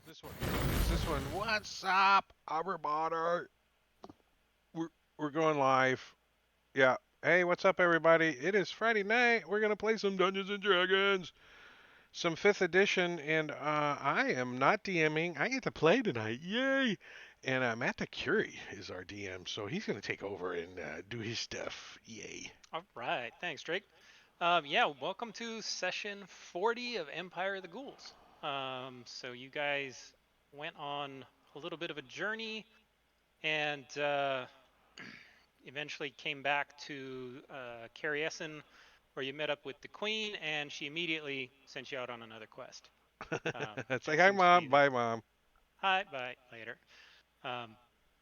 This one. This one. What's up, everybody? We're we're going live. Yeah. Hey, what's up, everybody? It is Friday night. We're gonna play some Dungeons and Dragons, some fifth edition, and I am not DMing. I get to play tonight. Yay! And Matt the Curie is our DM, so he's gonna take over and do his stuff. Yay! All right, thanks, Drake. Yeah, welcome to session 40 of Empire of the Ghouls. So you guys went on a little bit of a journey and eventually came back to Carrie Essen, where you met up with the Queen, and she immediately sent you out on another quest. It's like, That hi, seems to be mom. the Bye, mom. hi, bye, later. Um,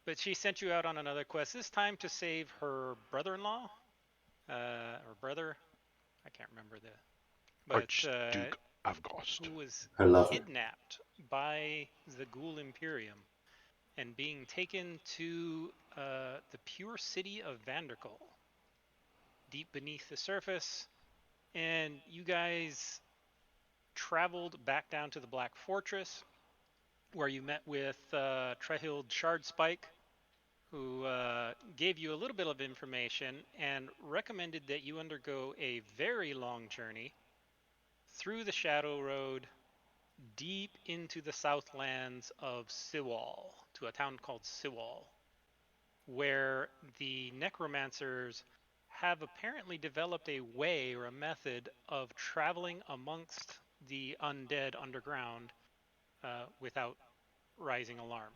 but she sent you out on another quest, this time to save her brother-in-law, or brother. I can't remember but Archduke of Ghost. who was I love it. kidnapped by the Ghoul Imperium and being taken to the pure city of Vanderkul, deep beneath the surface. And you guys traveled back down to the Black Fortress, where you met with Trehild Shardspike, who gave you a little bit of information and recommended that you undergo a very long journey through the Shadow Road deep into the southlands of Siwal, to a town called Siwal, where the necromancers have apparently developed a way or a method of traveling amongst the undead underground without rising alarm.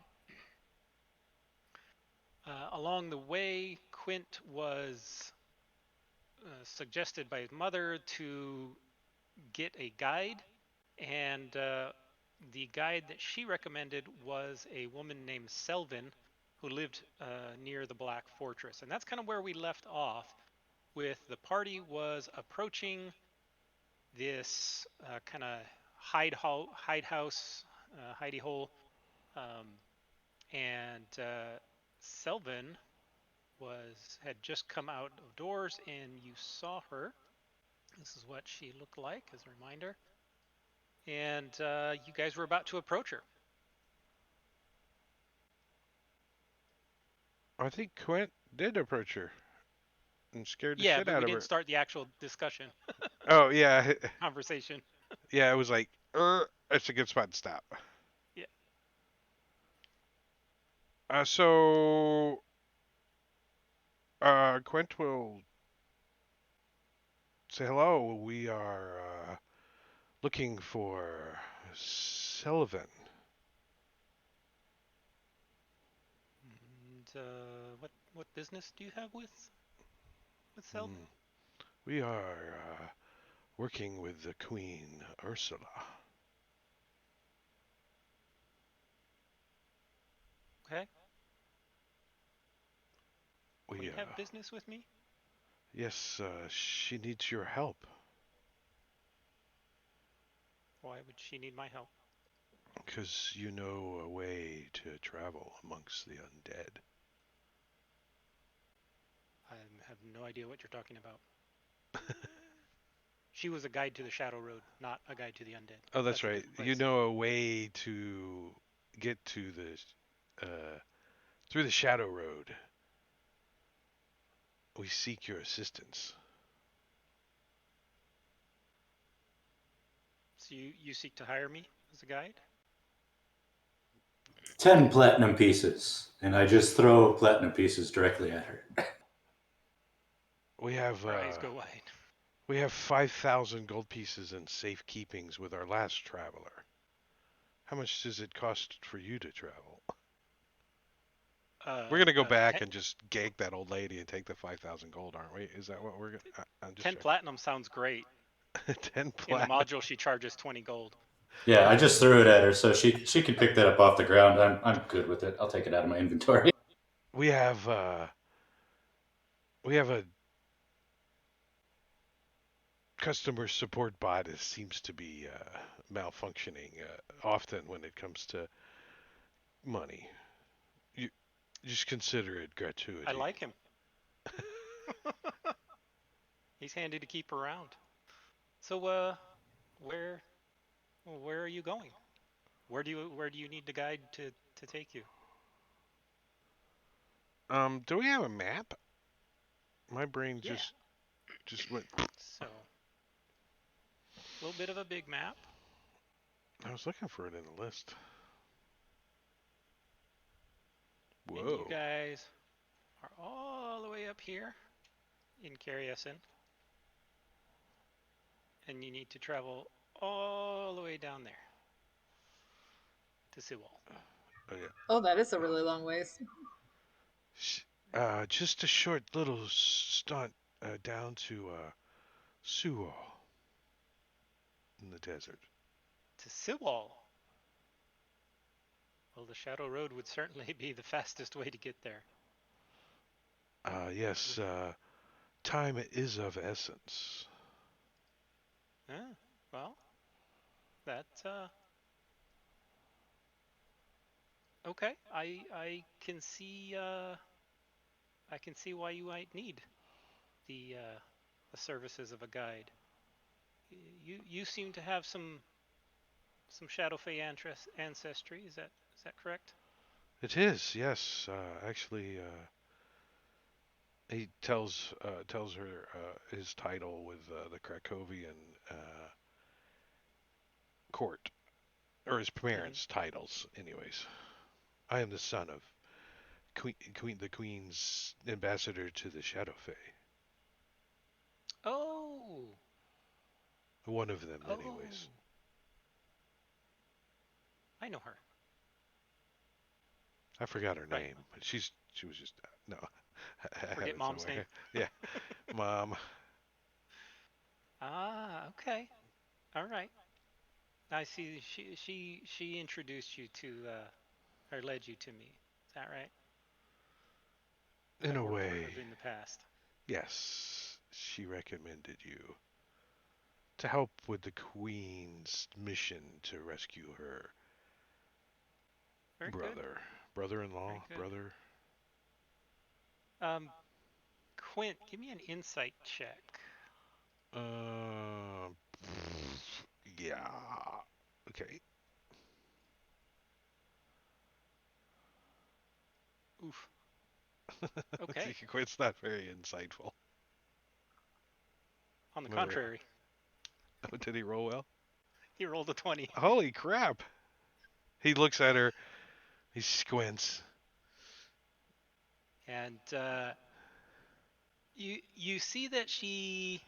Along the way, Quint was suggested by his mother to get a guide, and the guide that she recommended was a woman named Selvin, who lived near the Black Fortress. And that's kind of where we left off, with the party was approaching this kind of hidehouse, hidey hole, and Selvin had just come out of doors and you saw her. This is what she looked like as a reminder. And you guys were about to approach her. I think Quint did approach her and scared the Yeah, shit but out we of didn't her. start the actual discussion Oh yeah, conversation. yeah. It was like, that's a good spot to stop. Yeah. So Quint will say hello. We are looking for Sullivan. And what business do you have with Selvin? Hmm. We are working with the Queen Ursula. Okay. We Quinn have business with me? yes, she needs your help Why would she need my help? because you know a way to travel amongst the undead. I have no idea what you're talking about. She was a guide to the Shadow Road, not a guide to the undead. Oh, that's That's a right. different You place. know a way to get to the through the Shadow Road. We seek your assistance. So you seek to hire me as a guide? 10 platinum pieces. And I just throw platinum pieces directly at her. We have Her eyes go wide. 5,000 gold pieces in safe keepings with our last traveler. How much does it cost for you to travel? We're gonna go back Ten, and just gag that old lady and take the 5,000 gold, aren't we? Is that what we're gonna? I'm just 10 checking. platinum sounds great. 10 In the platinum. module, she charges 20 gold. Yeah, I just threw it at her so she can pick that up off the ground. I'm good with it. I'll take it out of my inventory. We have uh, we have a customer support bot that seems to be malfunctioning often when it comes to money. You just consider it I gratuity. like him. He's handy to keep around. So, where where are you going? Where do you need the guide to take you? Do we have a map? My brain Yeah. just went. So, a little bit of a big map, I was looking for it in the list. and you Whoa. guys are all the way up here in Carrieson, and you need to travel all the way down there to Sewell. Oh yeah. Oh, that is a really long ways. Just a short little stunt down to Sewell in the desert. To Sewell. Well, the Shadow Road would certainly be the fastest way to get there. Yes, time is of essence. Ah, well, that okay. I can see why you might need the services of a guide. You seem to have some Shadow Fae ancestry. Is that correct? It is, yes. Actually, he tells her his title with the Krakowian court, or his Mm-hmm. parents' titles, anyways. I am the son of the Queen's ambassador to the Shadow Fae. Oh, One of them, oh, anyways. I know her. I forgot her Right. name, but she was just no. I have Forget it mom's name. somewhere. Yeah, Mom. Ah, okay. All right. I see. She introduced you to or led you to me. Is that right? In I've a worked with way, her in the past. yes. She recommended you to help with the Queen's mission to rescue her Very good. brother, Very brother-in-law, good. brother. Um, Quint, give me an insight check. Uh, yeah. Okay. Oof. Okay. Quint's not very insightful. On the Remember, contrary, oh, did he roll well? he rolled a 20. Holy crap! He looks at her. He squints. And you see that she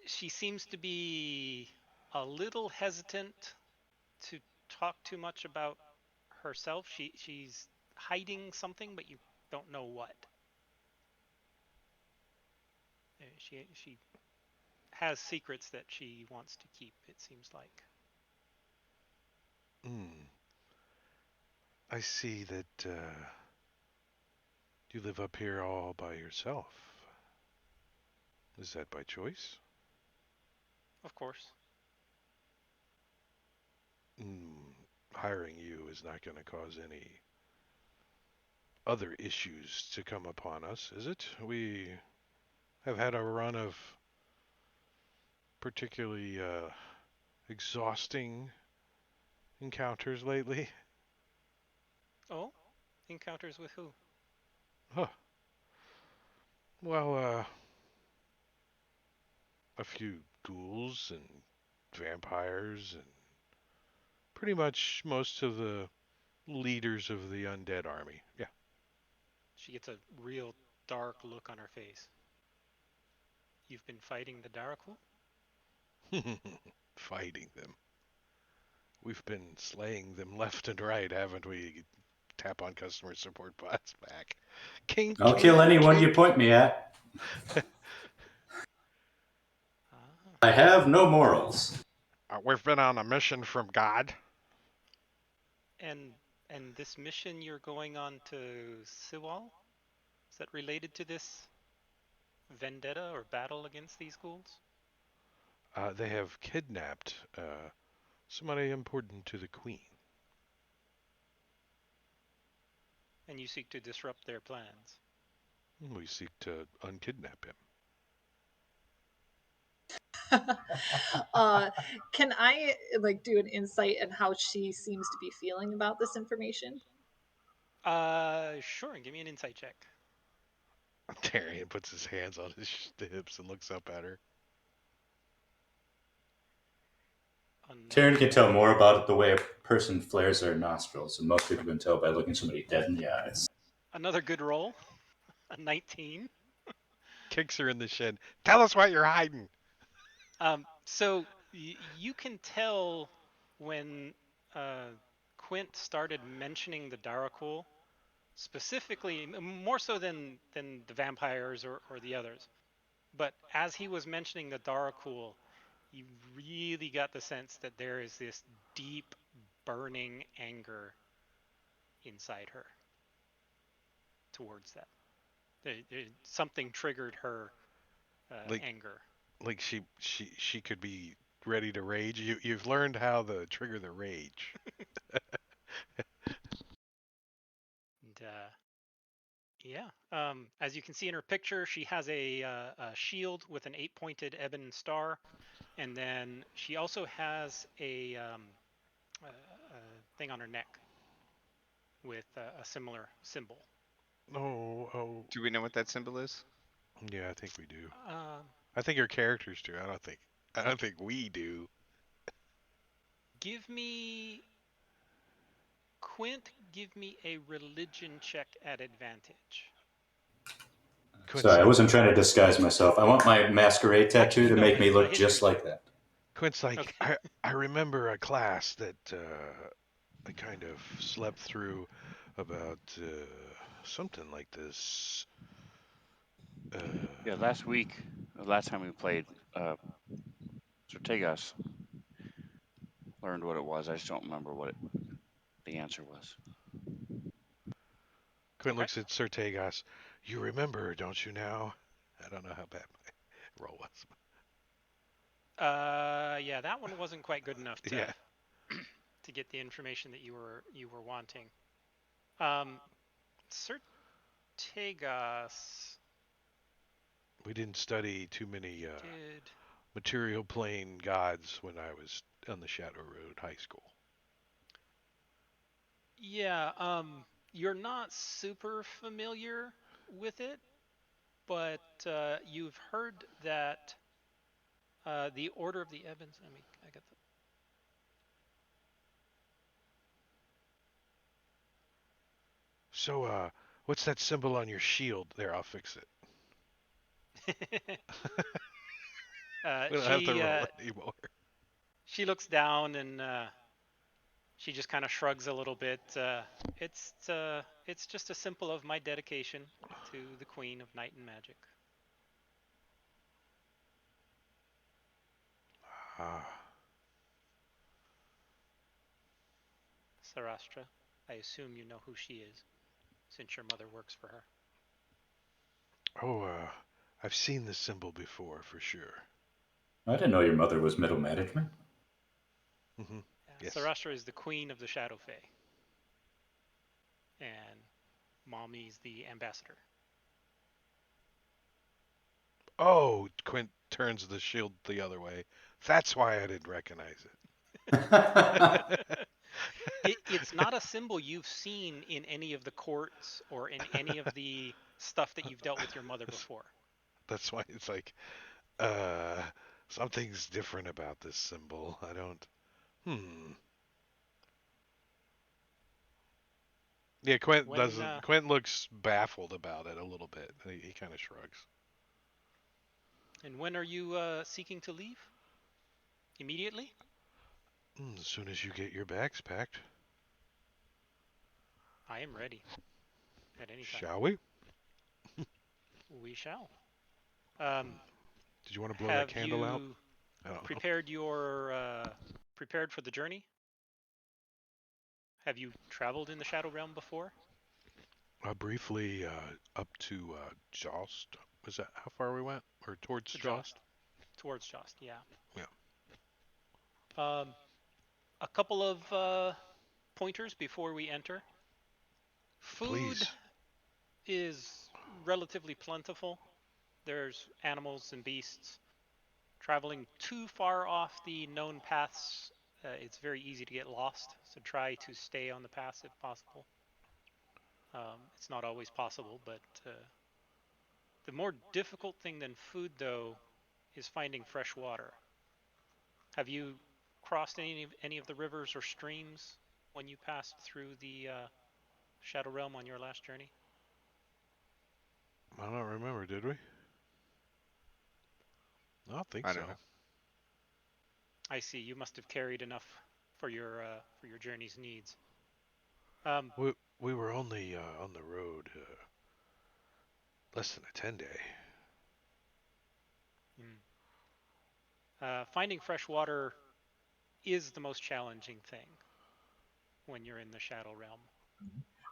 seems to be a little hesitant to talk too much about herself. She's hiding something, but you don't know what. She has secrets that she wants to keep. It seems like. Hmm. I see that you live up here all by yourself. Is that by choice? Of course. Hmm. Hiring you is not going to cause any other issues to come upon us, is it? We have had a run of particularly exhausting encounters lately. Oh, encounters with who? Huh. Well, a few ghouls and vampires and pretty much most of the leaders of the undead army. She gets a real dark look on her face. You've been fighting the Darakul? Yeah. Fighting them. We've been slaying them left and right, haven't we? Tap on customer support bots back. Kink, I'll kill kink, anyone you kink. point me at. Ah. I have no morals. We've been on a mission from God. And and this mission you're going on to Siwal? Is that related to this vendetta or battle against these ghouls? They have kidnapped somebody important to the queen. And you seek to disrupt their plans. We seek to unkidnap him. uh, can I like do an insight on how she seems to be feeling about this information? Sure, give me an insight check. Darian puts his hands on his hips and looks up at her. Another Tyrion can tell 20. more about it the way a person flares their nostrils, and most people can tell by looking somebody dead in the eyes. Another good roll. A 19. Kicks her in the shin. Tell us what you're hiding. So you can tell when Quint started mentioning the Darakul, specifically, more so than the vampires or the others. But as he was mentioning the Darakul, you really got the sense that there is this deep, burning anger inside her towards that. Something triggered her Like anger. like she could be ready to rage. You've learned how to trigger the rage. And yeah, as you can see in her picture, she has a shield with an 8-pointed ebon star, and then she also has a thing on her neck with a similar symbol. Oh, oh, Do we know what that symbol is? yeah, I think we do. Uh, I think your characters do. I don't think we do. give me Quint. Give me a religion check at advantage. Quint's Sorry, I like wasn't trying to disguise myself. I want my masquerade tattoo to No, make me I look hit just like understand. that. Quint's like Okay. I remember a class that I kind of slept through about something like this. Uh, Yeah, last week, last time we played, Sortegas learned what it was. I just don't remember what the answer was. Quint Okay. looks at Sir Tagos. You remember, don't you now? I don't know how bad my roll was. Yeah, that one wasn't quite good enough to Yeah. to get the information that you were wanting. Um, Sir Tegas We didn't study too many did. material plane gods when I was on the Shadow Road High School. Yeah, you're not super familiar with it, but you've heard that the Order of the Ebons. I got So, what's that symbol on your shield? There, I'll fix it. the. We don't have to roll it anymore. She looks down and she just kind of shrugs a little bit. It's just a symbol of my dedication to the Queen of Night and Magic. Ah, Sarastra, I assume you know who she is, since your mother works for her. oh, I've seen this symbol before for sure. I didn't know your mother was middle management. Mm-hmm. Yeah, Yes. Sarastra is the Queen of the Shadow Fae, and Mommy's the ambassador. Oh, Quint turns the shield the other way. That's why I didn't recognize it. It's not a symbol you've seen in any of the courts or in any of the stuff that you've dealt with your mother before. That's why it's like, uh, something's different about this symbol. I don't. Hmm. Yeah, Quint When doesn't. Quint looks baffled about it a little bit. He kind of shrugs. and when are you seeking to leave? Immediately? As soon as you get your bags packed, I am ready at any time. shall we? We shall. Um, Did you want to blow that have candle out? you I don't know. prepared for the journey? Have you traveled in the Shadow Realm before? Briefly, up to Jost. Was that how far we went? Or towards To Jost? Jost. Towards Jost, yeah. Yeah. A couple of pointers before we enter. Food Please. is relatively plentiful. There's animals and beasts. Traveling too far off the known paths, it's very easy to get lost. So try to stay on the paths if possible. It's not always possible, but the more difficult thing than food, though, is finding fresh water. Have you crossed any of the rivers or streams when you passed through the Shadow Realm on your last journey? I don't remember, did we? I don't think I don't so. know. I see. You must have carried enough for your journey's needs. We were only on the road less than a 10-day. Finding fresh water is the most challenging thing when you're in the Shadow Realm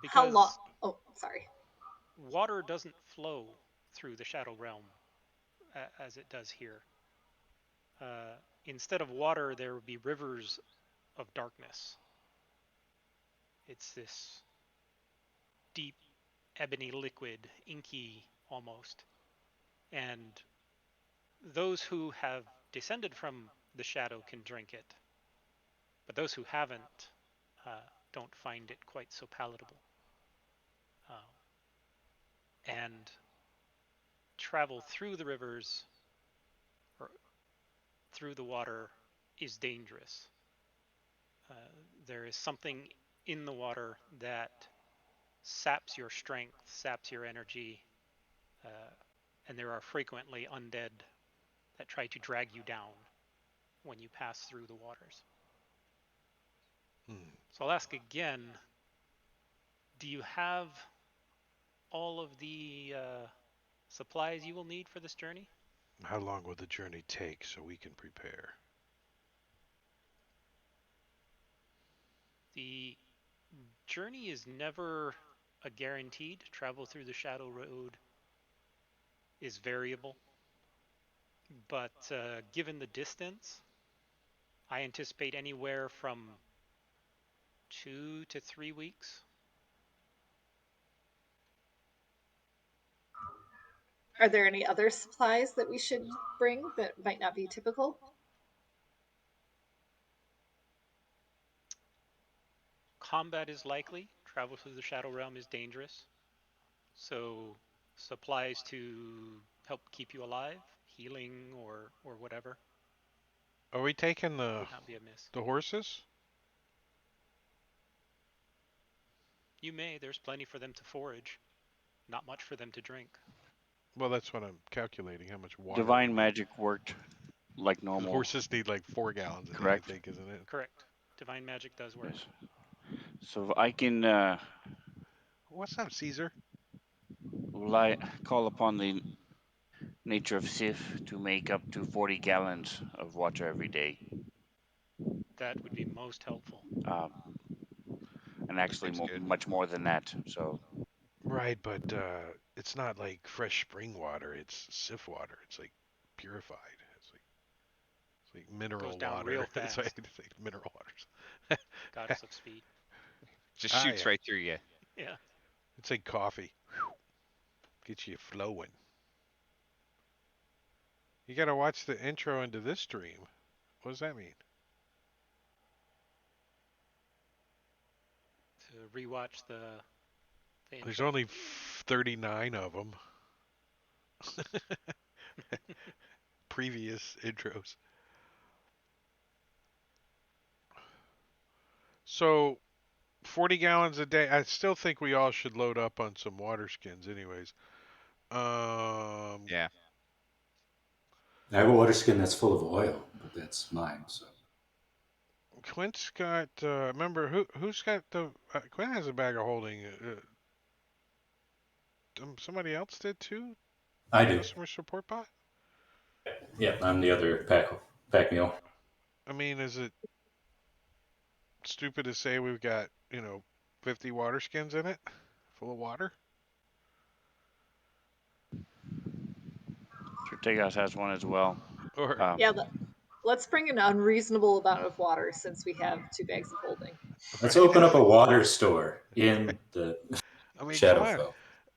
How long? because Oh, sorry. water doesn't flow through the Shadow Realm as it does here. Instead of water, there would be rivers of darkness. It's this deep, ebony liquid, inky almost. And those who have descended from the shadow can drink it, but those who haven't don't find it quite so palatable. Uh, and travel through the rivers or through the water is dangerous. Uh, there is something in the water that saps your strength, saps your energy, uh, and there are frequently undead that try to drag you down when you pass through the waters. Hmm. So I'll ask again, do you have all of the supplies you will need for this journey? How long will the journey take so we can prepare? The journey is never a guaranteed. Travel through the Shadow Road is variable, but given the distance, I anticipate anywhere from 2 to 3 weeks. Are there any other supplies that we should bring that might not be typical? Combat is likely. Travel through the Shadow Realm is dangerous. So supplies to help keep you alive, healing or whatever Are we taking would not be amiss. the horses? You may. There's plenty for them to forage. Not much for them to drink. Well, that's what I'm calculating. How much water we Divine need. magic worked like Because normal, horses need like 4 gallons a day, I correct? think, isn't it? Correct. Divine magic does work. Yes. So I can What's up, Caesar? call upon the nature of Sif to make up to 40 gallons of water every day, That would be most helpful. um, and actually That's good. much more than that. So Right, but it's not like fresh spring water. It's Sif water. It's like purified. It's like Goes mineral down real water. It's like, fast. it's like mineral waters. Goddess of speed. Just Ah, shoots yeah. right through you. Yeah. It's like coffee. Gets you flowing. You gotta watch the intro into this stream. What does that mean? To rewatch the There's intro. only 39 of them. Previous intros. So 40 gallons a day. I still think we all should load up on some water skins anyways. Yeah. I have a water skin that's full of oil, but that's mine. So Quint's got remember who's got the Quint has a bag of holding. Somebody else did too? I do. Customer support bot? Yeah, I'm the other pack mule. I mean, is it stupid to say we've got, 50 water skins in it full of water? Tegas has one as well. Or Yeah, let's bring an unreasonable amount of water since we have 2 bags of holding. Let's right? open up a water store in the I mean, come on. Shadowfell.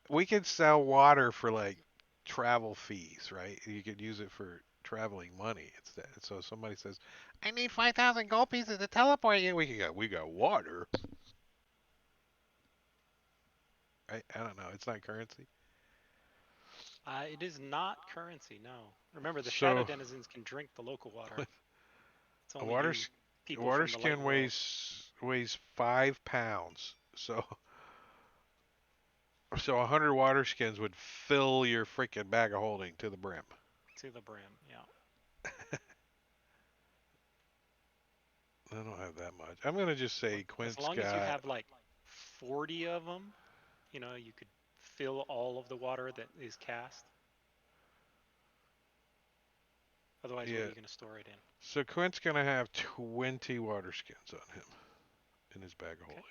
We could sell water for like travel fees, right? You could use it for traveling money instead. So somebody says, "I need 5,000 gold pieces to teleport you." We got water, right? I don't know. It's not currency. It is not currency, no. Remember, the shadow So denizens can drink the local water. It's a only you people water from the light skin world. weighs 5 pounds. So 100 water skins would fill your freaking bag of holding to the brim. To the brim, yeah. I don't have that much. I'm gonna just say As Quint's long as you got. have like 40 of them, you could fill all of the water that is cast. Otherwise, where are Yeah. you going to store it in? So Quint's gonna have 20 water skins on him in his bag of holding.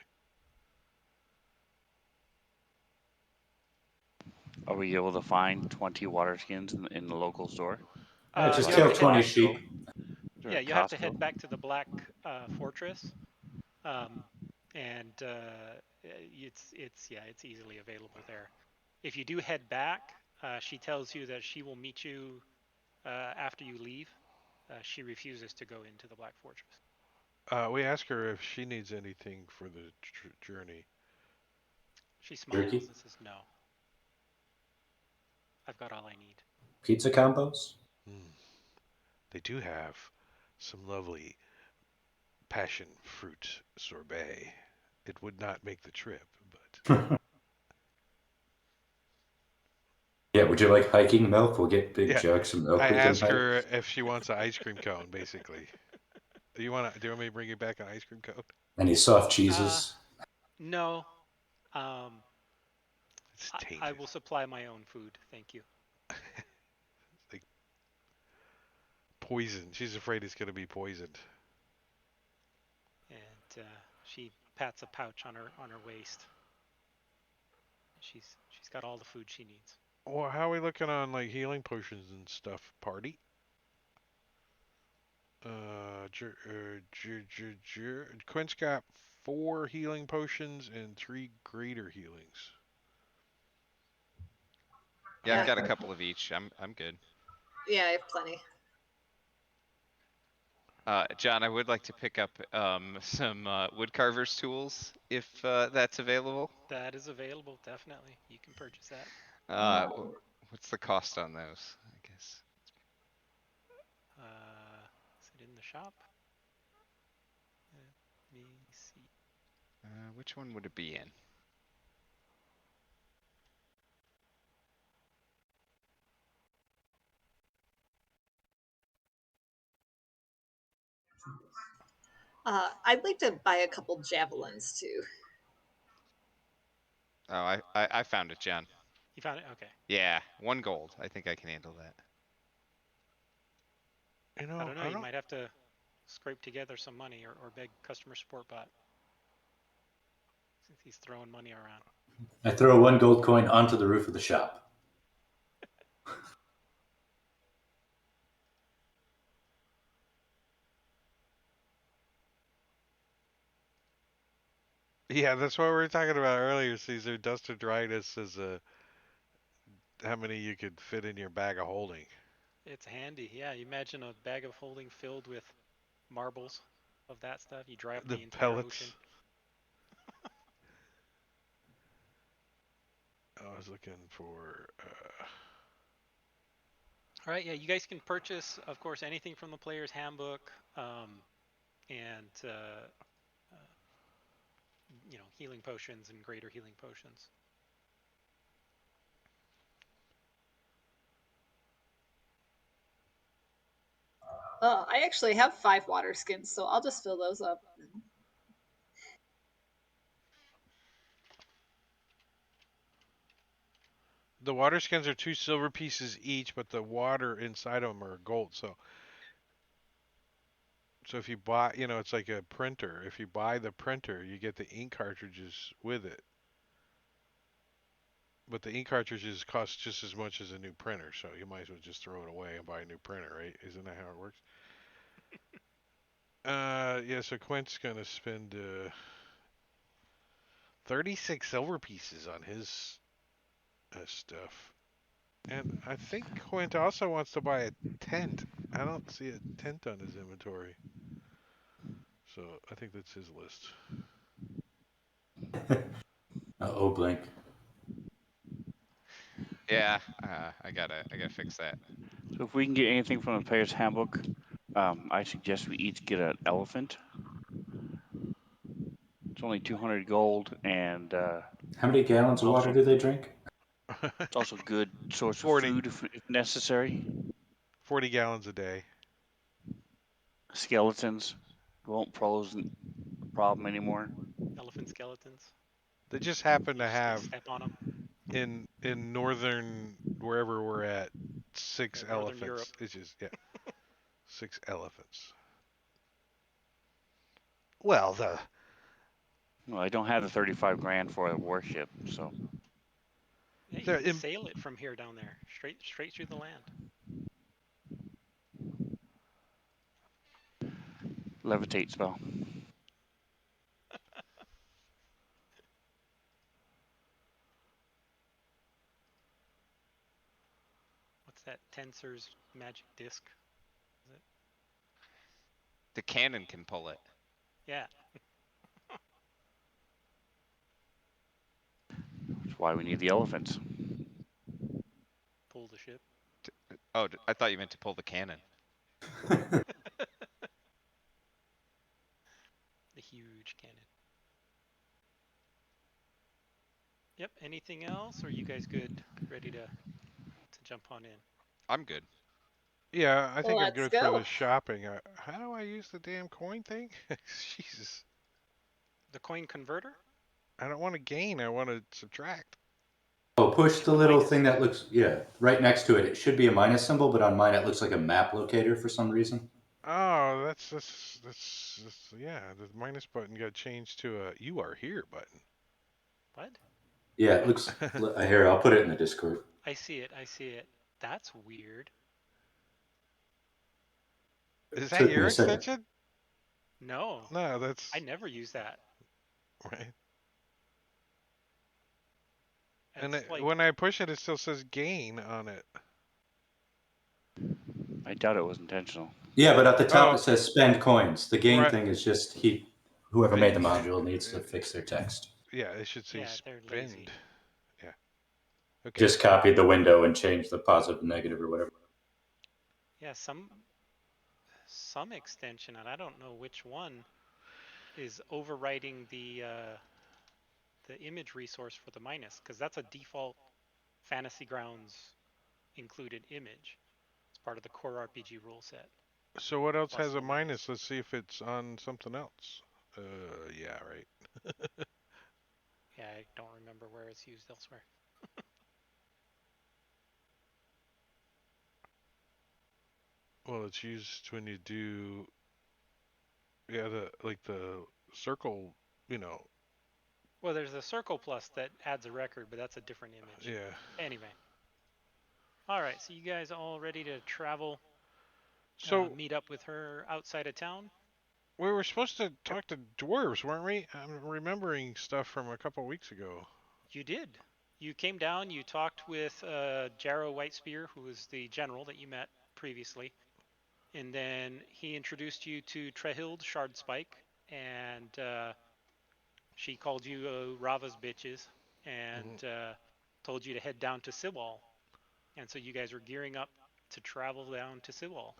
Are we able to find 20 water skins in the local store? Yeah, just You Like have kill to head 20 back. sheep. Yeah, you have to head back to the Black Fortress, um, and it's easily available there. If you do head back, she tells you that she will meet you after you leave. She refuses to go into the Black Fortress. We ask her if she needs anything for the journey. She smiles Jerky? and says, "No, I've got all I need." Pizza combos? Mm. They do have some lovely passion fruit sorbet. It would not make the trip, but Yeah, would you like hiking milk? We'll get big yeah. jugs of milk I we can ask hike. her if she wants an ice cream cone, basically. Do you want me to bring you back an ice cream cone? Any soft Uh, cheeses? no. Um, It's I tainted. will supply my own food, thank you. Like poison. She's afraid it's gonna be poisoned. And she pats a pouch on her waist. She's got all the food she needs. Well, how are we looking on like healing potions and stuff? Party. Quint's got 4 healing potions and 3 greater healings. Yeah, I've got a Yeah. couple of each. I'm good. Yeah, I have plenty. John, I would like to pick up some woodcarver's tools if that's available. That is available, definitely. You can purchase that. What's the cost on those? I guess. Is it in the shop? Let me see. Which one would it be in? I'd like to buy a couple javelins too. Oh, I found it, John. You found it? Okay. Yeah, 1 gold. I think I can handle that. You know, I don't know. You might have to scrape together some money or beg customer support bot. Since he's throwing money around. I throw 1 gold coin onto the roof of the shop. Yeah, that's what we were talking about earlier, Caesar. Duster dryness is how many you could fit in your bag of holding. It's handy. Yeah, you imagine a bag of holding filled with marbles of that stuff. You dry up The the entire pellets. ocean. I was looking for. All right, yeah, you guys can purchase, of course, anything from the player's handbook, and healing potions and greater healing potions. I actually have 5 water skins, so I'll just fill those up. The water skins are 2 silver pieces each, but the water inside of them are gold. So if you buy, it's like a printer. If you buy the printer, you get the ink cartridges with it. But the ink cartridges cost just as much as a new printer, so you might as well just throw it away and buy a new printer, right? Isn't that how it works? Yeah, so Quint's gonna spend 36 silver pieces on his stuff. And I think Quint also wants to buy a tent. I don't see a tent on his inventory. So I think that's his list. Oh, blink. Yeah, I gotta fix that. So if we can get anything from the player's handbook, I suggest we each get an elephant. It's only 200 gold, and How many gallons of water also do they drink? it's also a good source of 40. food if necessary. 40 gallons a day. Skeletons won't pose a problem anymore. Elephant skeletons. They just happen You to just gotta have step on them. in northern wherever we're at 6 Yeah, Northern Europe. elephants. It's just 6 elephants. Well, Well, I don't have the 35 grand for a warship, so Yeah, you the can sail it from here down there, straight through the land. levitate spell. What's that? Tensor's magic disc? Is it? The cannon can pull it. Yeah. That's why we need the elephants. Pull the ship. Oh, I thought you meant to pull the cannon. The huge cannon. Yep. Anything else? Or are you guys good? Ready to jump on in? I'm good. Yeah, I think I'm Let's good for go. the shopping. How do I use the damn coin thing? Jesus. The coin converter? I don't want to gain, I want to subtract. Oh, push Hit the the little minus. thing that looks, yeah, right next to it. It should be a minus symbol, but on mine it looks like a map locator for some reason. Oh, that's yeah, the minus button got changed to a "You are here" button. What? Yeah, it looks. Here, I'll put it in the Discord. I see it. I see it. That's weird. Is It that took me your a second. extension? No, No, that's I never use that. right. And It's like, when I push it, it still says gain on it. I doubt it was intentional. Yeah, but at the top Oh, it says spend coins. The gain right. thing is just whoever It, made the module needs to fix their text. yeah, it should say yeah, they're lazy. spend. Yeah. Okay. Just copied the window and changed the positive and negative or whatever. Yeah, some extension, and I don't know which one, is overwriting the image resource for the minus, because that's a default Fantasy Grounds included image. It's part of the core RPG rule set. So what else Plus has a the minus? Let's see if it's on something else. Yeah, right. Yeah, I don't remember where it's used elsewhere. Well, it's used when you do, yeah, the circle, you know, Well, there's the circle plus that adds a record, but that's a different image. yeah. Anyway. All right, so you guys all ready to travel, So meet up with her outside of town? we were supposed to talk to dwarves, weren't we? I'm remembering stuff from a couple weeks ago. You did. You came down, you talked with Jarrow Whitespear, who was the general that you met previously, and then he introduced you to Trehild Shardspike, and she called you Rava's bitches, and Hmm. told you to head down to Siwal. And so you guys were gearing up to travel down to Siwal.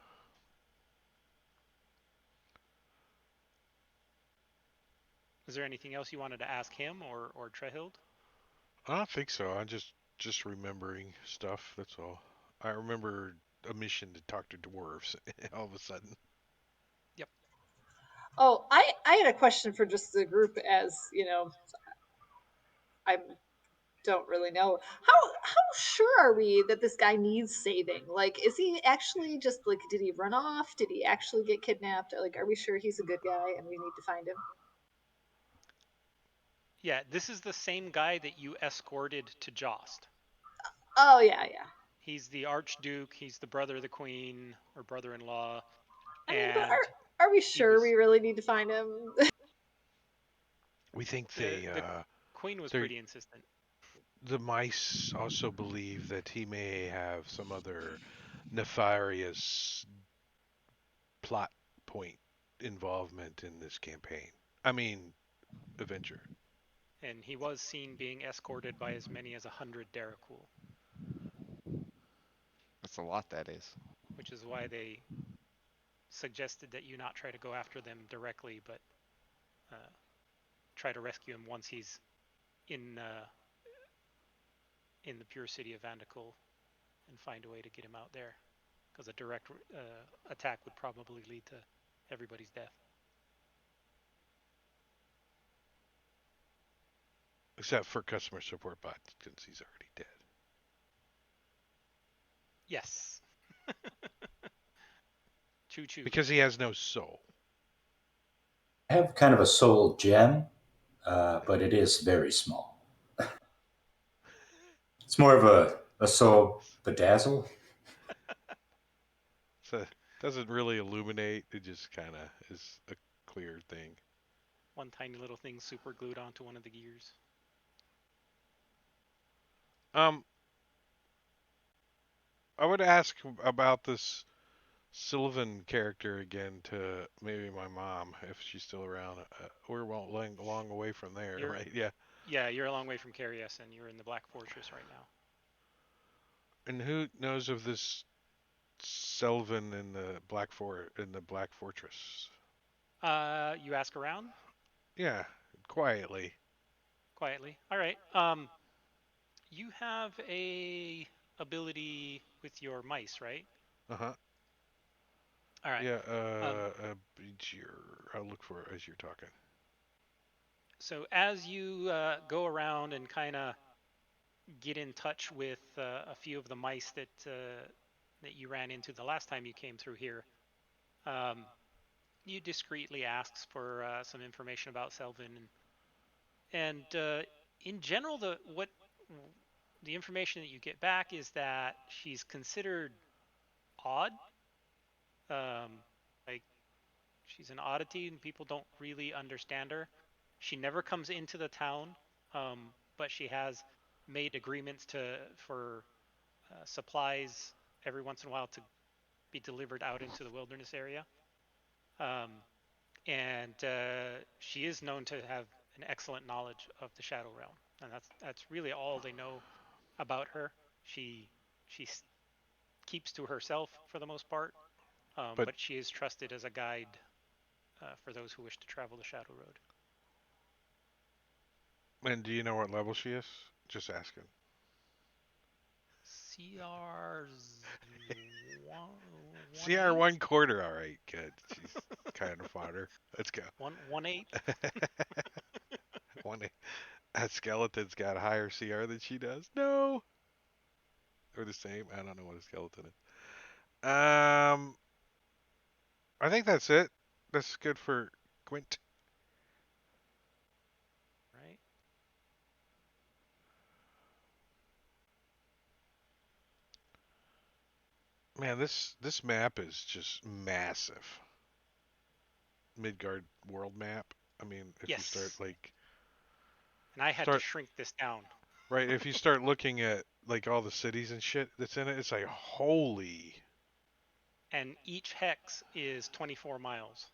Is there anything else you wanted to ask him or Trehild? I don't think so. I'm just remembering stuff. That's all. I remember a mission to talk to dwarves. All of a sudden. Yep. Oh, I had a question for just the group, as you know, I don't really know. How sure are we that this guy needs saving? Like, is he actually just like, did he run off? Did he actually get kidnapped? Like, are we sure he's a good guy and we need to find him? Yeah, this is the same guy that you escorted to Jost. Oh yeah, yeah. He's the Archduke, he's the brother of the Queen, or brother in law, I mean, but and are we he sure was we really need to find him? We think the Queen was they pretty insistent. the mice also believe that he may have some other nefarious plot point involvement in this campaign. I mean, adventure. And he was seen being escorted by as many as 100 Darakul, That's a lot, that is. which is why they suggested that you not try to go after them directly, but uh, try to rescue him once he's in in the pure city of Vanderkul and find a way to get him out there, because a direct attack would probably lead to everybody's death. Except for customer support bot, since he's already dead. Yes. Choo choo. Because he has no soul. I have kind of a soul gem, but it is very small. It's more of a soul bedazzle. So it doesn't really illuminate. It just kind of is a clear thing. One tiny little thing super glued onto one of the gears. Um, I would ask about this Sylvan character again to maybe my mom if she's still around. We're a long away from there, You're right? Yeah. Yeah, you're a long way from Carius, and you're in the Black Fortress right now. And who knows of this Sylvan in the Black Fortress? You ask around Yeah, quietly. quietly. All right. You have a ability with your mice, right? Uh huh. All right. Yeah. Um, I'll look for it as you're talking. so as you go around and kind of get in touch with a few of the mice that you ran into the last time you came through here, um, you discreetly asks for some information about Selvin, and in general, the information that you get back is that she's considered odd. Um, like she's an oddity, and people don't really understand her. She never comes into the town, but she has made agreements for supplies every once in a while to be delivered out into the wilderness area. Um, and she is known to have an excellent knowledge of the Shadow Realm, and that's really all they know about her. She keeps to herself for the most part, But but she is trusted as a guide for those who wish to travel the Shadow Road. and do you know what level she is? Just asking. CR one CR eight one quarter. All right, good. She's kind of fodder. Let's go. 118. One that skeleton's got a higher CR than she does. No, or the same. I don't know what a skeleton is. I think that's it. That's good for Quint. Right? Man, this map is just massive. Midgard world map. I mean, if you start Yes. like And I had to start shrink this down. right, if you start looking at like all the cities and shit that's in it, it's like holy. And each hex is 24 miles.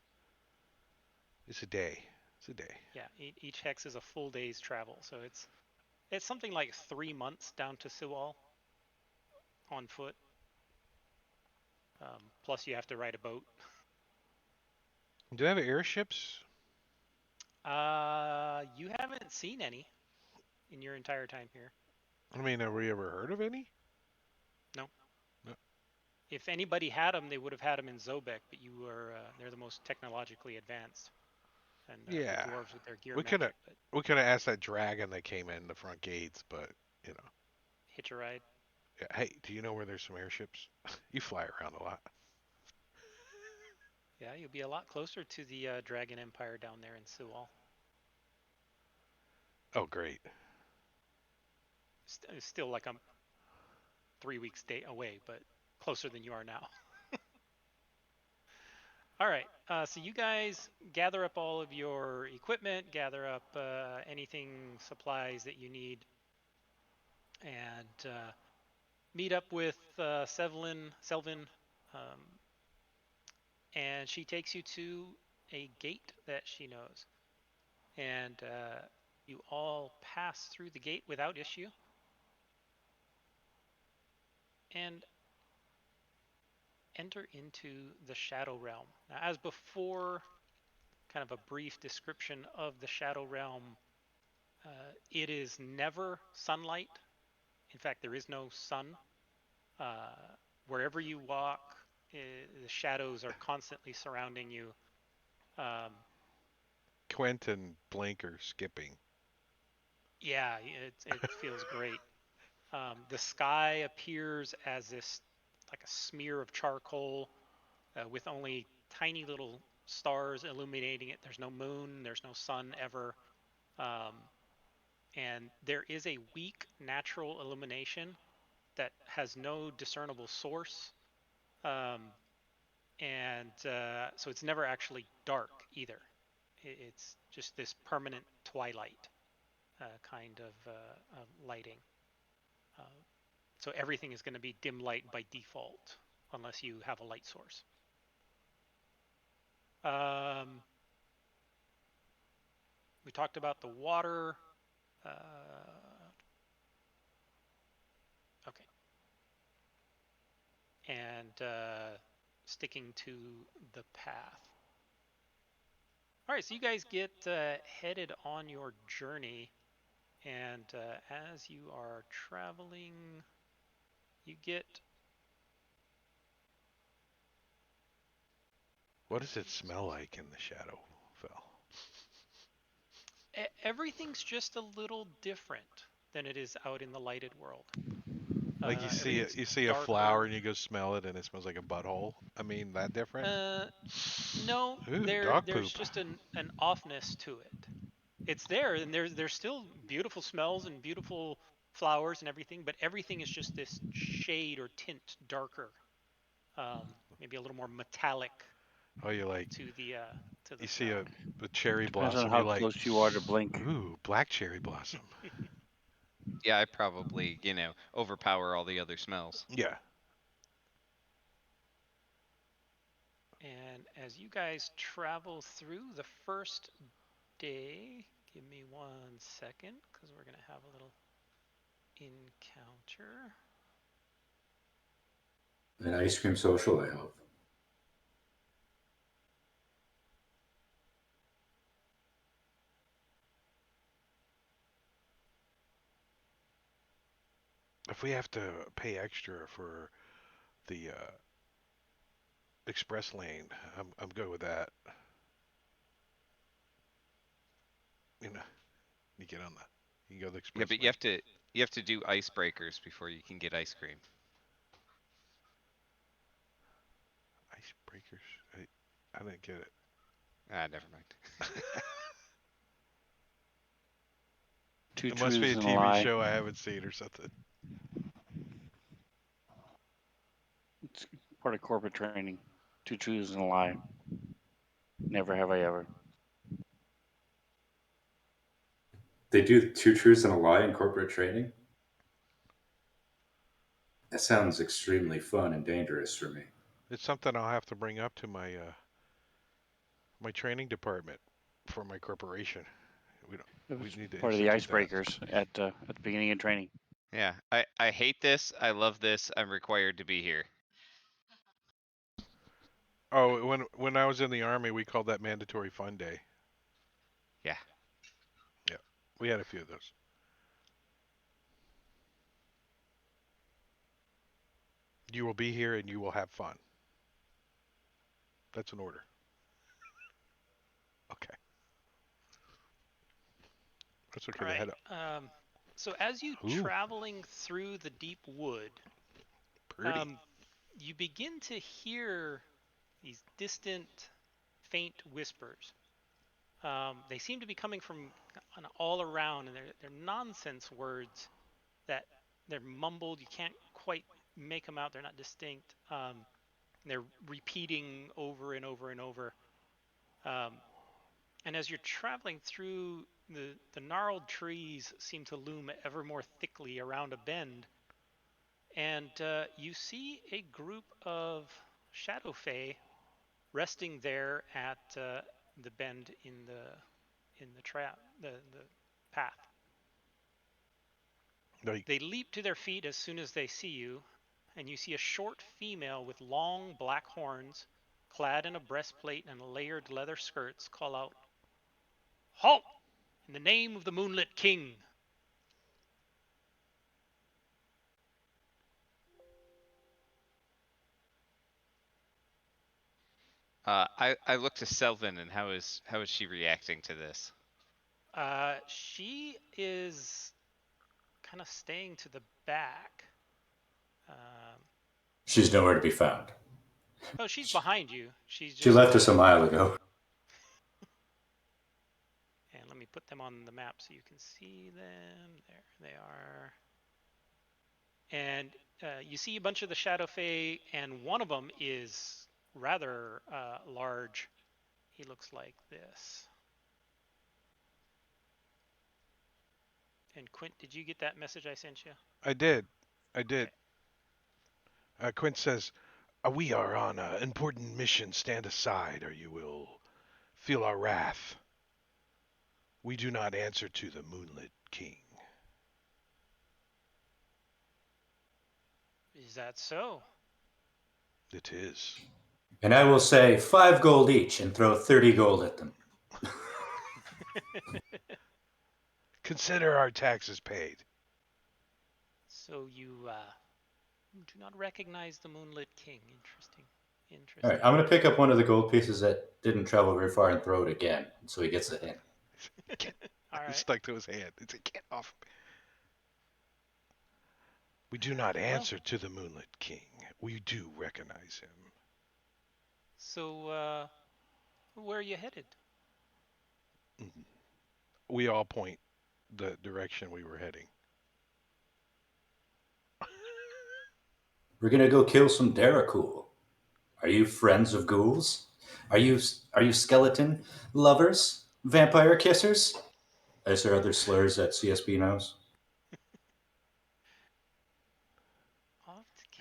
It's a day. It's a day. Yeah, each hex is a full day's travel. So it's something like 3 months down to Sewall on foot. Plus you have to ride a boat. Do they have airships? You haven't seen any in your entire time here. I mean, have we ever heard of any? No. No. If anybody had them, they would have had them in Zobek, but they're the most technologically advanced, and the Yeah. dwarves with their gear We could have magic. But we could have asked that dragon that came in the front gates, but you know. hitch a ride. Yeah, hey, do you know where there's some airships? You fly around a lot. Yeah, you'll be a lot closer to the Dragon Empire down there in Sewall. Oh, great. It's still like I'm 3 weeks away, but closer than you are now. All right, so you guys gather up all of your equipment, gather up anything supplies that you need, and meet up with Selvin, um, and she takes you to a gate that she knows, and you all pass through the gate without issue, and enter into the Shadow Realm. Now, as before, kind of a brief description of the Shadow Realm. It is never sunlight. In fact, there is no sun. Uh, Wherever you walk, the shadows are constantly surrounding you. Um, Quentin Blinker skipping. yeah, it feels great. The sky appears as this like a smear of charcoal with only tiny little stars illuminating it. There's no moon, there's no sun ever. Um, and there is a weak natural illumination that has no discernible source. Um, and so it's never actually dark either. It's just this permanent twilight kind of lighting. Uh, so everything is going to be dim light by default unless you have a light source. Um, we talked about the water. Uh, okay. And sticking to the path. All right, so you guys get headed on your journey, and as you are traveling, you get. What does it smell like in the Shadowfell? Everything's just a little different than it is out in the lighted world. Like Everything's you see a flower darker. and you go smell it and it smells like a butthole. I mean, that different? Uh, no, Ooh, dog there's poop. just an offness to it. It's there, and there's still beautiful smells and beautiful flowers and everything, but everything is just this shade or tint darker, maybe a little more metallic Oh, you like to the you see smell. a cherry Depends on blossom. how You like, close you are to blink. ooh, black cherry blossom. Yeah, I probably, overpower all the other smells. Yeah. And as you guys travel through the first day, give me 1 second because we're going to have a little encounter. An ice cream social, I hope. If we have to pay extra for the express lane, I'm good with that. You know, you get on the, you can go the Yeah, express but lane. you have to do icebreakers before you can get ice cream. Icebreakers. I didn't get it. Ah, never mind. Two It must be a truths and a TV lie. show I haven't seen or something. It's part of corporate training. Two truths and a lie. Never have I ever. They do 2 truths and a lie in corporate training? That sounds extremely fun and dangerous for me. It's something I'll have to bring up to my training department for my corporation. We don't. It We was need to part of the institute that. icebreakers at the beginning of training. Yeah, I hate this. I love this. I'm required to be here. Oh, when I was in the army, we called that mandatory fun day. Yeah. Yeah, we had a few of those. You will be here and you will have fun. That's an order. Okay. That's okay. All The head right. up. So as you Ooh, traveling through the deep wood, pretty. you begin to hear these distant, faint whispers. They seem to be coming from all around, and they're nonsense words that they're mumbled. You can't quite make them out. They're not distinct. They're repeating over and over and over. Um, and as you're traveling through, the gnarled trees seem to loom ever more thickly around a bend, and you see a group of shadow fae resting there at the bend in the trap the path. Like, They leap to their feet as soon as they see you, and you see a short female with long black horns, clad in a breastplate and layered leather skirts, call out, "Halt! In the name of the Moonlit King!" I look to Selvin, and how is she reacting to this? She is kind of staying to the back. Um, She's nowhere to be found. oh, she's behind you. She's She just. left us a mile ago. And let me put them on the map so you can see them. There they are. And you see a bunch of the Shadow Fae, and one of them is rather large. He looks like this. And Quint, did you get that message I sent you? I did. I did. Okay. Quint says, "We are on an important mission. Stand aside, or you will feel our wrath. We do not answer to the Moonlit King." Is that so? It is. And I will say 5 gold each and throw 30 gold at them. Consider our taxes paid. So you do not recognize the Moonlit King. Interesting. All Interesting. right, I'm going to pick up one of the gold pieces that didn't travel very far and throw it again, so he gets a hint. All It's right. stuck to his hand. It's a get off. We do not Well, answer to the Moonlit King. We do recognize him. so where are you headed? We all point the direction we were heading. We're going to go kill some Daracool. Are you friends of ghouls? Are you skeleton lovers? Vampire kissers? Is there other slurs that CSB knows?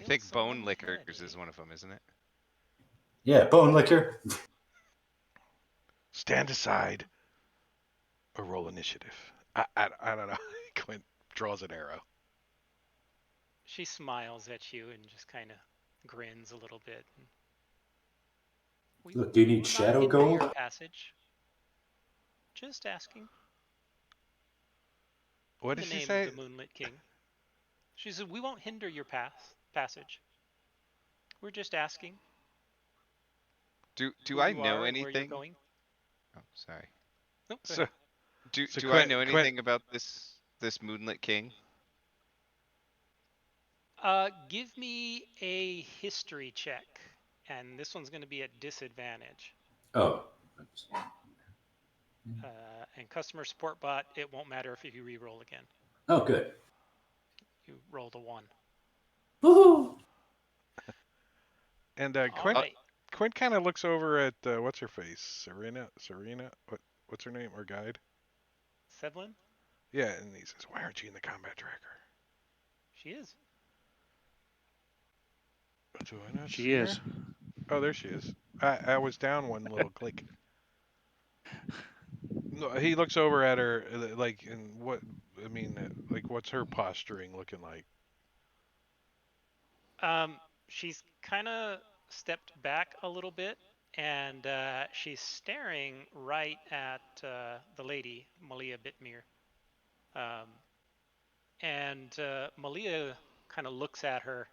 I Kill think someone Bone Lickers dead, is eh? one of them, isn't it? Yeah, bone licker. Stand aside or roll initiative. I don't know. Quint draws an arrow. She smiles at you and just kind of grins a little bit. We Look, do you we need will not shadow hinder your gold? passage. Just asking. What In did the she name of say? the Moonlit King. She said, we won't hinder your passage. We're just asking Do who I you know are and where you're anything? going. Oh, sorry. No, go So ahead. so Do I Quint know Quint anything about this Moonlit King? Give me a history check. And this one's going to be at disadvantage. Oh. And customer support bot, it won't matter if you re-roll again. Oh, good. You rolled a 1. Woohoo! and All Quint Uh, right. Quint kind of looks over at what's her face, Serena. What's her name? Or guide? Sevlin? Yeah, and he says, "Why aren't you in the combat tracker?" She is. Do I not She see is. her? Oh, there she is. I was down one little click. No, he looks over at her like, and what? I mean, like, what's her posturing looking like? She's kind of stepped back a little bit, and she's staring right at the lady, Malia Bitmir. Um, and Malia kind of looks at her,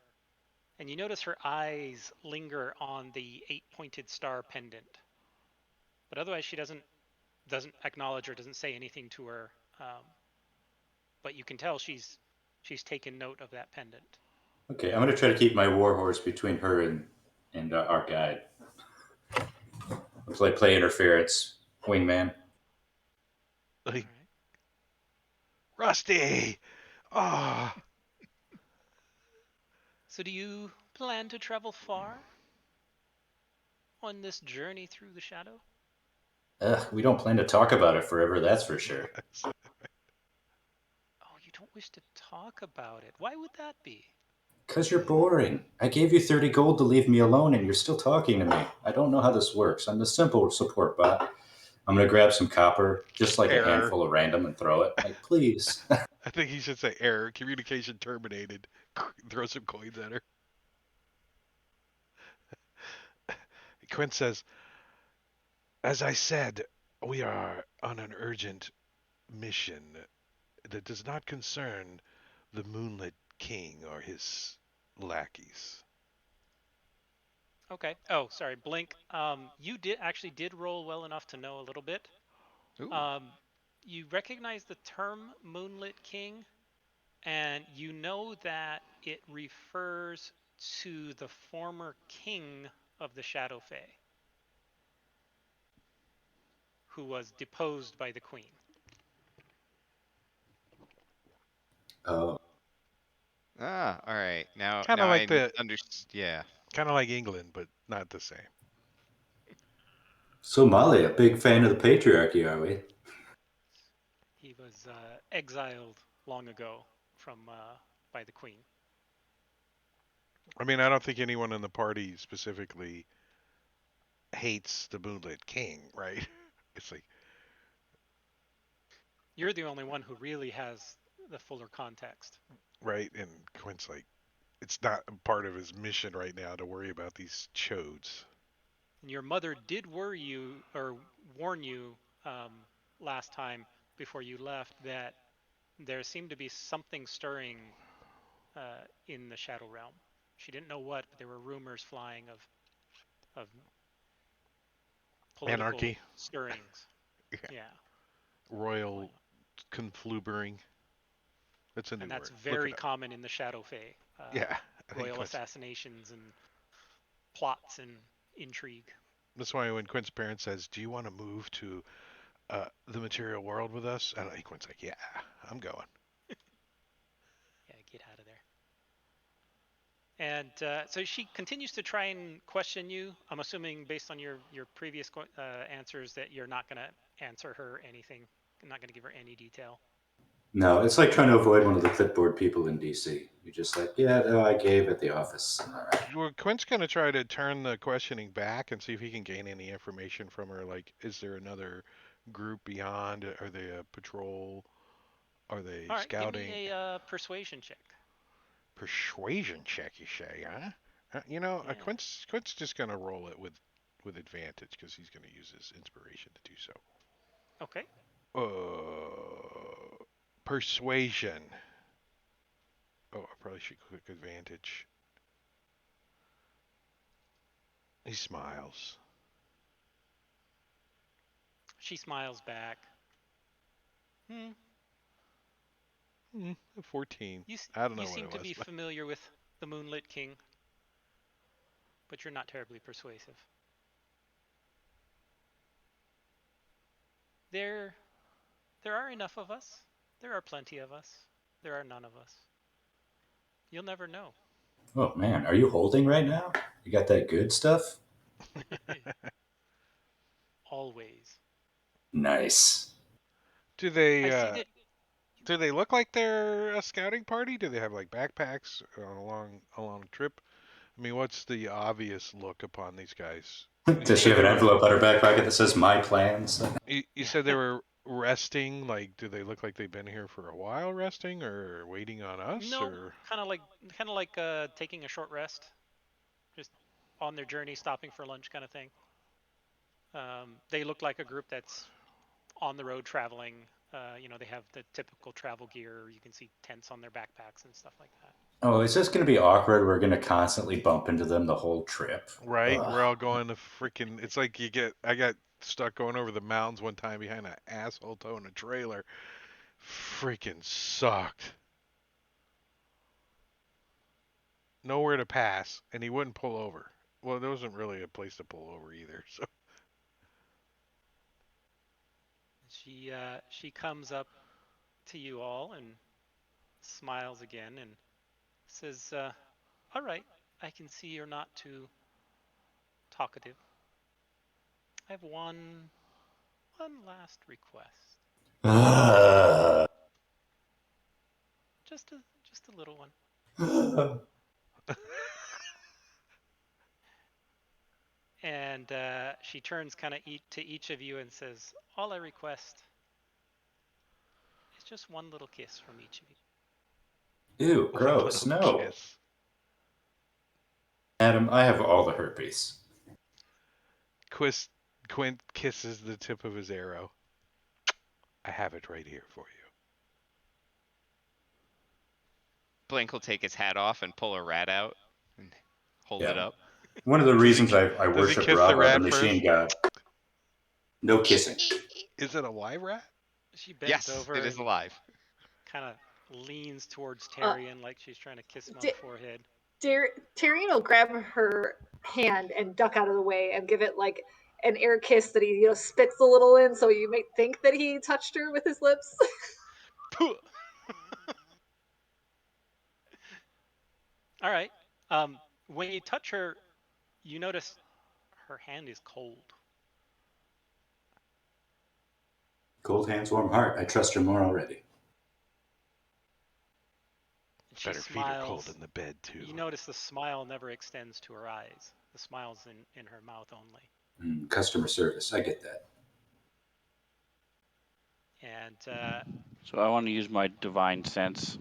and you notice her eyes linger on the 8-pointed star pendant. But otherwise, she doesn't acknowledge or doesn't say anything to her. Um, but you can tell she's taken note of that pendant. Okay, I'm gonna try to keep my warhorse between her and our guide. Play interference, wingman. Like, All right. Rusty. Ah. So do you plan to travel far on this journey through the shadow? Ugh, we don't plan to talk about it forever, that's for sure. Oh, you don't wish to talk about it. Why would that be? Because you're boring. I gave you 30 gold to leave me alone and you're still talking to me. I don't know how this works. I'm the simple support bot. I'm going to grab some copper, just like a Error. handful of random, and throw it. Like, please. I think he should say error. Communication terminated. Throw some coins at her. Quint says, "As I said, we are on an urgent mission that does not concern the Moonlit King or his lackeys." Okay. Oh, sorry, Blink. You did roll well enough to know a little bit. Ooh. Um, you recognize the term Moonlit King, and you know that it refers to the former king of the Shadow Fae, who was deposed by the queen. Oh. Ah, all right. Now Kind of like I the, understand. Yeah. kind of like England, but not the same. So, Molly, a big fan of the patriarchy, are we? He was exiled long ago from by the queen. I mean, I don't think anyone in the party specifically hates the Moonlit King, right? It's like, You're the only one who really has the fuller context. right? And Quint's like, it's not part of his mission right now to worry about these chodes. And your mother did worry you or warn you last time before you left that there seemed to be something stirring in the Shadow Realm. She didn't know what, but there were rumors flying of political Anarchy, stirrings. Yeah, royal going on. conflubering. That's a And new that's word. Look it very up. common in the Shadow Fae. Yeah, I think Royal Quint's. assassinations and plots and intrigue. That's why when Quint's parents says, "Do you want to move to the material world with us?" And Quint's like, "Yeah, I'm going." Yeah, get out of there. And so she continues to try and question you. I'm assuming based on your previous answers that you're not going to answer her anything. You're not going to give her any detail. No, it's like trying to avoid one of the clipboard people in DC. You're just like, yeah, no, I gave at the office. All right. Well, Quint's gonna try to turn the questioning back and see if he can gain any information from her. Like, is there another group beyond? Are they a patrol? Are they All right, give scouting? me a persuasion check. Persuasion check, you say, huh? Yeah. Quint's just gonna roll it with advantage because he's gonna use his inspiration to do so. Okay. Persuasion. Oh, I probably should click advantage. He smiles. She smiles back. Hmm. 14. You I don't you know what seem it to was, be but familiar with the Moonlit King, but you're not terribly persuasive. There there are enough of us. There are plenty of us. There are none of us. You'll never know. Oh man, are you holding right now? You got that good stuff? Always. Nice. do they I see uh that. do they look like they're a scouting party? Do they have like backpacks on a long trip? I mean, what's the obvious look upon these guys? You Does she said have they an were envelope on her back pocket that says "My plans"? you said they were resting. Like, do they look like they've been here for a while resting or waiting on us No, or kind of like taking a short rest, just on their journey, stopping for lunch, kind of thing. They look like a group that's on the road traveling. They have the typical travel gear. You can see tents on their backpacks and stuff like that. Oh, it's just going to be awkward. We're going to constantly bump into them the whole trip. right? Ugh. We're all going to freaking. It's like I got stuck going over the mountains one time behind an asshole towing a trailer. Freaking sucked. Nowhere to pass, and he wouldn't pull over. Well, there wasn't really a place to pull over either. So She comes up to you all and smiles again and says, "All right, I can see you're not too talkative. I have one last request. Ugh. Just a little one." And she turns kind of to each of you and says, "All I request is just one little kiss from each of you." Ew, one gross. little No. kiss. Adam, I have all the herpes. Quist, Quint kisses the tip of his arrow. I have it right here for you. Blank will take his hat off and pull a rat out and hold it Yeah. up. One of the Does he reasons I does he worship kiss the Rava, the rat machine first? god. No kissing. Is it a live rat? She bends Yes, over it is and alive. kind of leans towards Uh, Tyrion like she's trying to kiss him on the D- forehead. Tyrion will grab her hand and duck out of the way and give it like an air kiss that he spits a little in, so you may think that he touched her with his lips. All right. When you touch her, you notice her hand is cold. Cold hands, warm heart. I trust her more already. She Better feet are cold smiles. in the bed too. You notice the smile never extends to her eyes. The smile's in her mouth only. Customer service. I get that. And So I want to use my divine sense.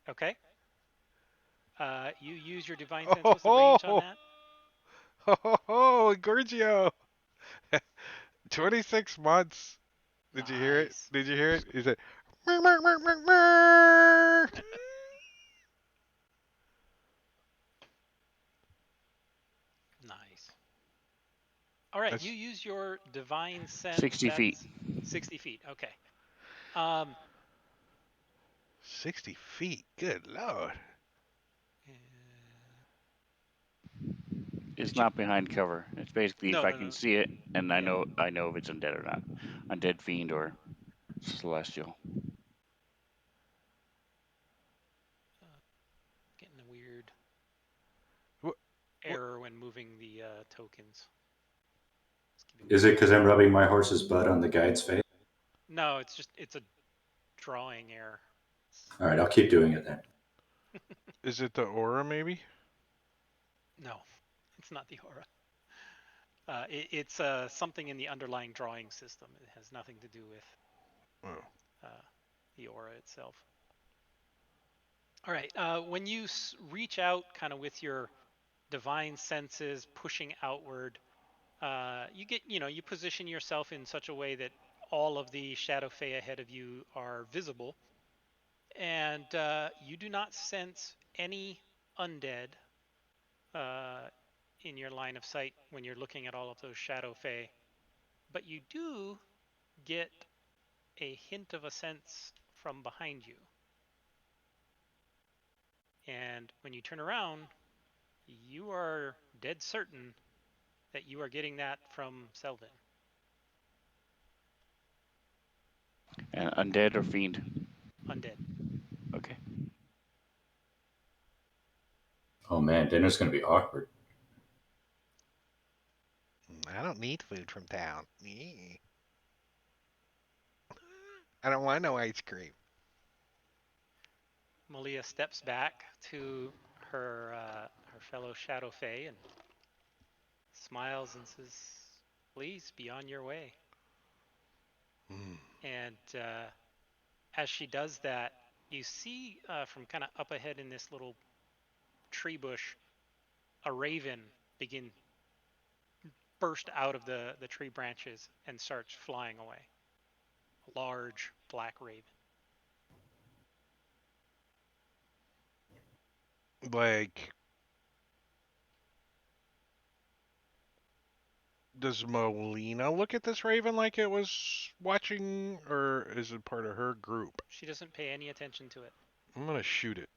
okay, you use your divine sense. Oh What's the ho range on ho that? ho ho, Giorgio. 26 months. Did you hear it? Nice. Did you hear it? He said, "Mer, mer, mer, mer, mer." Nice. All right, That's you use your divine sense. 60 That's feet. 60 feet. Okay. Um, 60 feet. Good lord. It's did you? not behind cover. It's basically if No, I no, can no. see it and I Yeah. know if it's undead or not. Undead fiend or celestial. Getting a weird What, what? error when moving the tokens. Just give me Is one it because I'm second. rubbing my horse's butt on the guide's face? No, it's a drawing error. All right, I'll keep doing it then. Is it the aura maybe? No, it's not the aura. It's something in the underlying drawing system. It has nothing to do with Oh. the aura itself. All right. When you reach out, kind of with your divine senses pushing outward, you position yourself in such a way that all of the shadow fae ahead of you are visible, and you do not sense any undead uh, in your line of sight when you're looking at all of those shadow fae, but you do get a hint of a sense from behind you. And when you turn around, you are dead certain that you are getting that from Selvin. And undead or fiend? Undead. Okay. Oh man, dinner's gonna be awkward. I don't need food from town. I don't want no ice cream. Malia steps back to her fellow Shadow Fae and smiles and says, "Please be on your way." Mm. And as she does that, you see from kind of up ahead in this little tree bush, a raven begin burst out of the tree branches and starts flying away. A large black raven. Like, does Molina look at this raven like it was watching, or is it part of her group? She doesn't pay any attention to it. I'm gonna shoot it.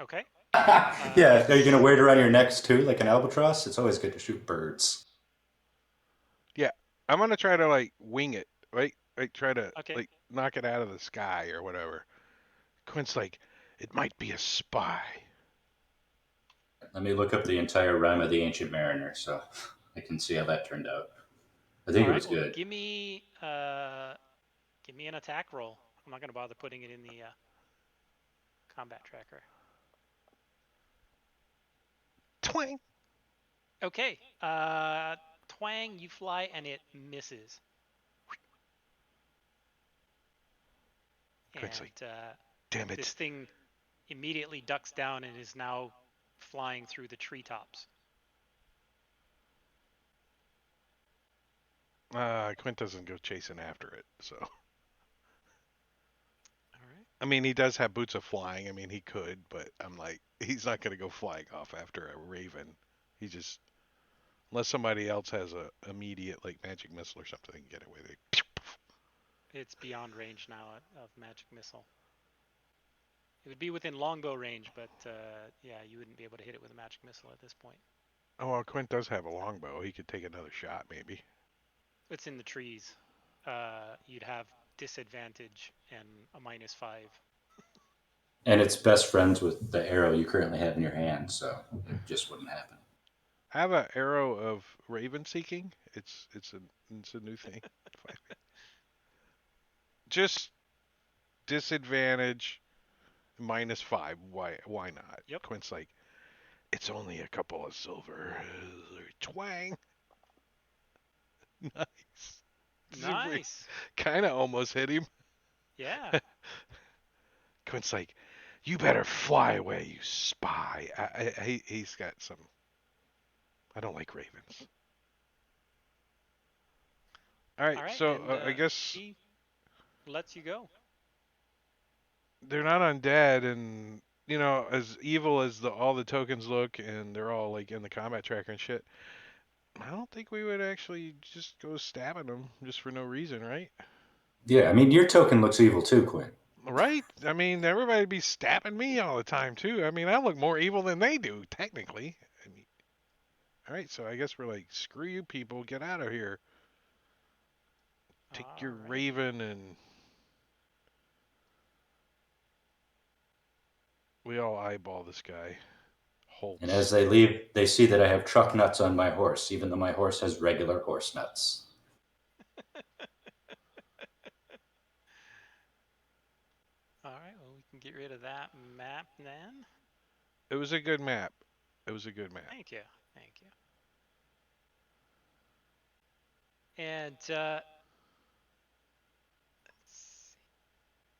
Okay. Yeah, are you gonna wear it around your neck too, like an albatross? It's always good to shoot birds. Yeah, I'm gonna try to like wing it, right? Like try to Okay. like knock it out of the sky or whatever. Quint's like, it might be a spy. Let me look up the entire rhyme of the Ancient Mariner so I can see how that turned out. I think All it right. was Well, good. give me an attack roll. I'm not going to bother putting it in the combat tracker. Twang. Okay. Twang, you fly and it misses. Quint's And like, damn this it. thing immediately ducks down and is now flying through the treetops. Quint doesn't go chasing after it, so. All right. I mean, he does have boots of flying. I mean, he could, but I'm like, he's not gonna go flying off after a raven. He just, unless somebody else has a immediate like magic missile or something, they can get away. It's beyond range now of magic missile. It would be within longbow range, but yeah, you wouldn't be able to hit it with a magic missile at this point. Oh well, Quint does have a longbow. He could take another shot, maybe. It's in the trees. You'd have disadvantage and a -5. And it's best friends with the arrow you currently have in your hand, so it just wouldn't happen. I have an arrow of raven seeking. It's a new thing. Just disadvantage -5. Why not? Yep. Quint's like, it's only a couple of silver. Twang. Nice. Nice. Kind of almost hit him. Yeah. Quint's like, you better fly away, you spy. He's got some. I don't like ravens. All right, All right. so And I guess he lets you go. they're not undead, and you know, as evil as all the tokens look, and they're all like in the combat tracker and shit. I don't think we would actually just go stabbing them just for no reason, right? Yeah, I mean, your token looks evil too, Quinn. Right? I mean, everybody be stabbing me all the time too. I mean, I look more evil than they do, technically. I mean, all right, so I guess we're like, screw you people, get out of here. Take your Alrighty. raven, and we all eyeball this guy. Holtz. And as they leave, they see that I have truck nuts on my horse, even though my horse has regular horse nuts. get rid of that map then. It was a good map. It was a good map. Thank you. Thank you. And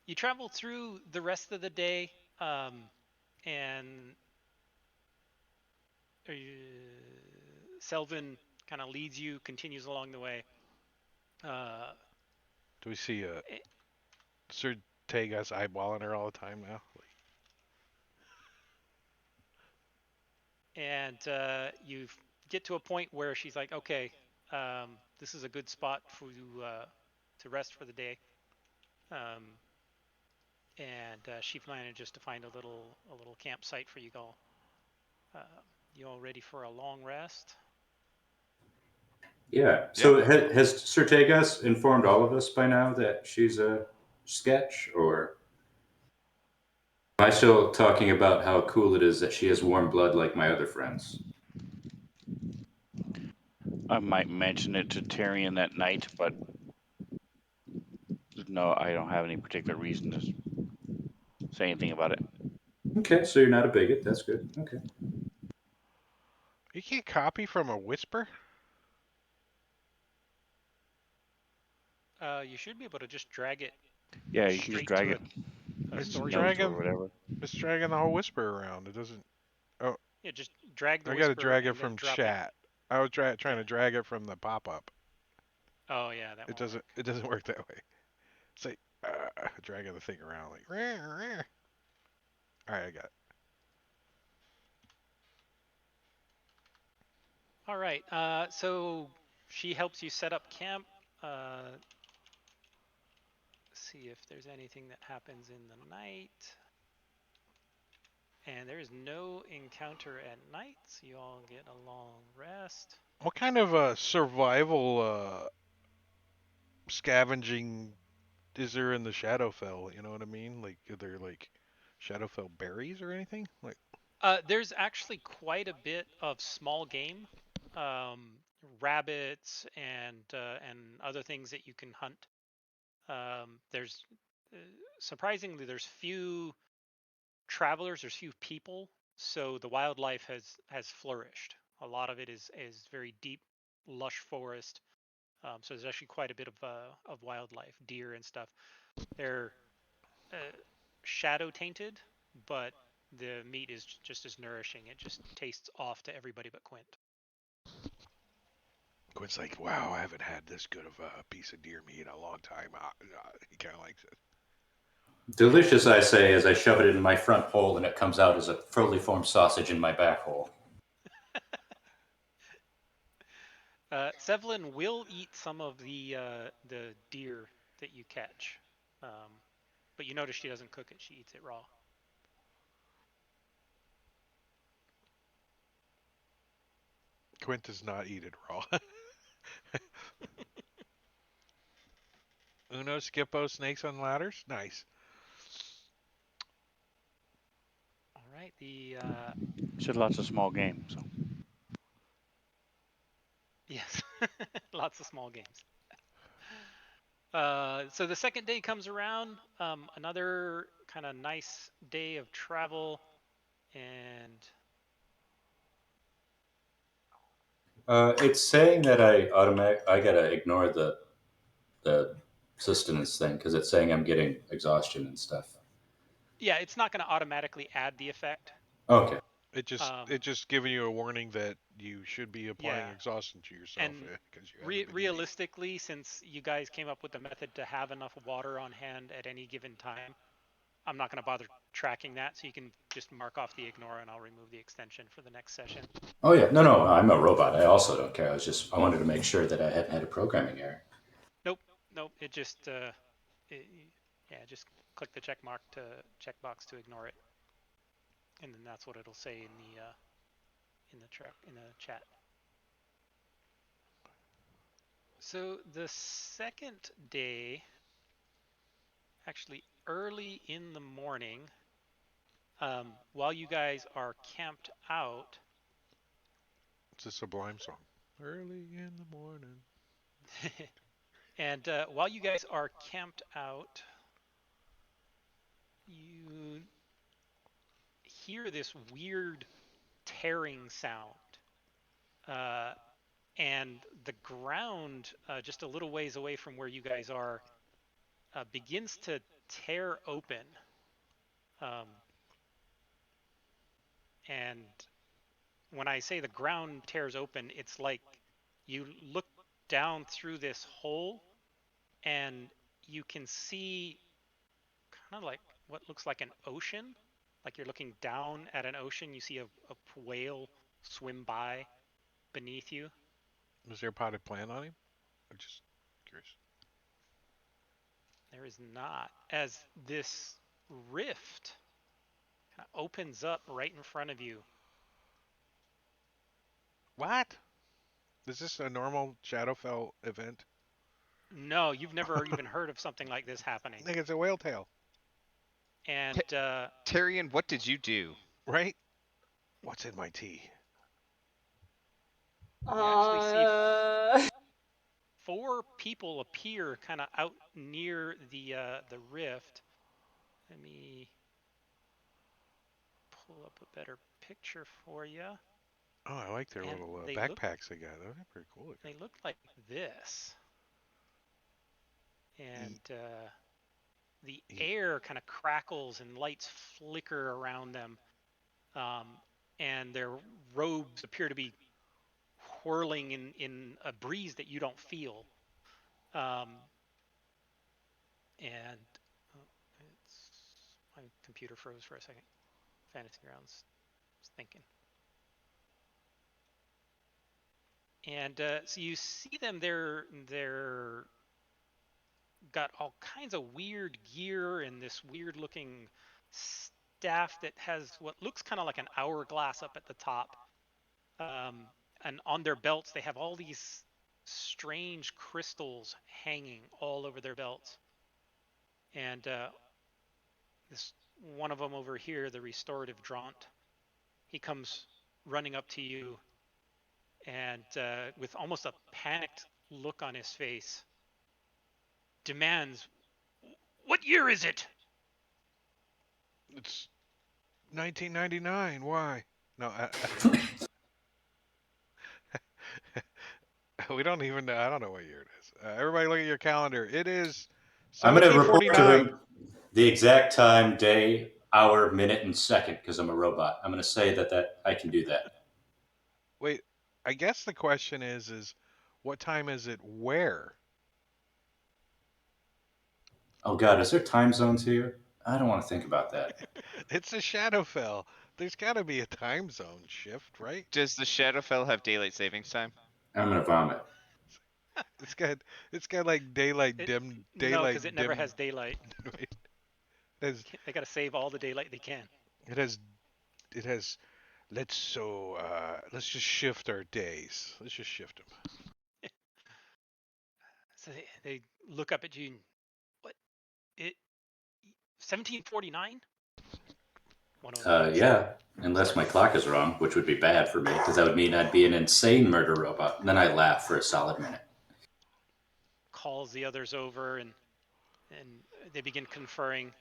you travel through the rest of the day, and Selvin kind of leads you, continues along the way. Do we see Eh, Sir Tegas eyeballing her all the time now? and you get to a point where she's like, "Okay, this is a good spot for you to rest for the day." Um, and she manages to find a little campsite for you all. Uh, you all ready for a long rest? Yeah. So has Sir Tegas informed all of us by now that she's a sketch, or am I still talking about how cool it is that she has warm blood like my other friends? I might mention it to Tyrion that night, but no, I don't have any particular reason to say anything about it. Okay, so you're not a bigot. That's good. Okay. You can't copy from a whisper? You should be able to just drag it Yeah, you can just straight drag to it. a It's story Notes page. or dragging. whatever. It's dragging the whole whisper around. It doesn't. Oh, Yeah, just drag the I gotta whisper drag it and then from drop it. chat. I was trying Yeah. to drag it from the pop-up. Oh yeah, that It won't doesn't. work. It doesn't work that way. It's like dragging the thing around like. Rah, rah. All right, I got it. All right. So she helps you set up camp. See if there's anything that happens in the night. And there is no encounter at night, so you all get a long rest. What kind of survival scavenging is there in the Shadowfell? You know what I mean? Like, are there like Shadowfell berries or anything? Like, There's actually quite a bit of small game, um, rabbits and other things that you can hunt. There's uh, surprisingly there's few travelers, there's few people, so the wildlife has flourished. A lot of it is very deep, lush forest. So there's actually quite a bit of wildlife, deer and stuff. They're uh, shadow tainted, but the meat is just as nourishing. It just tastes off to everybody but Quint. Quinn's like, wow, I haven't had this good of a piece of deer meat in a long time. He kind of likes it. Delicious, I say, as I shove it in my front hole and it comes out as a fully formed sausage in my back hole. Sevlin will eat some of the deer that you catch, but you notice she doesn't cook it; she eats it raw. Quint does not eat it raw. Uno, Skippo, snakes on ladders. Nice. All right, the Said lots of small game, so yes, lots of small games. So the second day comes around, another kind of nice day of travel, and It's saying that I gotta ignore the sustenance thing because it's saying I'm getting exhaustion and stuff. yeah, it's not going to automatically add the effect. Okay. It just giving you a warning that you should be applying Yeah, exhaustion to yourself and because you haven't been eating. realistically, since you guys came up with the method to have enough water on hand at any given time, I'm not going to bother tracking that, so you can just mark off the ignore, and I'll remove the extension for the next session. Oh yeah. No, no. I'm a robot. I also don't care. I wanted to make sure that I hadn't had a programming error. Nope, nope. It just yeah, just click the checkbox to ignore it, and then that's what it'll say in the chat. So the second day, actually early in the morning, while you guys are camped out, It's a Sublime song. Early in the morning. and while you guys are camped out, you hear this weird tearing sound. And the ground, just a little ways away from where you guys are, begins to tear open. Um, and when I say the ground tears open, it's like you look down through this hole and you can see kind of like what looks like an ocean. Like you're looking down at an ocean, you see a whale swim by beneath you. Was there a potted plant on him? I'm just curious. There is not. As this rift kind of opens up right in front of you. What? Is this a normal Shadowfell event? No, you've never even heard of something like this I happening. think it's a whale tail, And Tyrion, what did you do? right? What's in my tea? you actually see Uh, 4 people appear kind of out near the rift. Let me pull up a better picture for you. Oh, I like their And little they backpacks they got. Those are pretty cool looking. they look like this. And the air kind of crackles and lights flicker around them. And their robes appear to be whirling in a breeze that you don't feel. Um, and my computer froze for a second. Fantasy Grounds was thinking. And so you see them. They're got all kinds of weird gear and this weird looking staff that has what looks kind of like an hourglass up at the top. And on their belts, they have all these strange crystals hanging all over their belts. And this one of them over here, the restorative Draunt, he comes running up to you and with almost a panicked look on his face, demands, "What year is it?" It's 1999. Why? No, we don't even know. I don't know what year it is. Everybody, look at your calendar. It is I'm going to report to 1749. him the exact time, day, hour, minute, and second because I'm a robot. I'm going to say that I can do that. Wait, I guess the question is what time is it? Where? Oh God, is there time zones here? I don't want to think about that. It's a Shadowfell. There's got to be a time zone shift, right? Does the Shadowfell have daylight savings time? I'm going to vomit. It's got like daylight It, dim, no, daylight because it never dim. has daylight. Wait, it has They got to save all the daylight they can. it has it has. Let's just shift our days. Let's just shift them. So they look up at you. And, what? It 1749? One of them picks up, Yeah, unless my starts clock is wrong, which would be bad for me because that would mean I'd be an insane murder robot. And then I laugh for a solid minute. calls the others over, and they begin conferring.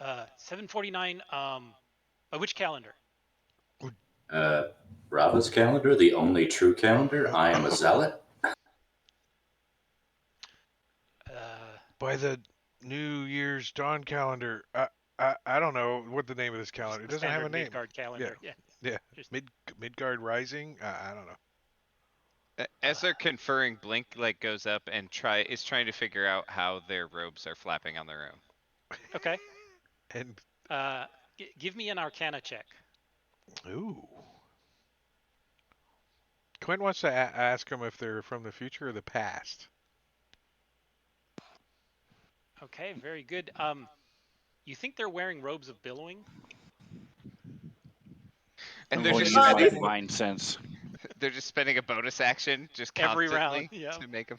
749. By which calendar? Rava's calendar, the only true calendar. I am a zealot. By the New Year's dawn calendar. I don't know what the name of this calendar. It The doesn't have a standard name. Midgard calendar. Yeah. Yeah. Just Midgard Rising. I don't know. As they're conferring, Blink like goes up and is trying to figure out how their robes are flapping on their own. okay. And Give me an Arcana check. ooh, Quinn wants to ask them if they're from the future or the past. Okay, very good. You think they're wearing robes of billowing? And I'm they're going to just use my spending divine sense. they're just spending a bonus action just Every round, constantly yeah. to make them.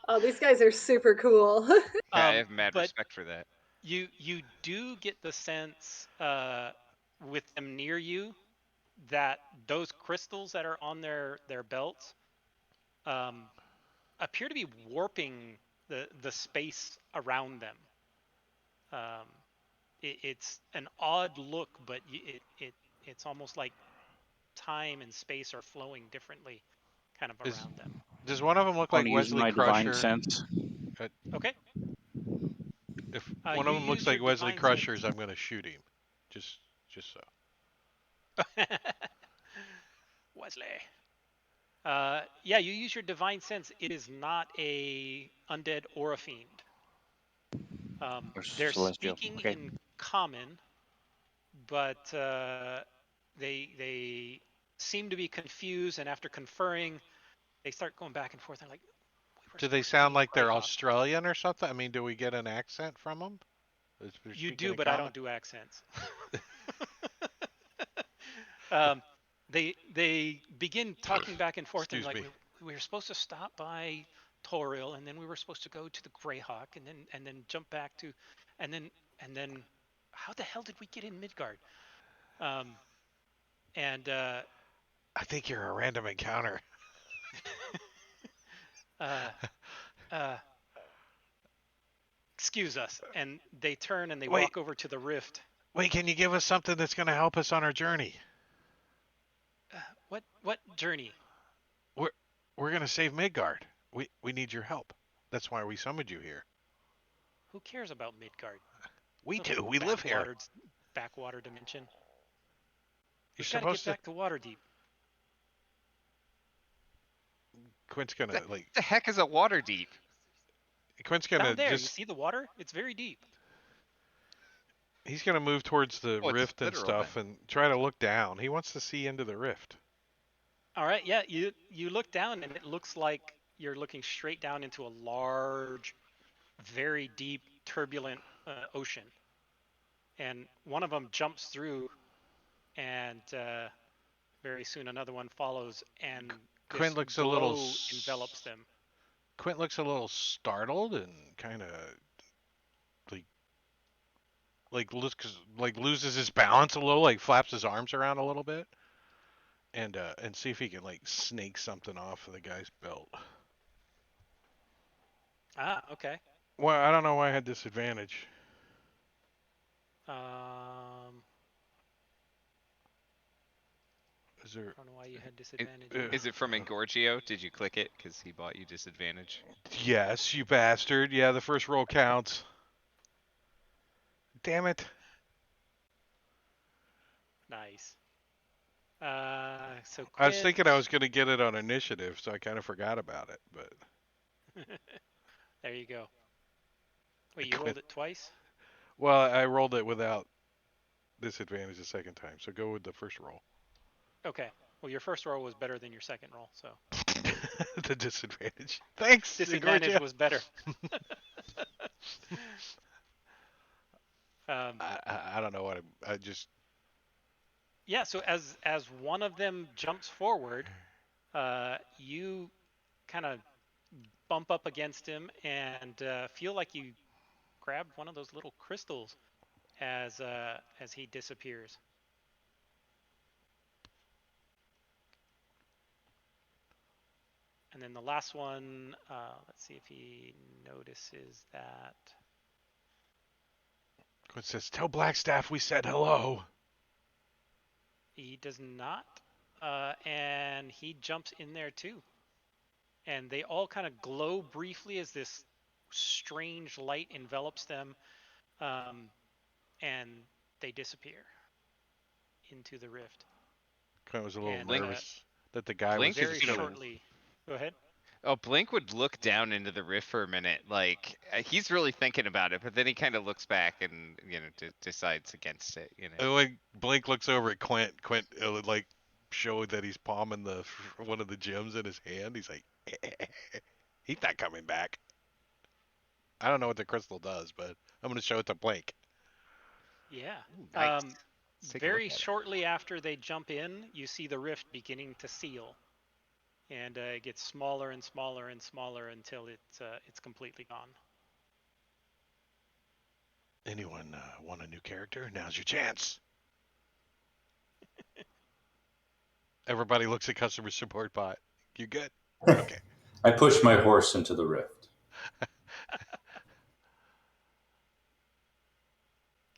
oh, these guys are super cool. Yeah, I have mad But respect for that. you do get the sense with them near you that those crystals that are on their belts appear to be warping the space around them. it's an odd look, but it's almost like time and space are flowing differently, kind of Is around them. does one of them look I'm like gonna use Wesley my divine Crusher? sense. Okay. If one You of them looks use your like Wesley divine sense. Crusher's, I'm gonna shoot him. Just so. Wesley. Yeah, you use your divine sense. It is not a undead or a fiend. Or They're celestial. speaking Okay. in common, but they seem to be confused. And after conferring, they start going back and forth. They're like, "We were Do they supposed to be sound in like they're Greyhawk." Australian or something? I mean, do we get an accent from them? They're You speaking do, in but I common. don't do accents. um, they begin talking back and forth, and Excuse like me. we were supposed to stop by Toril, and then we were supposed to go to the Greyhawk, and then jump back to, and then how the hell did we get in Midgard? Um, and I think you're a random encounter. uh, uh, excuse us. And they turn and they Wait, walk over to the rift. wait. Can you give us something that's gonna help us on our journey? What journey? We're we're gonna save Midgard. We need your help. That's why we summoned you here. Who cares about Midgard? We Little do. We live here. backwater dimension. You're We've got to get supposed to. back to Waterdeep. Quint's gonna like. The heck is a water deep? Quint's Down gonna there, you just. see the water? It's very deep. He's gonna move towards the Oh, it's rift and literal stuff then. and try to look down. He wants to see into the rift. All right, yeah, you look down and it looks like you're looking straight down into a large, very deep, turbulent ocean. And one of them jumps through, and very soon another one follows, and Quint this looks a little. glow envelops them. Quint looks a little startled and kind of like like loses his balance a little, like flaps his arms around a little bit, and see if he can like snake something off of the guy's belt. Ah, okay. Well, I don't know why I had disadvantage. Um, Is there? I don't know why you had It, disadvantage Uh, either. is it from Engorgio? Did you click it because he bought you disadvantage? yes, you bastard. Yeah, the first roll counts. Damn it. Nice. So I was Quint. thinking I was going to get it on initiative, so I kind of forgot about it. But There you go. Wait, you Quint, rolled it twice? well, I rolled it without disadvantage the second time, so go with the first roll. Okay. Well, your first roll was better than your second roll, so The disadvantage. Thanks, disadvantage Gorgia. was better. I don't know what I just Yeah. So as one of them jumps forward, you kind of bump up against him and feel like you grabbed one of those little crystals as he disappears. And then the last one, let's see if he notices that. Quinn says, "Tell Blackstaff we said hello." He does not, and he jumps in there too. And they all kind of glow briefly as this strange light envelops them, um, and they disappear into the rift. Quinn was a little And Blink. nervous that the guy was Blink is very just gonna. shortly, go ahead. Oh, Blink would look down into the rift for a minute, like he's really thinking about it, but then he kind of looks back and decides against it. And when Blake looks over at Quint would like show that he's palming the one of the gems in his hand. He's like, he's not coming back. I don't know what the crystal does, but I'm gonna show it to Blake. Yeah. Ooh, nice. Let's take a look Very at it. shortly after they jump in, you see the rift beginning to seal, and it gets smaller and smaller and smaller until it's completely gone. Anyone want a new character? Now's your chance. Everybody looks at customer support bot. You good? Okay. I push my horse into the rift.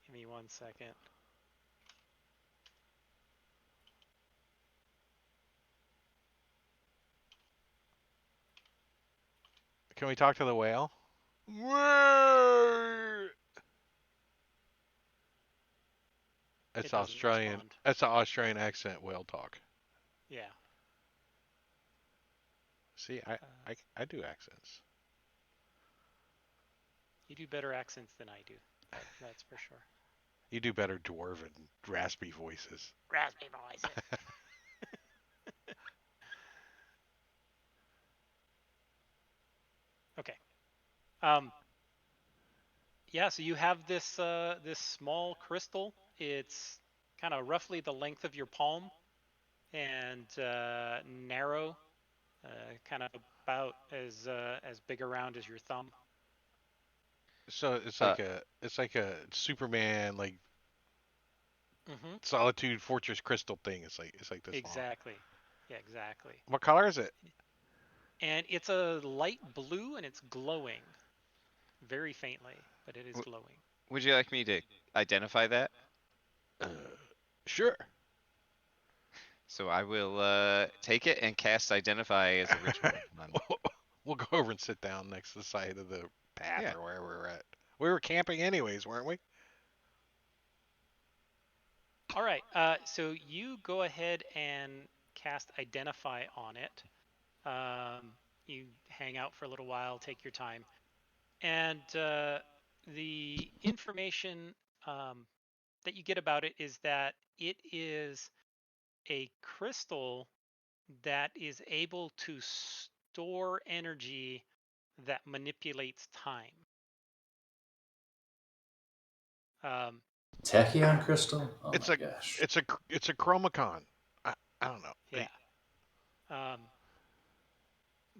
Give me 1 1 second. Can we talk to the whale? Whoa! It That's doesn't Australian. respond. That's an Australian accent whale talk. Yeah. See, I do accents. You do better accents than I do. That's for sure. You do better dwarven, raspy voices. Raspy voices. Okay. Yeah. So you have this this small crystal. It's kind of roughly the length of your palm and narrow, kind of about as big around as your thumb. So it's like a Superman like Mm-hmm. Solitude Fortress crystal thing. It's like this long. Exactly. Yeah, exactly. What color is it? And it's a light blue and it's glowing very faintly, but it is W- glowing. Would you like me to identify that? Uh, sure. So I will take it and cast Identify as a ritual. We'll go over and sit down next to the side of the path Yeah. or wherever we're at. We were camping anyways, weren't we? All right. So you go ahead and cast Identify on it. You hang out for a little while, take your time, and the information that you get about it is that it is a crystal that is able to store energy that manipulates time. Um, Tachyon crystal? Oh It's my a gosh. it's a chromacon. I don't know. yeah. Um,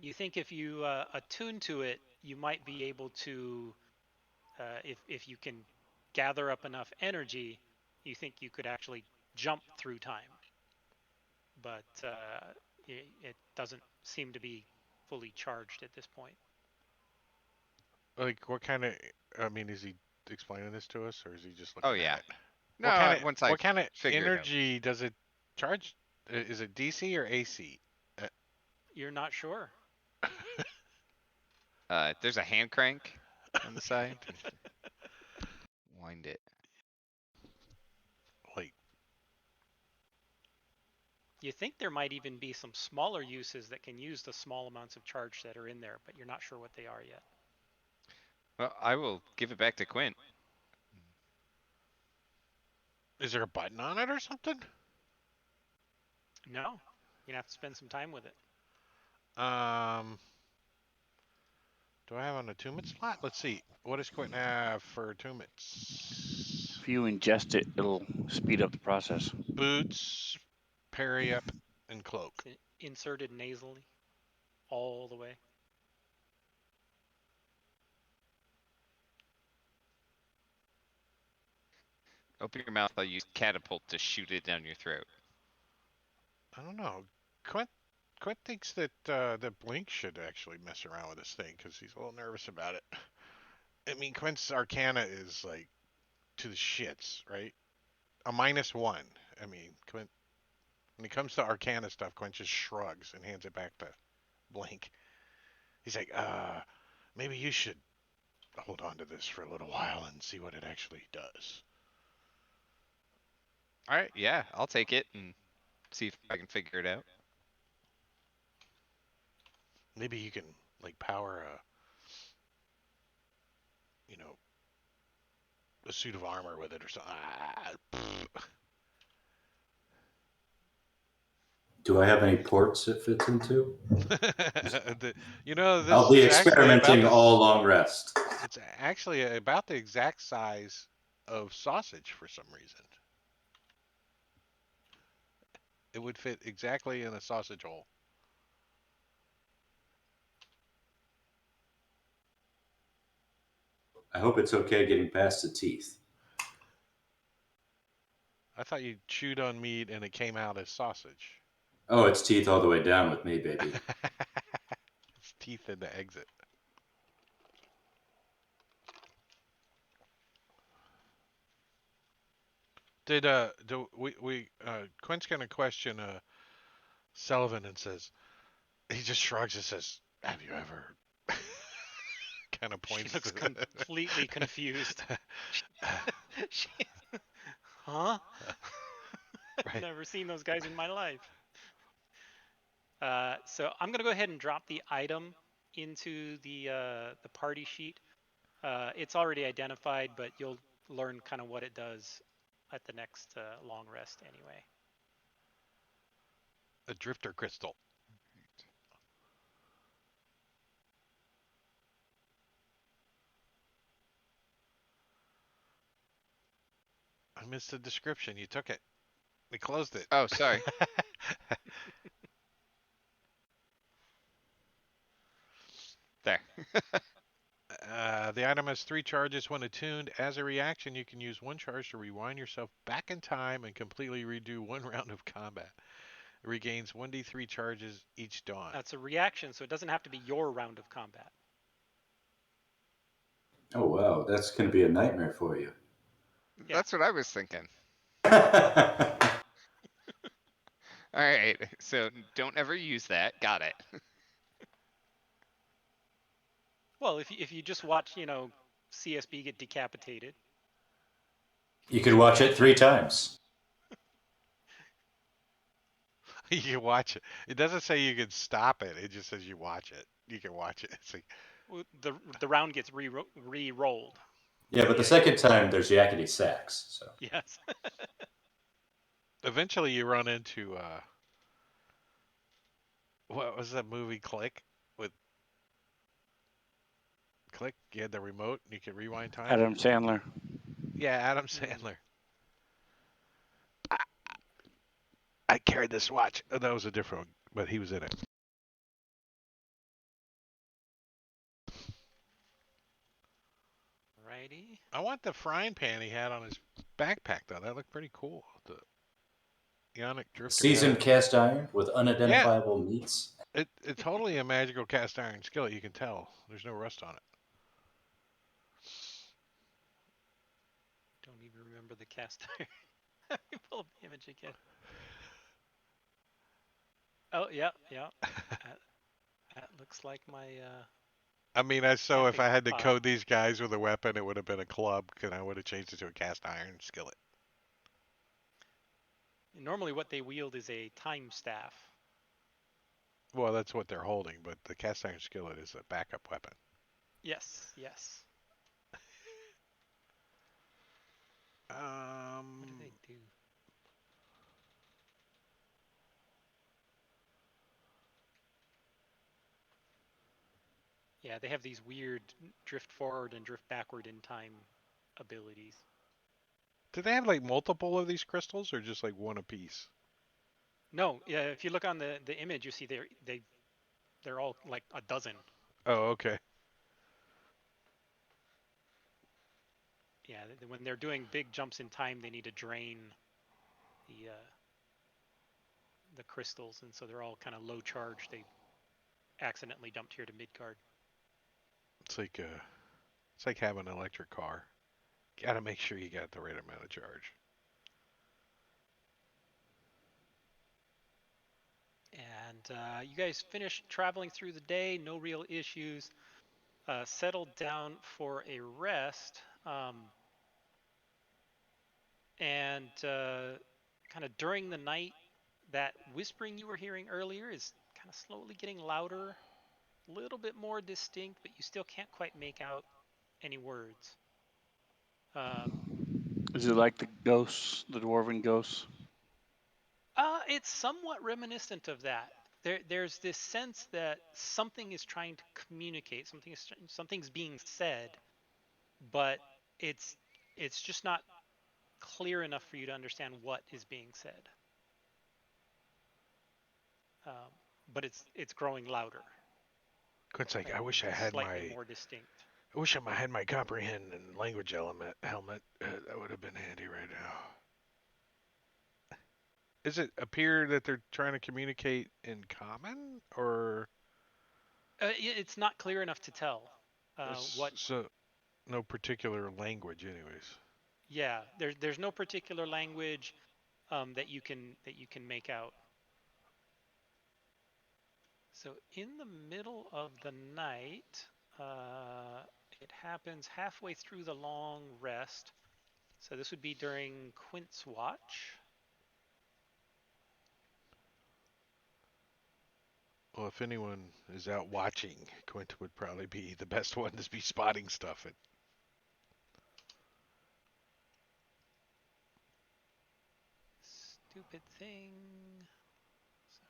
you think if you attune to it, you might be able to, if you can gather up enough energy, you think you could actually jump through time. But it doesn't seem to be fully charged at this point. Like what kind of? I mean, is he explaining this to us, or is he just Oh looking at yeah. it? No, once I What kind of figure it out. energy does it charge? Is it DC or AC? Uh, You're not sure. There's a hand crank on the side. Wind it. like You think there might even be some smaller uses that can use the small amounts of charge that are in there, but you're not sure what they are yet. Well, I will give it back to Quint. is there a button on it or something? No, you're gonna have to spend some time with it. Do I have an attunement slot? Let's see. What does Quentin have for attunements? If you ingest it, it'll speed up the process. Boots, parry up, and cloak. It's inserted nasally all the way. Open your mouth. I'll use catapult to shoot it down your throat. I don't know. Quint thinks that that Blink should actually mess around with this thing because he's a little nervous about it. I mean, Quint's Arcana is like to the shits, right? A -1. I mean, Quint, when it comes to Arcana stuff, Quint just shrugs and hands it back to Blink. He's like, maybe you should hold on to this for a little while and see what it actually does. All right. Yeah, I'll take it and see if I can figure it out. Maybe you can like power you know, a suit of armor with it or something. Do I have any ports it fits into? You know, this I'll be is actually about experimenting this. all long rest. It's actually about the exact size of sausage for some reason. It would fit exactly in a sausage hole. I hope it's okay getting past the teeth. I thought you chewed on meat and it came out as sausage. Oh, it's teeth all the way down with me, baby. It's teeth in the exit. Do we Quint's gonna question Sullivan and says he just shrugs and says, "Have you ever?" kind of She points looks to. completely confused. She, huh? I've Right. never seen those guys in my life. So I'm gonna go ahead and drop the item into the party sheet. It's already identified, but you'll learn kind of what it does at the next long rest anyway. A drifter crystal. I missed the description. You took it. We closed it. Oh, sorry. There. The item has 3 charges when attuned. As a reaction, you can use 1 charge to rewind yourself back in time and completely redo 1 round of combat. It regains 1d3 charges each dawn. That's a reaction, so it doesn't have to be your round of combat. Oh, wow. That's going to be a nightmare for you. Yeah. That's what I was thinking. All right. So don't ever use that. Got it. Well, if you just watch, CSB get decapitated. You could watch it 3 times. You can watch it. It doesn't say you can stop it. It just says you watch it. You can watch it. It's like, The round gets re-rolled. Yeah, but the Yeah. second time there's yakety sax. So Yes. eventually you run into what was that movie Click with Click? You had the remote and you could rewind time. Adam Sandler. Yeah, Adam Sandler. I carried this watch. Oh, that was a different one, but he was in it. Righty. I want the frying pan he had on his backpack though. That looked pretty cool. The Ionic Drifter seasoned pan. cast iron with Yeah, unidentifiable meats. it's totally a magical cast iron skillet. You can tell. There's no rust on it. Don't even remember the cast iron. Let me pull up the image again. Oh, yeah. That looks like my. I mean, so if Camping I had to pot. code these guys with a weapon, it would have been a club, and I would have changed it to a cast iron skillet. Normally, what they wield is a time staff. Well, that's what they're holding, but the cast iron skillet is a backup weapon. Yes. What do they do? Yeah, they have these weird drift forward and drift backward in time abilities. Do they have like multiple of these crystals, or just like one apiece? No, yeah. If you look on the image, you see they're all like a dozen. Oh, okay. Yeah, when they're doing big jumps in time, they need to drain the crystals, and so they're all kind of low charge. They accidentally dumped here to Midgard. It's like having an electric car. Got to make sure you got the right amount of charge. And you guys finished traveling through the day, no real issues. Settled down for a rest, and kind of during the night, that whispering you were hearing earlier is kind of slowly getting louder, a little bit more distinct, but you still can't quite make out any words. Is it like the ghosts, the dwarven ghosts? It's somewhat reminiscent of that. There's this sense that something is trying to communicate, something's being said, but it's just not clear enough for you to understand what is being said. But it's growing louder. Quint's like, And slightly more distinct. I wish I had my comprehend and language element helmet. That would have been handy right now. Does it appear that they're trying to communicate in common, or It's not clear enough to tell what. so no particular language, anyways? Yeah, there's no particular language that you can make out. So in the middle of the night, it happens halfway through the long rest. So this would be during Quint's watch. Well, if anyone is out watching, Quint would probably be the best one to be spotting stuff. Stupid thing.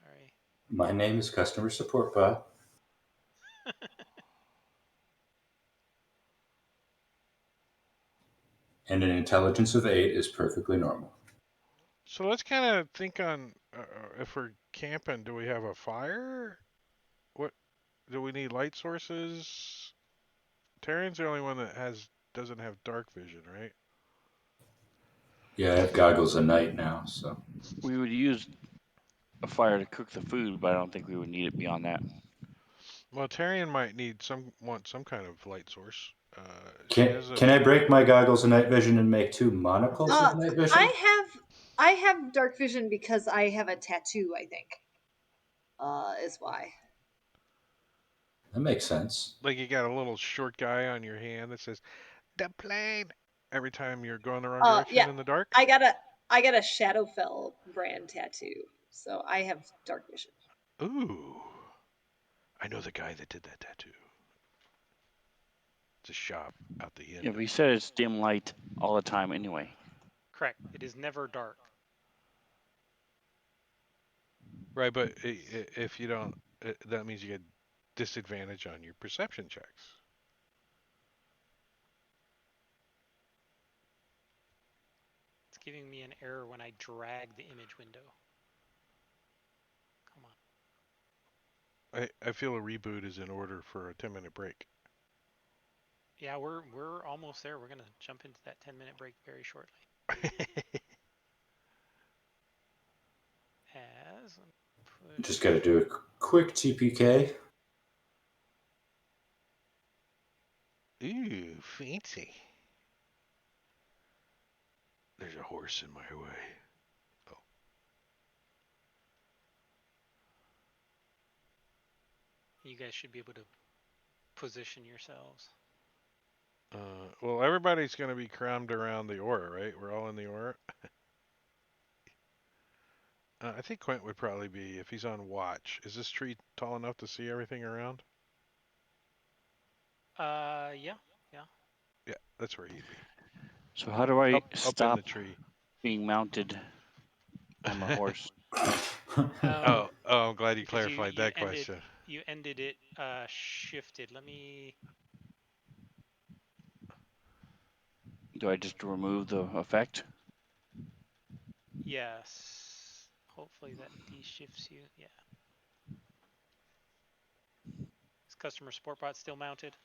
Sorry. My name is Customer Support Bot. And an intelligence of 8 is perfectly normal. So let's kind of think on if we're camping, do we have a fire? What do we need light sources? Tarian's the only one that doesn't have dark vision, right? Yeah, I have goggles at night now, so. We would use a fire to cook the food, but I don't think we would need it beyond that. Well, Tarian might want some kind of light source. She Can has a can I break my goggles of night vision and make 2 monocles of night vision? I have dark vision because I have a tattoo, I think. Is why. That makes sense. like you got a little short guy on your hand that says the plane every time you're going the wrong direction Yeah. in the dark. I got a Shadowfell brand tattoo. So I have dark vision. Ooh, I know the guy that did that tattoo. It's a shop out the end. Yeah, we said it's dim light all the time anyway. Correct. It is never dark. Right, but if you don't, that means you get disadvantage on your perception checks. It's giving me an error when I drag the image window. Come on. I feel a reboot is in order for a 10-minute break. Yeah, we're almost there. We're gonna jump into that 10-minute break very shortly. As push. Just got to do a quick TPK. Ooh, fancy. There's a horse in my way. Oh. You guys should be able to position yourselves. Well, everybody's going to be crammed around the aura, right? We're all in the aura. I think Quint would probably be, if he's on watch. Is this tree tall enough to see everything around? Yeah. Yeah, that's where he'd be. So how do I Up in stop the tree. being mounted on my horse? Oh, I'm glad you Because clarified that question. you ended it shifted. Let me. Do I just remove the effect? Yes. Hopefully that de-shifts you. Yeah. Is customer support bot still mounted?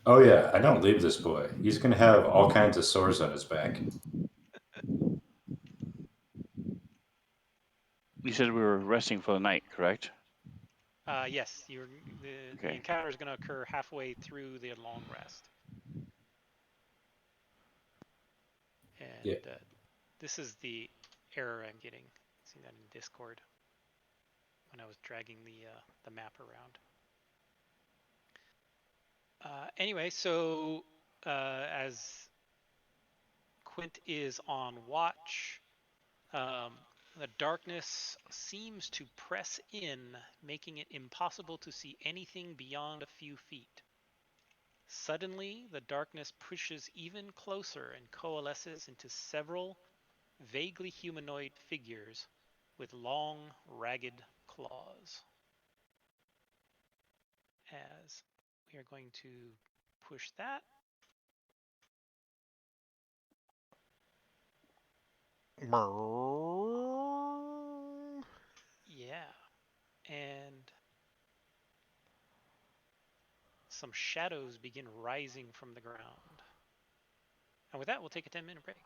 Oh yeah, I don't leave this boy. He's gonna have all kinds of sores on his back. You said we were resting for the night, correct? Yes. The Okay. encounter is going to occur halfway through the long rest. And Yeah. this is the error I'm getting. See that in Discord when I was dragging the map around. Anyway, so as Quint is on watch, the darkness seems to press in, making it impossible to see anything beyond a few feet. Suddenly, the darkness pushes even closer and coalesces into several vaguely humanoid figures with long, ragged claws. As we are going to push that. Yeah. And some shadows begin rising from the ground. And with that, we'll take a 10-minute break.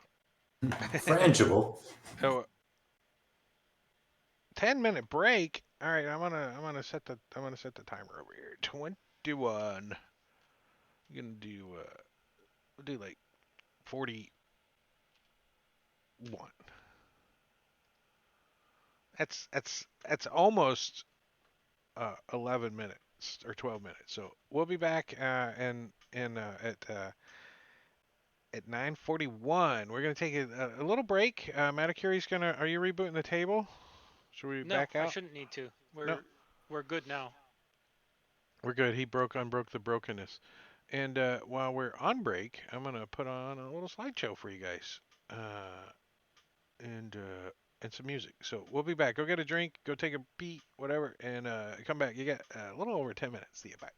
Frangible. Oh, 10-minute break. All right, I'm gonna set the timer over here. 21. I'm gonna do we'll do like 40 1. That's almost 11 minutes or 12 minutes. So we'll be back at 9:41. We're gonna take a little break. Matakuri's gonna. Are you rebooting the table? Should we No, back I out? shouldn't need to. No, We're good now. we're good. He unbroke the brokenness. And while we're on break, I'm gonna put on a little slideshow for you guys, and some music. So we'll be back. Go get a drink. Go take a beat, whatever, and come back. You got a little over 10 minutes. See you. Bye.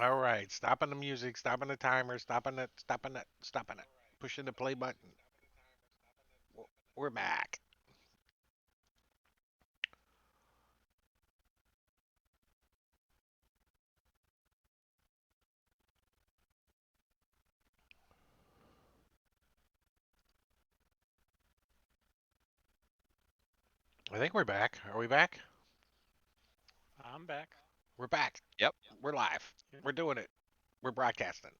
All right, stopping the music, stopping the timer, stopping it, pushing the play button. We're back. I think we're back. Are we back? I'm back. We're back. Yep. We're live. Yep. We're doing it. We're broadcasting.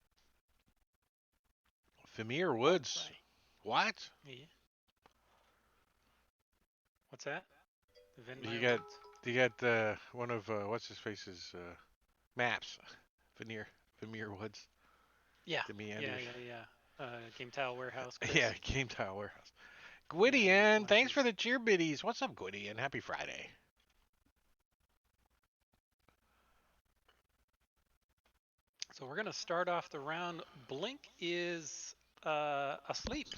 Famir All Woods. right. What? Yeah. What's that? The You Venmire got Woods? you got one of what's his face's maps. Veneer Woods. Yeah. The Yeah, meanders. yeah, yeah. Game Tile Warehouse, Chris. Yeah, Game Tile Warehouse. Yeah, he was Gwydion, one of thanks for his. the cheer biddies. What's up, Gwydion? Happy Friday. So we're gonna start off the round. Blink is asleep.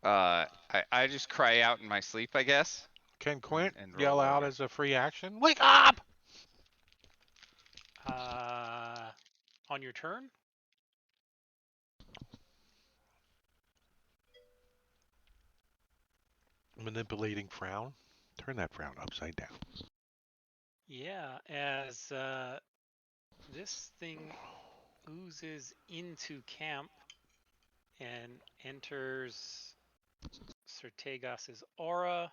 I just cry out in my sleep, I guess, Can and Quint and yell roll out over. as a free action? Wake up! Uh, on your turn. Manipulating frown. Turn that frown upside down. Yeah, as this thing oozes into camp and enters Sertegas's aura,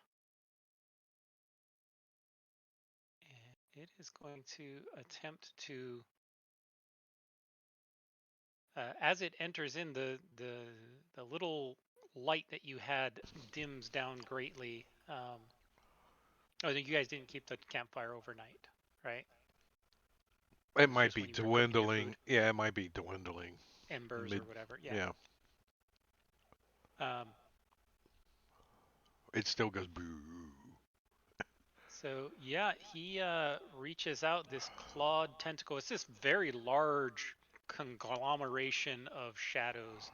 and it is going to attempt to, as it enters in, the little light that you had dims down greatly. Oh, you guys didn't keep the campfire overnight, right? It Was might just be when you were cooking your dwindling. food, Yeah, it might be dwindling. embers Mid. or whatever. Yeah. Yeah, Um, it still goes boo. So yeah, he reaches out this clawed tentacle. It's this very large conglomeration of shadows.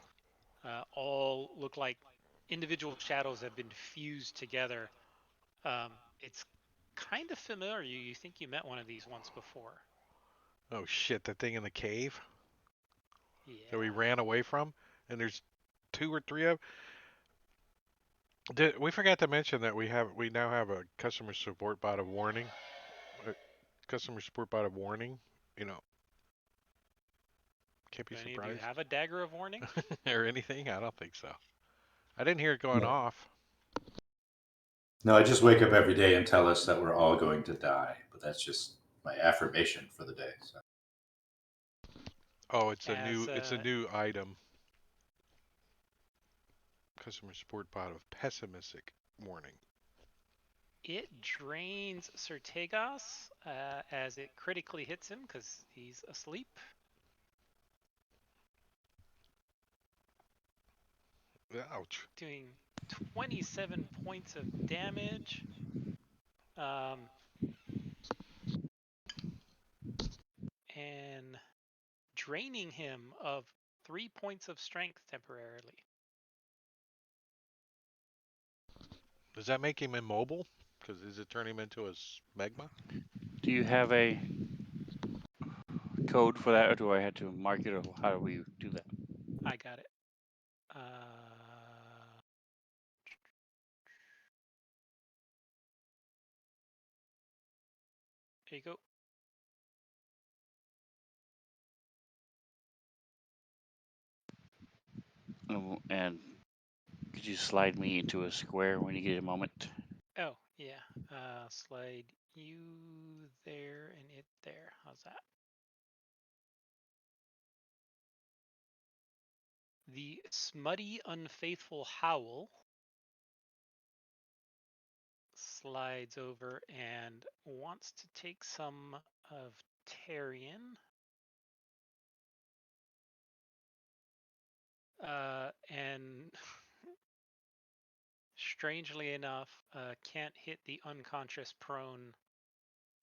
All look like individual shadows have been fused together. It's kind of familiar. You think you met one of these once before? Oh shit! That thing in the cave that we Yeah. ran away from, and there's two or three of. We forgot to mention that we now have a customer support bot of warning. A customer support bot of warning. You know, can't be Do any of you surprised have a dagger of warning? or anything. I don't think so. I didn't hear it going No. off. No, I just wake up every day and tell us that we're all going to die. But that's just my affirmation for the day. So. Oh, As it's a new item. Customer support bot of pessimistic warning. it drains Sertegas as it critically hits him because he's asleep. Ouch. Doing 27 points of damage, um, and draining him of 3 points of strength temporarily. Does that make him immobile? Because does it turn him into a smegma? Do you have a code for that, or do I have to mark it, or how do we do that? I got it. There you go. And could you slide me into a square when you get a moment? Oh, yeah. Slide you there and it there. How's that? The smutty, unfaithful howl slides over and wants to take some of Tarian. And strangely enough, can't hit the unconscious prone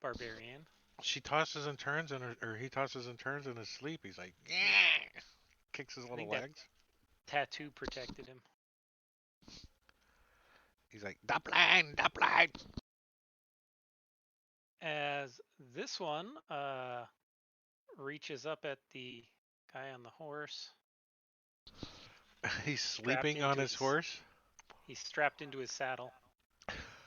barbarian. She tosses and turns, or he tosses and turns in his sleep. He's like, yeah, kicks his I little think that legs. tattoo protected him. He's like, Dupline, Dupline. As this one reaches up at the guy on the horse. He's Strapped sleeping on into his horse. He's strapped into his saddle.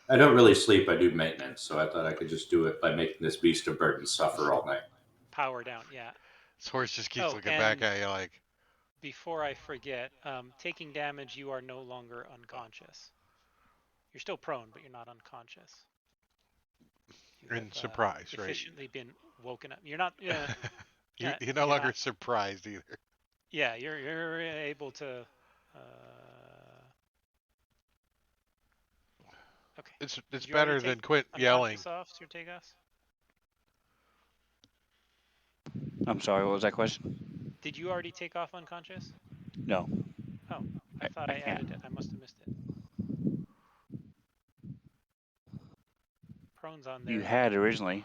I don't really sleep. I do maintenance, so I thought I could just do it by making this beast of burden suffer all night. Power down, yeah. His horse just keeps Oh, looking back and at you like, before I forget, taking damage, you are no longer unconscious. You're still prone, but you're not unconscious. You in have surprise, right? efficiently been woken up. You're not. You're no you're longer not. surprised either. Yeah, you're able to. Okay. It's Did you already better than take quit yelling. unconscious off, Sir Tegas? I'm sorry, what was that question? Did you already take off unconscious? No, Oh, I thought I I can't. added it. I must have missed it. Prone's on You there. had originally.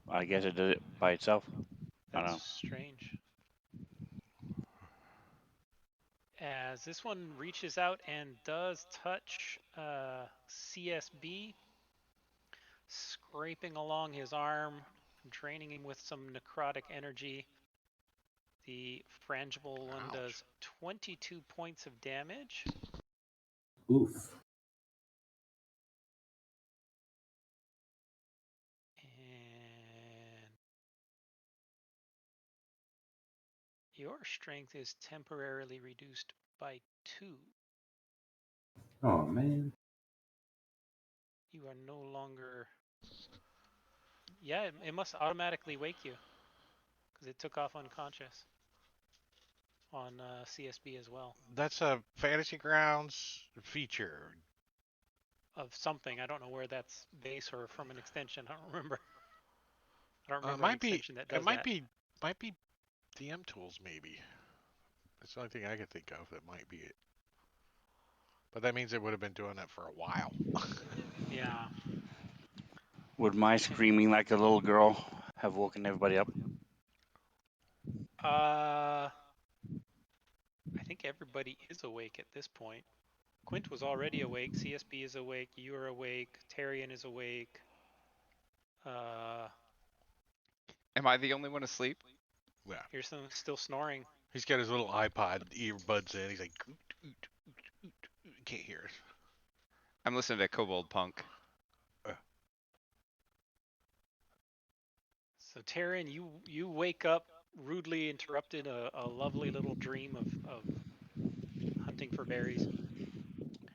I guess it did it by itself. I That's don't know. strange. As this one reaches out and does touch CSB, scraping along his arm, draining him with some necrotic energy. The frangible one Ouch. does 22 points of damage. Oof. And your strength is temporarily reduced by 2. Oh man. You are no longer. Yeah, it must automatically wake you because it took off unconscious on CSB as well. That's a Fantasy Grounds feature. Of something. I don't know where that's base or from an extension. I don't remember. I don't remember an Might be. extension that It does might that. be. Might be DM tools maybe. That's the only thing I could think of that might be it. But that means it would have been doing that for a while. Yeah. Would my screaming like a little girl have woken everybody up? I think everybody is awake at this point. Quint was already awake. CSB is awake. You are awake. Tarian is awake. Am I the only one asleep? Yeah. You're still snoring. He's got his little iPod earbuds in. He's like, oot, oot, oot, oot. Can't hear us. I'm listening to Kobold Punk. So Tarian, you wake up rudely interrupted a lovely little dream of hunting for berries.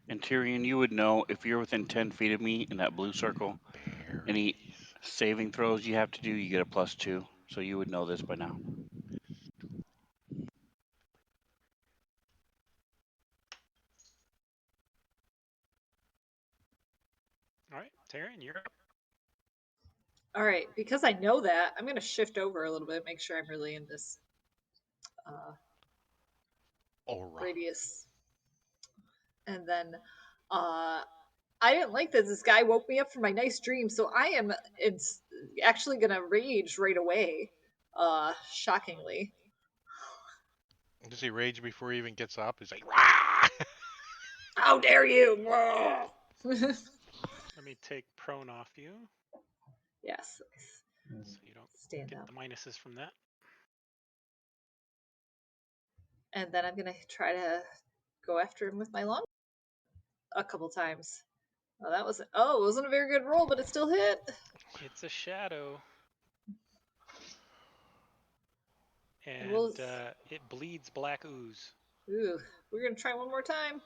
And Tyrion, you would know if you're within 10 feet of me in that blue circle, any Berries. saving throws you have to do, you get a +2. So you would know this by now. All right, Tarian, you're up. All right, because I know that, I'm going to shift over a little bit, make sure I'm really in this Aura. radius. And then I didn't like that this guy woke me up from my nice dream, so I am it's actually going to rage right away, shockingly. Does he rage before he even gets up? He's like, rah! How dare you! Let me take prone off you Yes, so you don't stand get up. the minuses from that. And then I'm going to try to go after him with my long a couple times. Oh, it wasn't a very good roll, but it still hit. It's a shadow. And we'll- it bleeds black ooze. Ooh, we're going to try one more time.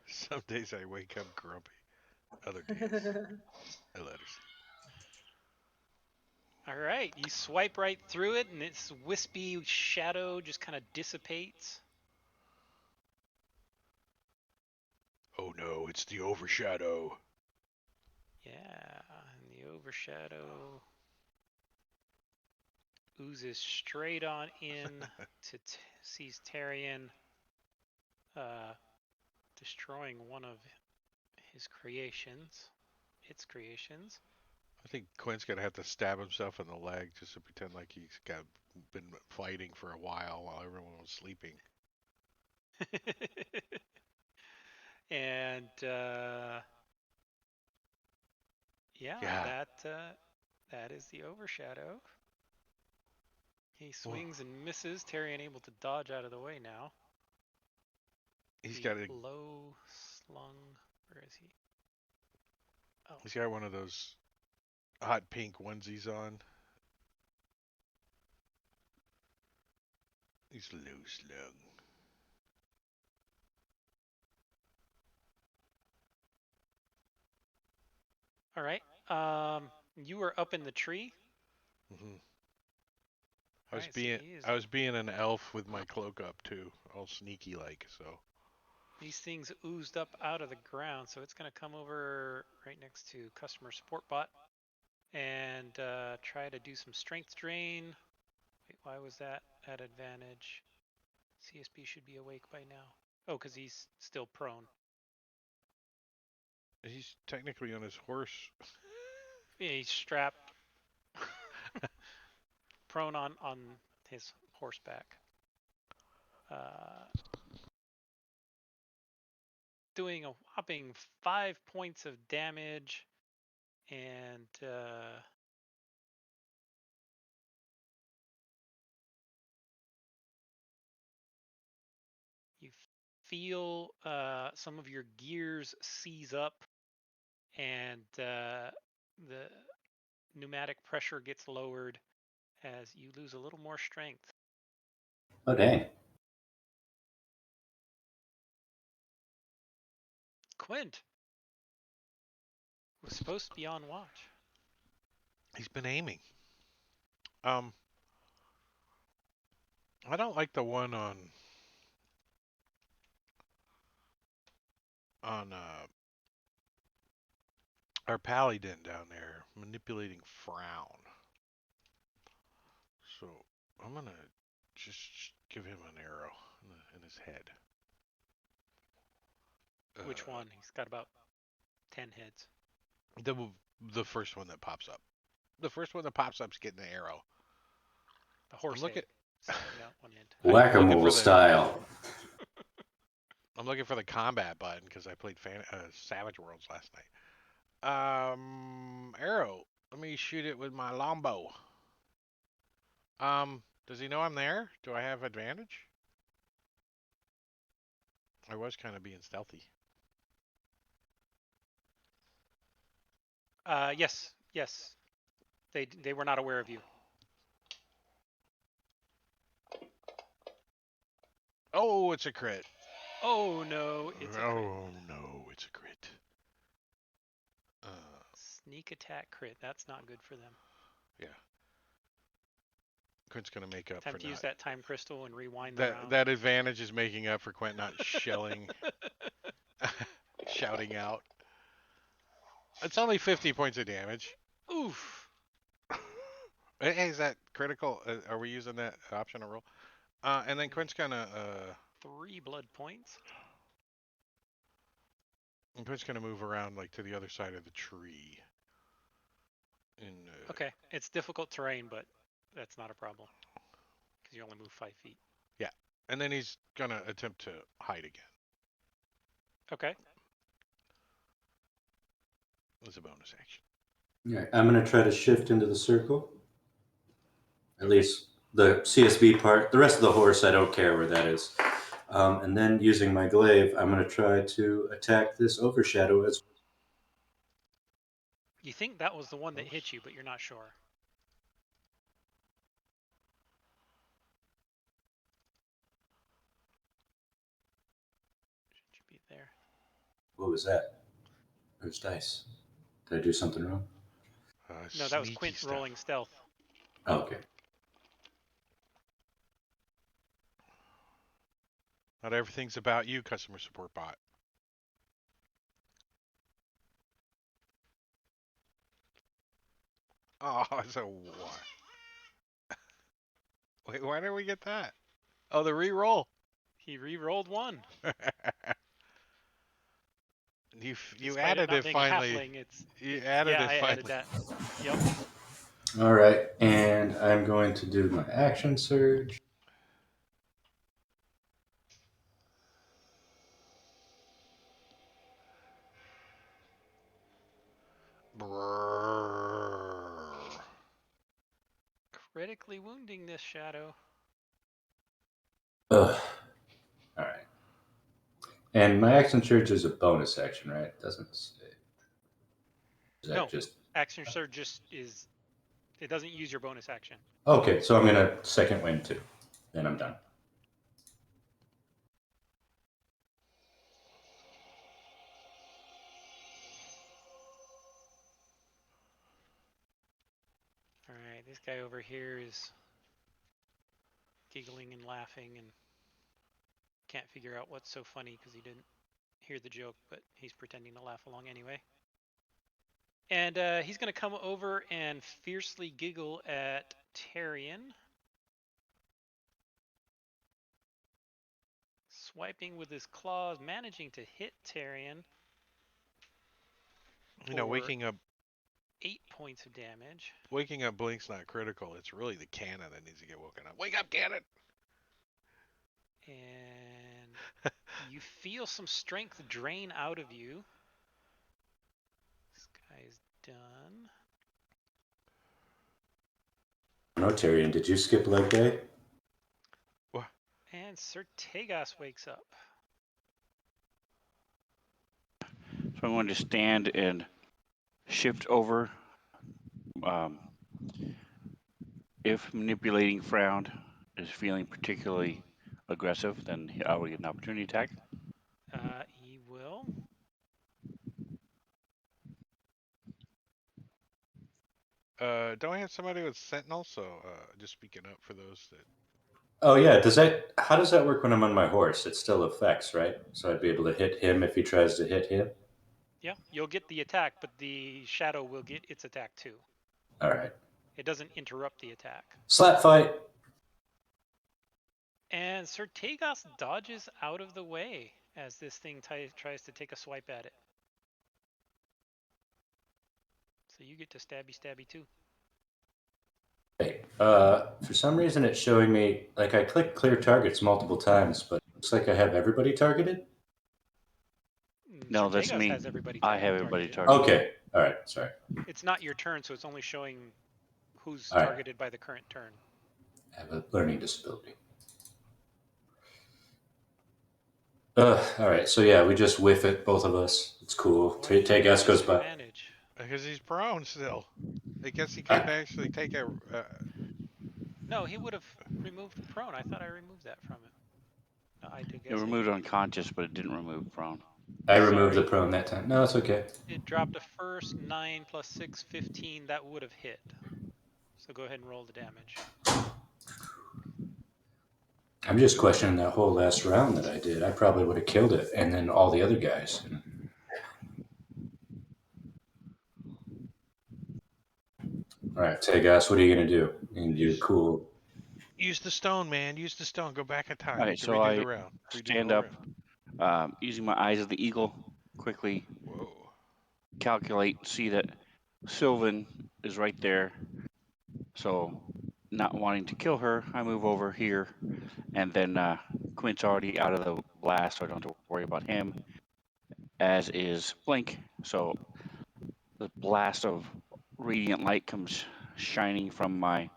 Some days I wake up grumpy. Other days, I let her sleep. All right, you swipe right through it, and its wispy shadow just kind of dissipates. Oh no, it's the overshadow. Yeah, and the overshadow oozes straight on in to sees Tarian destroying one of his creations, its creations. I think Quinn's gonna have to stab himself in the leg just to pretend like he's been fighting for a while everyone was sleeping. And Yeah, Yeah. that is the overshadow. He swings and misses. Terry unable to dodge out of the way now. He's The got a. low slung. Where is he? Oh, He's got one of those hot pink onesies on. He's low slung. all right. You were up in the tree. Hmm I All was right, so being he is. I was being an elf with my cloak up too, all sneaky like. So These things oozed up out of the ground, so it's going to come over right next to customer support bot and try to do some strength drain. Wait, why was that at advantage? CSP should be awake by now. Oh, because he's still prone. he's technically on his horse. Yeah, he's strapped, prone on his horseback. Doing a whopping 5 points of damage, and you feel some of your gears seize up, and the pneumatic pressure gets lowered as you lose a little more strength. Oh, dang. Quint was supposed to be on watch. He's been aiming. Um, I don't like the one on our paladin down there manipulating frown. So I'm gonna just give him an arrow in his head. Which one? He's got about 10 heads. The the first one that pops up. The first one that pops up is getting the arrow. The horse looking- head sticking out one end. I'm looking Whack-a-mole for the- style. I'm looking for the combat button because I played Savage Worlds last night. Arrow. Let me shoot it with my longbow. Does he know I'm there? Do I have advantage? I was kind of being stealthy. Yes, yes. They were not aware of you. Oh, it's a crit. Oh no, it's a crit. Oh no, it's a crit. Sneak attack crit. That's not good for them. Yeah. Quint's gonna make up Time for to not. use that time crystal and rewind the round. That advantage is making up for Quint not shelling, shouting out. It's only 50 points of damage. Oof. Hey, is that critical? Are we using that option to roll? And then Quint's gonna 3 blood points. Quint's gonna move around like to the other side of the tree. Okay, it's difficult terrain, but that's not a problem because you only move 5 feet. Yeah, and then he's gonna attempt to hide again. Okay. As a bonus action. All right, I'm going to try to shift into the circle. At least the CSB part. The rest of the horse, I don't care where that is. And then using my glaive, I'm going to try to attack this overshadow as. You think that was the one that hit you, but you're not sure. Should you be there? What was that? There's dice. Did I do something wrong? No, that was Sneaky Quint stuff. rolling stealth. Oh, okay. Not everything's about you, customer support bot. Oh, it's a one. Wait, why did we get that? Oh, the re-roll. He re-rolled 1. You Despite added not it being finally. A halfling, it's You added yeah, it I finally. added that. Yep. All right, and I'm going to do my action surge. Brrr. critically wounding this shadow. Ugh. All right. And my action surge is a bonus action, right? It doesn't say. Is that No, just action surge just is. It doesn't use your bonus action. okay? So I'm gonna second wind too. Then I'm done. All right, this guy over here is giggling and laughing and can't figure out what's so funny because he didn't hear the joke, but he's pretending to laugh along anyway. And he's going to come over and fiercely giggle at Tarion. Swiping with his claws, managing to hit Tarion You know, for waking up 8 points of damage. Blink's not critical. It's really the cannon that needs to get woken up. Wake up, cannon! And you feel some strength drain out of you. This guy is done. No, Tyrion, did you skip leg day? And Sir Tegas wakes up. So I'm going to stand and shift over. If manipulating frown is feeling particularly aggressive, then I will get an opportunity attack. He will. Don't I have somebody with Sentinel? So just speaking up for those that. Oh yeah. Does that? How does that work when I'm on my horse? It still affects, right? So I'd be able to hit him if he tries to hit him. Yeah, you'll get the attack, but the shadow will get its attack too. All right. It doesn't interrupt the attack. Slap fight. And Sir Tegas dodges out of the way as this thing tries to take a swipe at it. So you get to stabby too. Hey, for some reason it's showing me like I clicked clear targets multiple times, but it looks like I have everybody targeted. No, Sir that's Tegas me. has everybody I have everybody targeted. targeted. Okay. All right. Sorry. It's not your turn, so it's only showing who's All right. targeted by the current turn. I have a learning disability. All right. So yeah, we just whiff it, both of us. It's cool. Why Take us goes by. disadvantage? Because he's prone still. I guess he can't actually take a. No, he would have removed prone. I thought I removed that from him. No, I did It guess removed unconscious, but it didn't remove prone. I removed the Sorry. prone that time. No, it's okay. It dropped a first 9 plus 6, 15. That would have hit. So go ahead and roll the damage. I'm just questioning that whole last round that I did. I probably would have killed it, and then all the other guys. All right, Tegas, what are you gonna do? And you cool. Use the stone, man. Use the stone. Go back in time. All right, To so redo I the round. Redo the stand whole up, round. using my eyes of the eagle, quickly Whoa. calculate, see that Sylvan is right there. So, not wanting to kill her, I move over here, and then Quint's already out of the blast, so I don't have to worry about him. As is Blink. So, the blast of radiant light comes shining from my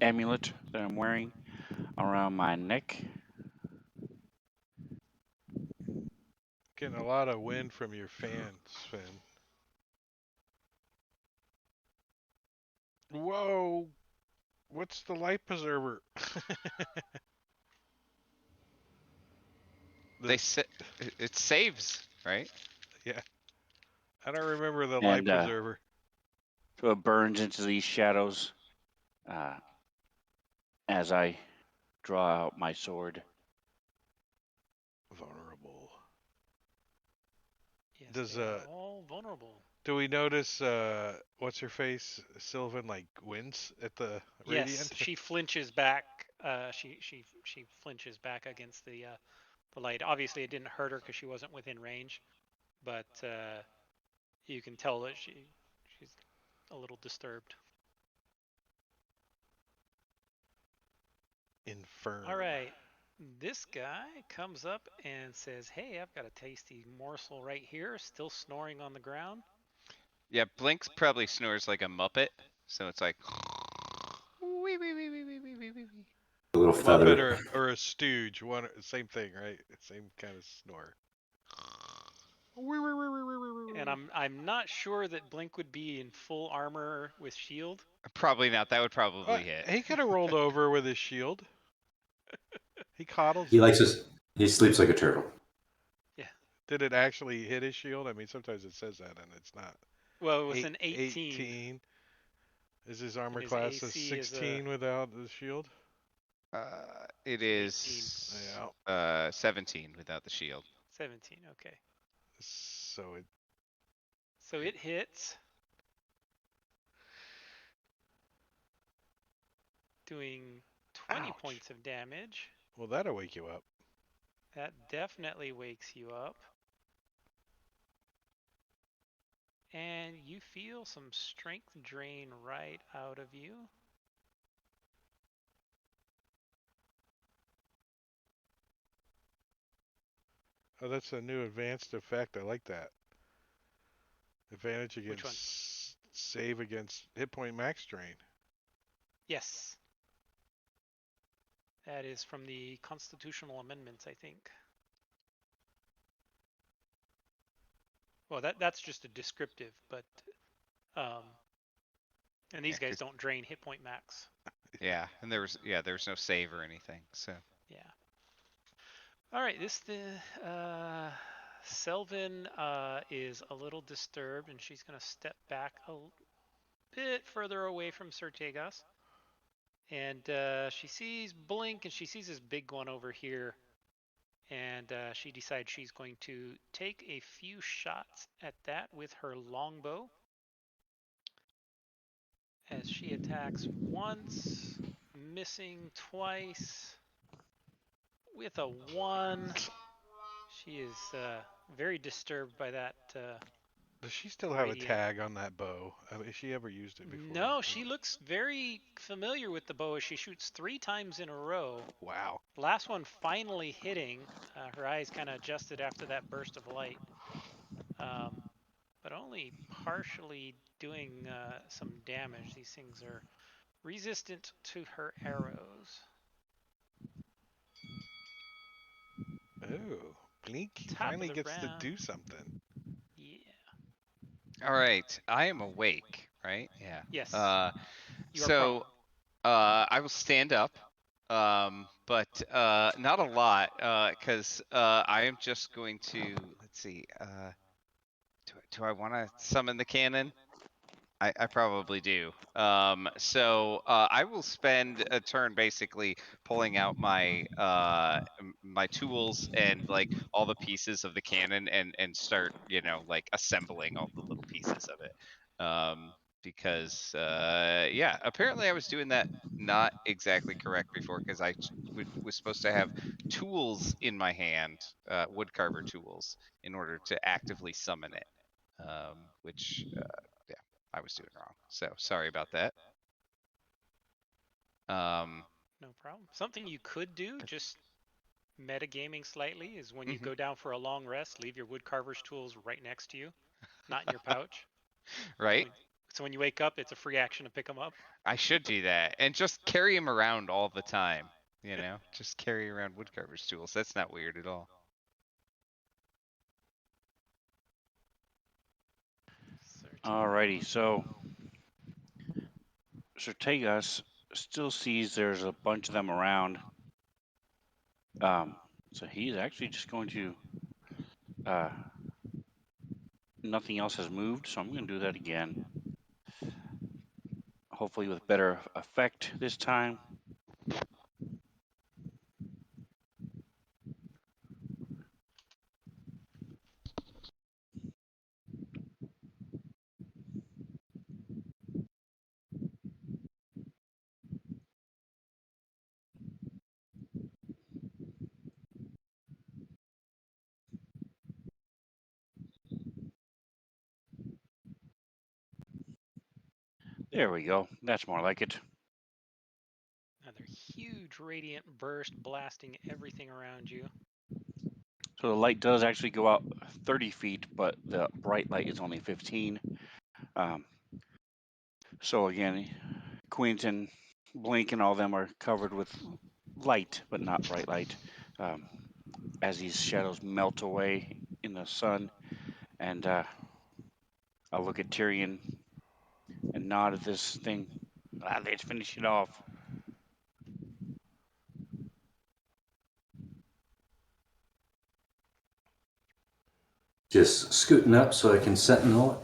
amulet that I'm wearing around my neck. Getting a lot of wind from your fan, Sven. Whoa. What's the light preserver? It saves, right? Yeah. I don't remember the light And preserver. so it burns into these shadows as I draw out my sword. Vulnerable. Yes, Does they are all vulnerable. do we notice what's her face Sylvan like wins at the Yes, radiant? she flinches back. She flinches back against the light. Obviously, it didn't hurt her because she wasn't within range, but you can tell that she's a little disturbed. Infirm. All right, this guy comes up and says, "Hey, I've got a tasty morsel right here, still snoring on the ground." Yeah, Blink's probably snores like a Muppet, so it's like. Wee, wee, wee, wee, wee, wee, wee, wee. A little Muppet feather. or a stooge, one same thing, right? Same kind of snore. And I'm not sure that Blink would be in full armor with shield. Probably not. That would probably hit. He could have rolled over with his shield. He coddles He it. likes his. He sleeps like a turtle. Yeah. Did it actually hit his shield? I mean, sometimes it says that and it's not. Well, it was an 18. 18. Is his armor his class a AC is 16 without the shield? It is 18. 17 without the shield. 17. Okay. So it. So it hits. Doing 20 Ouch. points of damage. Well, that'll wake you up. That definitely wakes you up. And you feel some strength drain right out of you. Oh, that's a new advanced effect. I like that. Advantage Which one? against save against hit point max drain. Yes. That is from the constitutional amendments, I think. Well, that's just a descriptive, but and these guys don't drain hit point max. Yeah, and there was no save or anything. So Yeah. All right, Selvin is a little disturbed, and she's gonna step back a bit further away from Sertegas. And she sees Blink, and she sees this big one over here. And she decides she's going to take a few shots at that with her longbow. As she attacks once, missing twice. With a 1, she is very disturbed by that. Does she still have a radiant. tag on that bow? I mean, has she ever used it before? No, she looks very familiar with the bow as she shoots 3 times in a row. Wow. Last one finally hitting. Her eyes kind of adjusted after that burst of light. But only partially doing some damage. These things are resistant to her arrows. Oh, Blink Top finally of the gets round. to do something. Yeah. all right, I am awake, right? Yeah. Yes. You are So I will stand up, but not a lot, because I am just going to, let's see, do I want to summon the cannon? I probably do. So I will spend a turn basically pulling out my my tools and like all the pieces of the cannon and start like assembling all the little pieces of it. Because yeah, apparently I was doing that not exactly correct before because I was supposed to have tools in my hand, woodcarver tools, in order to actively summon it. Which yeah, I was doing wrong. So sorry about that. No problem. Something you could do, just metagaming slightly, is when you Mhm. go down for a long rest, leave your woodcarver's tools right next to you, not in your pouch. Right? So when you wake up, it's a free action to pick them up. I should do that and just carry them around all the time. Just carry around woodcarver's tools. That's not weird at all. Alrighty, so Sertegas still sees there's a bunch of them around. So he's actually just going to. Nothing else has moved, so I'm going to do that again. Hopefully with better effect this time. There we go. That's more like it. Another huge radiant burst blasting everything around you. So the light does actually go out 30 feet, but the bright light is only 15. So again, Quint and Blink and all them are covered with light, but not bright light. As these shadows melt away in the sun, and I'll look at Tyrion and nod at this thing. Let's finish it off. Just scooting up so I can sentinel it.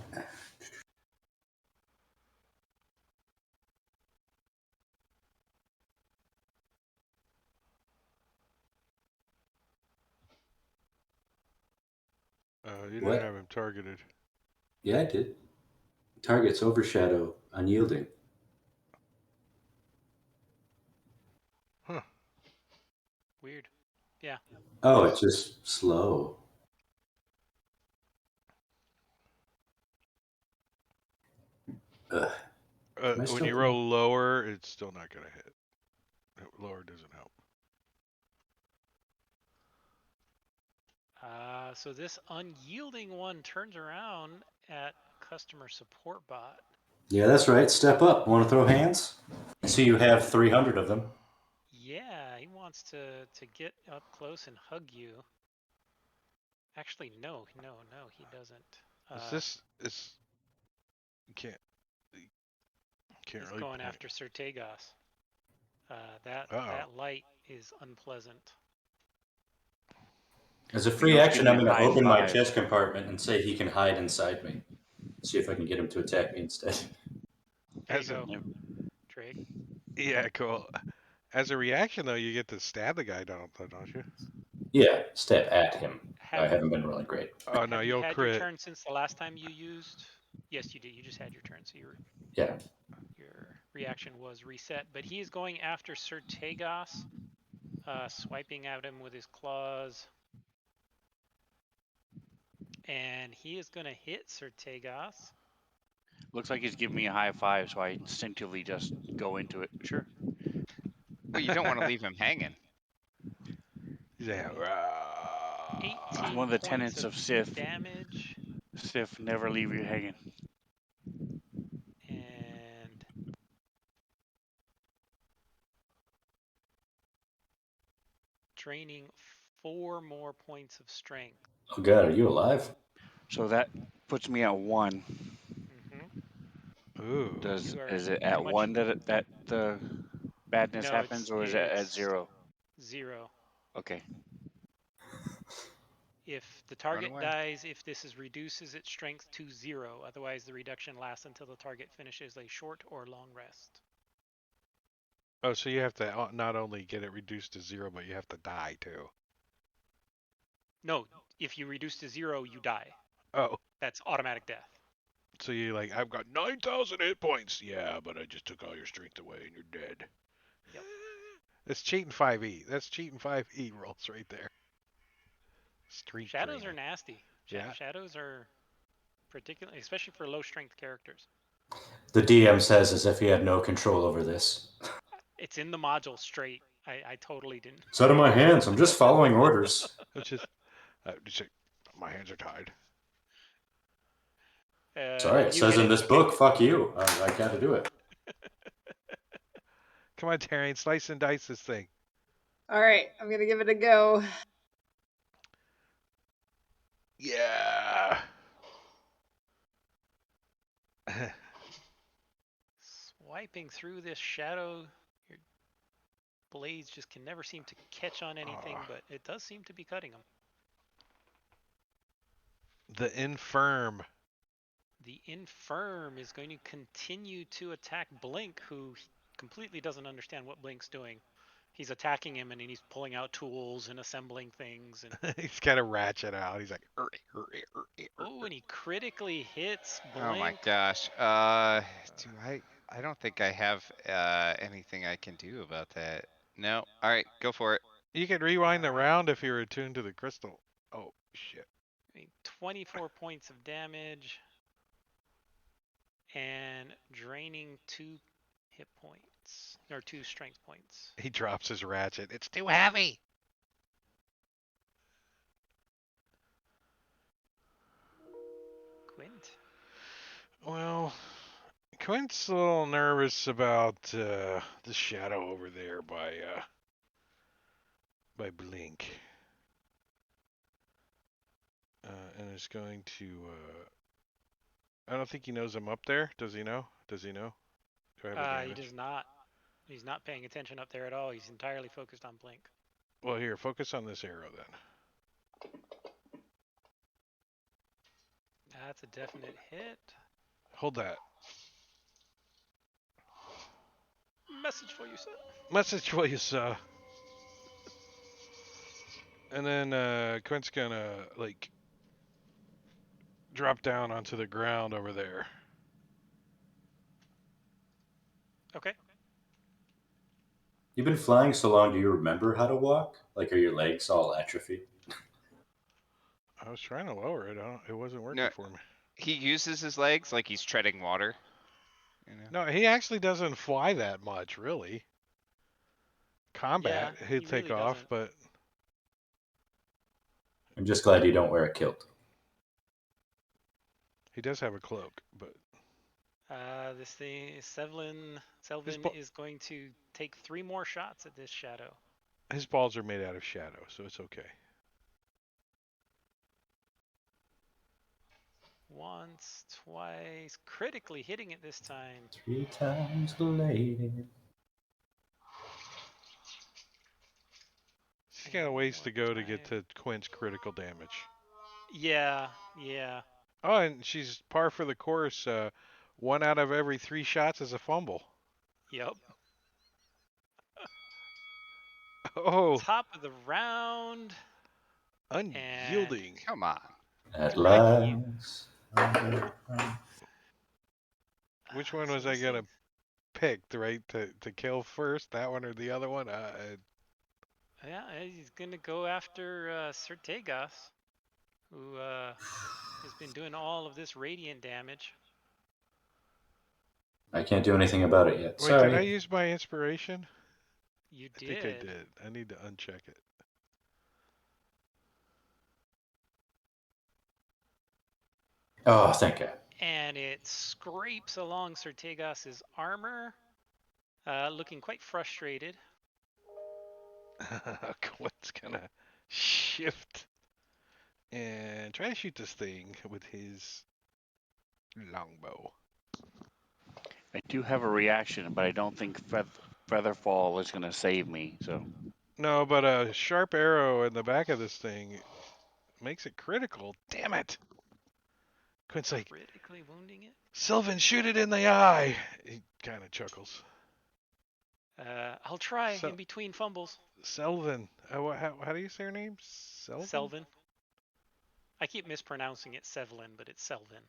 You didn't What? have him targeted. Yeah, I did. Target's overshadow, unyielding. Huh. Weird. Yeah. Oh, it's just slow. Ugh. When you roll lower, it's still not going to hit. Lower doesn't help. So this unyielding one turns around at customer support bot. Yeah, that's right. Step up. Want to throw hands? I see you have 300 of them. Yeah, he wants to get up close and hug you. Actually, no, he doesn't. Is can't He's really going point. after Sir Tagos. That light is unpleasant. As a He free goes, action, give me I'm a going to high open my five. chest compartment and say he can hide inside me. See if I can get him to attack me instead. There you go, Drake. Yeah, cool. As a reaction, though, you get to stab the guy, don't you? Yeah, stab at him. I Have haven't been rolling great. Oh no, have you you'll had your crit. turn since the last time you used? Yes, you did. You just had your turn, so Yeah. your reaction was reset. But he is going after Sir Tagos, swiping at him with his claws. And he is going to hit Sir Tagos. Looks like he's giving me a high five, so I instinctively just go into it. Sure. Well, you don't want to leave him hanging. Yeah. 18 One of the points tenets of Sith. damage. Sith never leave you hanging. And draining 4 more points of strength. Oh God, are you alive? So that puts me at 1. Ooh. Is it at 1 that the badness No, happens, or is it at 0? 0. Okay. If the Run target away. dies, if this reduces its strength to 0. Otherwise, the reduction lasts until the target finishes a short or long rest. Oh, so you have to not only get it reduced to 0, but you have to die too. No, if you reduce to 0, you die. Oh. That's automatic death. So you're like, I've got 9,000 hit points. Yeah, but I just took all your strength away and you're dead. Yep. That's cheating 5e. That's cheating 5e rolls right there. Street Shadows training. are nasty. Yeah. Shadows are particularly, especially for low strength characters. The DM says as if he had no control over this. It's in the module straight. I totally didn't. It's out of my hands. I'm just following orders. It's just my hands are tied. Sorry, it says in this book, fuck you. I gotta do it. Come on, Tarian, slice and dice this thing. All right, I'm gonna give it a go. Yeah. Swiping through this shadow, your blades just can never seem to catch on anything, but it does seem to be cutting them. The infirm. The infirm is going to continue to attack Blink, who completely doesn't understand what Blink's doing. He's attacking him and he's pulling out tools and assembling things. And He's got a ratchet out. He's like, oh, and he critically hits Blink. Oh my gosh. Do I don't think I have anything I can do about that. No. All right, go for it. You could rewind the round if you're attuned to the crystal. Oh shit. 24 points of damage and draining 2 hit points or 2 strength points. He drops his ratchet. It's too heavy. Quint. Well, Quint's a little nervous about the shadow over there by Blink. And is going to. I don't think he knows I'm up there. Does he know? Does he know? Do I have He advantage? does not. He's not paying attention up there at all. He's entirely focused on Blink. Well, here, focus on this arrow then. That's a definite hit. Hold that. Message for you, sir. Message for you, sir. And then Quint's gonna like drop down onto the ground over there. Okay. You've been flying so long, do you remember how to walk? Like, are your legs all atrophied? I was trying to lower it. It wasn't working No, for me. he uses his legs like he's treading water. You know? No, he actually doesn't fly that much, really. Combat, Yeah, he'd he take really off, doesn't. but I'm just glad you don't wear a kilt. he does have a cloak. But This thing, Selvin is going to take 3 more shots at this shadow. his balls are made out of shadow, so it's okay. Once, twice, critically hitting it this time. 3 times later. She's got a ways to go to get to Quint's critical damage. Yeah, yeah. Oh, and she's par for the course. 1 out of every 3 shots is a fumble. Yep. Oh, Top of the round. unyielding. Come on. At Dragging you. last. Which one So was I this gonna thing- pick? Right to kill first, that one or the other one? Yeah, he's gonna go after Sertegas, who has been doing all of this radiant damage. I can't do anything about it yet. Wait, Sorry. did I use my inspiration? You I did. think I did. I need to uncheck it. Oh, thank God. And it scrapes along Sertegas' armor, looking quite frustrated. Quint's gonna shift and try to shoot this thing with his longbow. I do have a reaction, but I don't think Featherfall is going to save me. So No, but a sharp arrow in the back of this thing makes it critical. Damn it! Quint's like, Critically wounding it. Sylvan, shoot it in the eye! He kind of chuckles. I'll try in between fumbles. Selvin. How do you say her name? Selvin. I keep mispronouncing it Sevlin, but it's Selvin.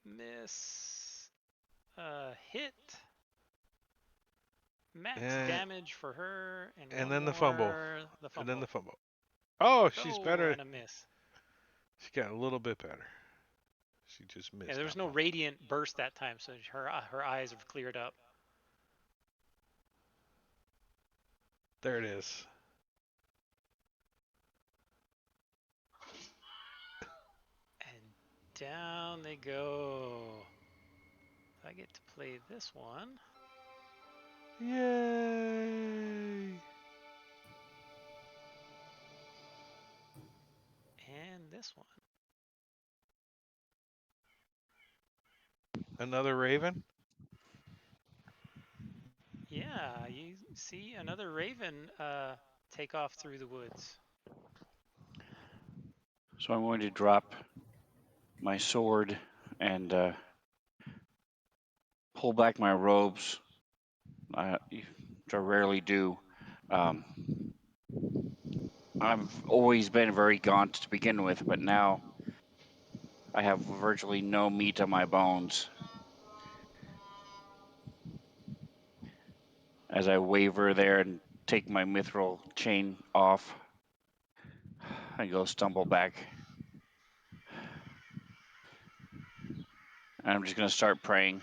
Miss. Hit. Max damage for her, and then the fumble. The fumble. And then the fumble. Oh, she's better. And a miss. She got a little bit better. She just missed. Yeah, there was no radiant burst that time, so her eyes have cleared up. There it is. And down they go. I get to play this one. Yay! And this one. Another raven? Yeah, you see another raven take off through the woods. I'm going to drop my sword and pull back my robes, which I rarely do. I've always been very gaunt to begin with, but now I have virtually no meat on my bones. As I waver there and take my mithril chain off, I go stumble back. And I'm just going to start praying.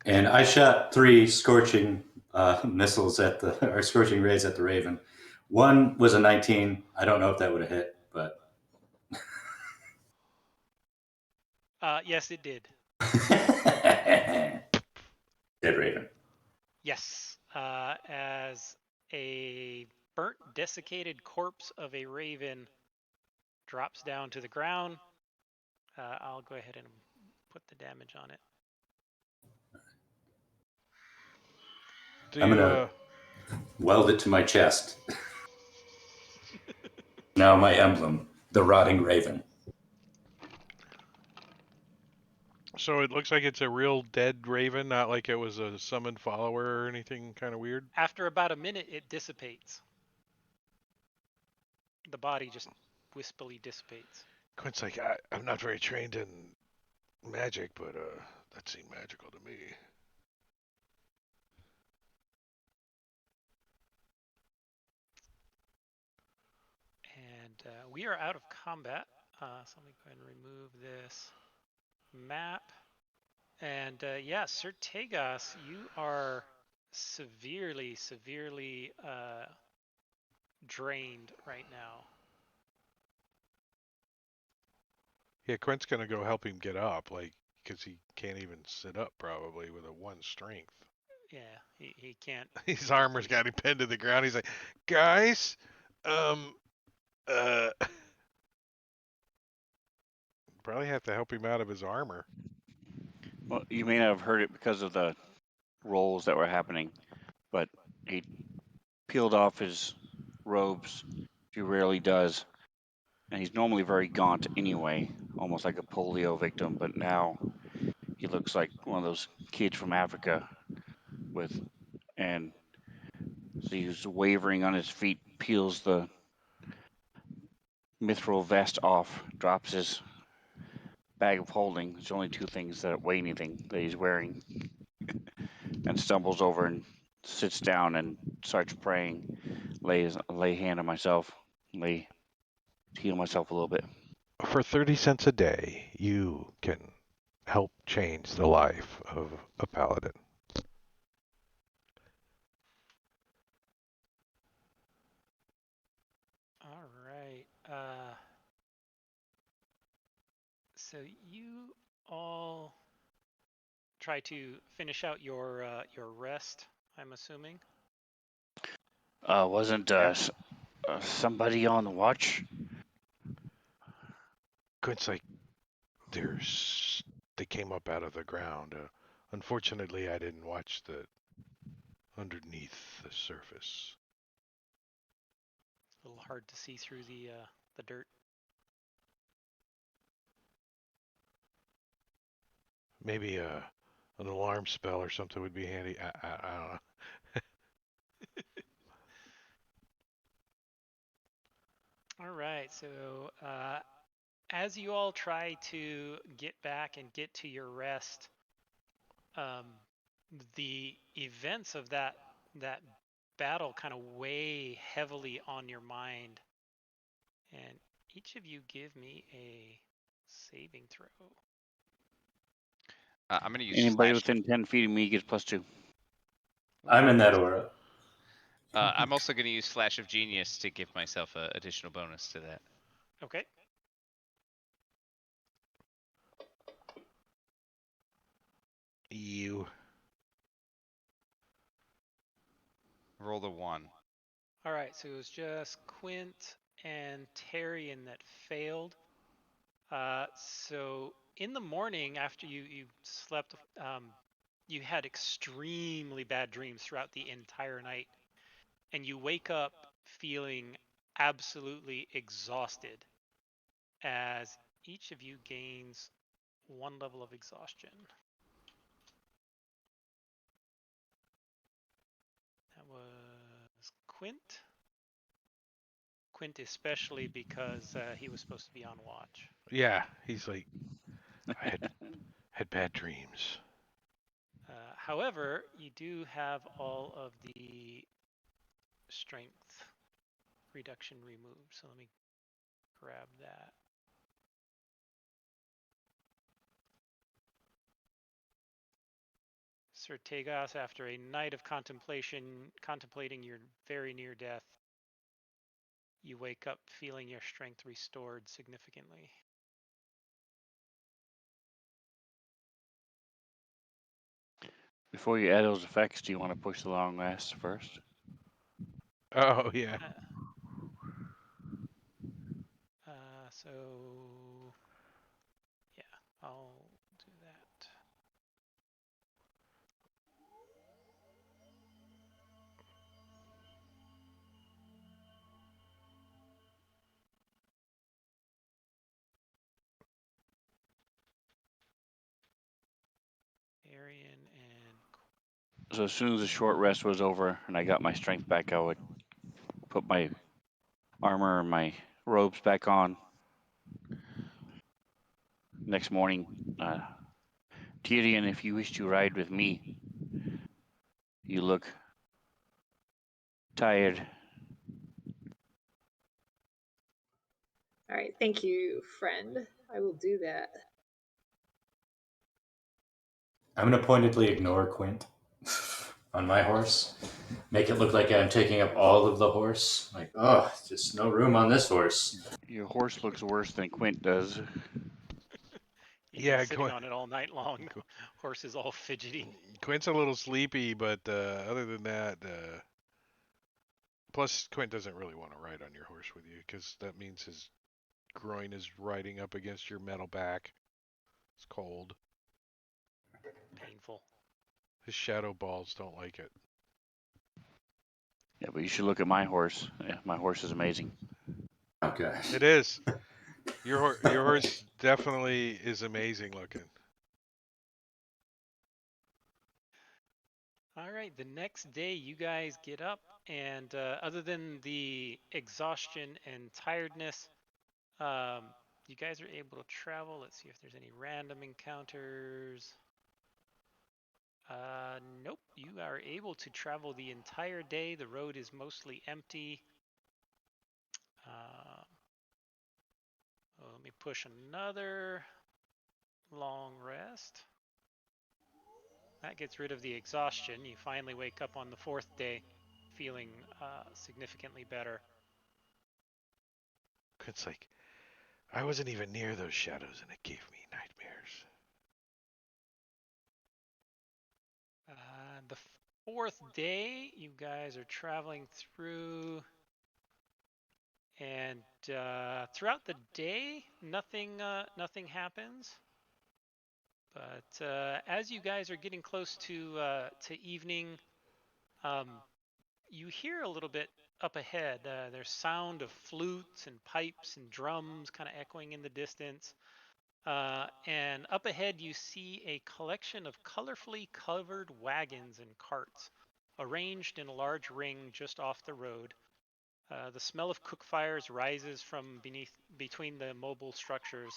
And I shot 3 scorching missiles at the or scorching rays at the Raven. One was a 19. I don't know if that would have hit, but Yes, it did. dead Raven. Yes, as a burnt, desiccated corpse of a raven drops down to the ground, I'll go ahead and put the damage on it. Do I'm you gonna weld it to my chest. Now my emblem, the rotting Raven. so it looks like it's a real dead raven, not like it was a summoned follower or anything kind of weird. After about a minute, it dissipates. The body just wispily dissipates. Quint's like, I'm not very trained in magic, but that seemed magical to me. And we are out of combat, so let me go ahead and remove this map. And yeah, Sir Tegas, you are severely drained right now. Yeah, Quint's gonna go help him get up, like, because he can't even sit up probably with a 1 strength. Yeah, he can't. His armor's got him pinned to the ground. He's like, guys, uh, probably have to help him out of his armor. Well, you may not have heard it because of the rolls that were happening, but he peeled off his robes. He rarely does. And he's normally very gaunt anyway, almost like a polio victim, but now he looks like one of those kids from Africa and so he's wavering on his feet, peels the mithril vest off, drops his bag of holding. There's only 2 things that weigh anything that he's wearing, and stumbles over and sits down and starts praying. Lay hand on myself, heal myself a little bit. For 30 cents a day, you can help change the life of a paladin. All right. So you all try to finish out your rest, I'm assuming. Wasn't somebody on the watch? Quint's like, they came up out of the ground. Unfortunately, I didn't watch the underneath the surface. A little hard to see through the dirt. Maybe an alarm spell or something would be handy. I don't know. All right. So as you all try to get back and get to your rest, the events of that battle kind of weigh heavily on your mind, and each of you give me a saving throw. I'm gonna use Anybody slash. within 10 feet of me gets +2. I'm in that aura. I'm also gonna use Slash of Genius to give myself an additional bonus to that. Okay. You. Roll the 1. All right. So it was just Quint and Tarian that failed. So in the morning after you slept, you had extremely bad dreams throughout the entire night, and you wake up feeling absolutely exhausted as each of you gains 1 level of exhaustion. That was Quint. Quint especially because he was supposed to be on watch. Yeah, he's like, I had bad dreams. However, you do have all of the strength reduction removed. So let me grab that. Sir Tagos, after a night of contemplating your very near death, you wake up feeling your strength restored significantly. Before you add those effects, do you want to push the long rest first? Oh yeah. So yeah, I'll do that. Arian and So as soon as the short rest was over and I got my strength back, I would put my armor and my robes back on. Next morning, Tyrion, if you wish to ride with me, you look tired. All right, thank you, friend. I will do that. I'm going to pointedly ignore Quint on my horse. Make it look like I'm taking up all of the horse. Like, oh, just no room on this horse. Your horse looks worse than Quint does. He's been Yeah, sitting on it all night long. Horse is all fidgety. Quint's a little sleepy, but other than that, plus Quint doesn't really want to ride on your horse with you because that means his groin is riding up against your metal back. It's cold. Painful. His shadow balls don't like it. Yeah, but you should look at my horse. Yeah, my horse is amazing. Okay. It is. Your horse definitely is amazing looking. All right, the next day you guys get up, and other than the exhaustion and tiredness, you guys are able to travel. Let's see if there's any random encounters. Nope, you are able to travel the entire day. The road is mostly empty. Let me push another long rest. That gets rid of the exhaustion. You finally wake up on the fourth day feeling significantly better. Quint's like, I wasn't even near those shadows and it gave me nightmares. The fourth day, you guys are traveling through, and throughout the day, nothing happens. But as you guys are getting close to evening, you hear a little bit up ahead. There's sound of flutes and pipes and drums kind of echoing in the distance. And up ahead, you see a collection of colorfully covered wagons and carts arranged in a large ring just off the road. The smell of cook fires rises from between the mobile structures,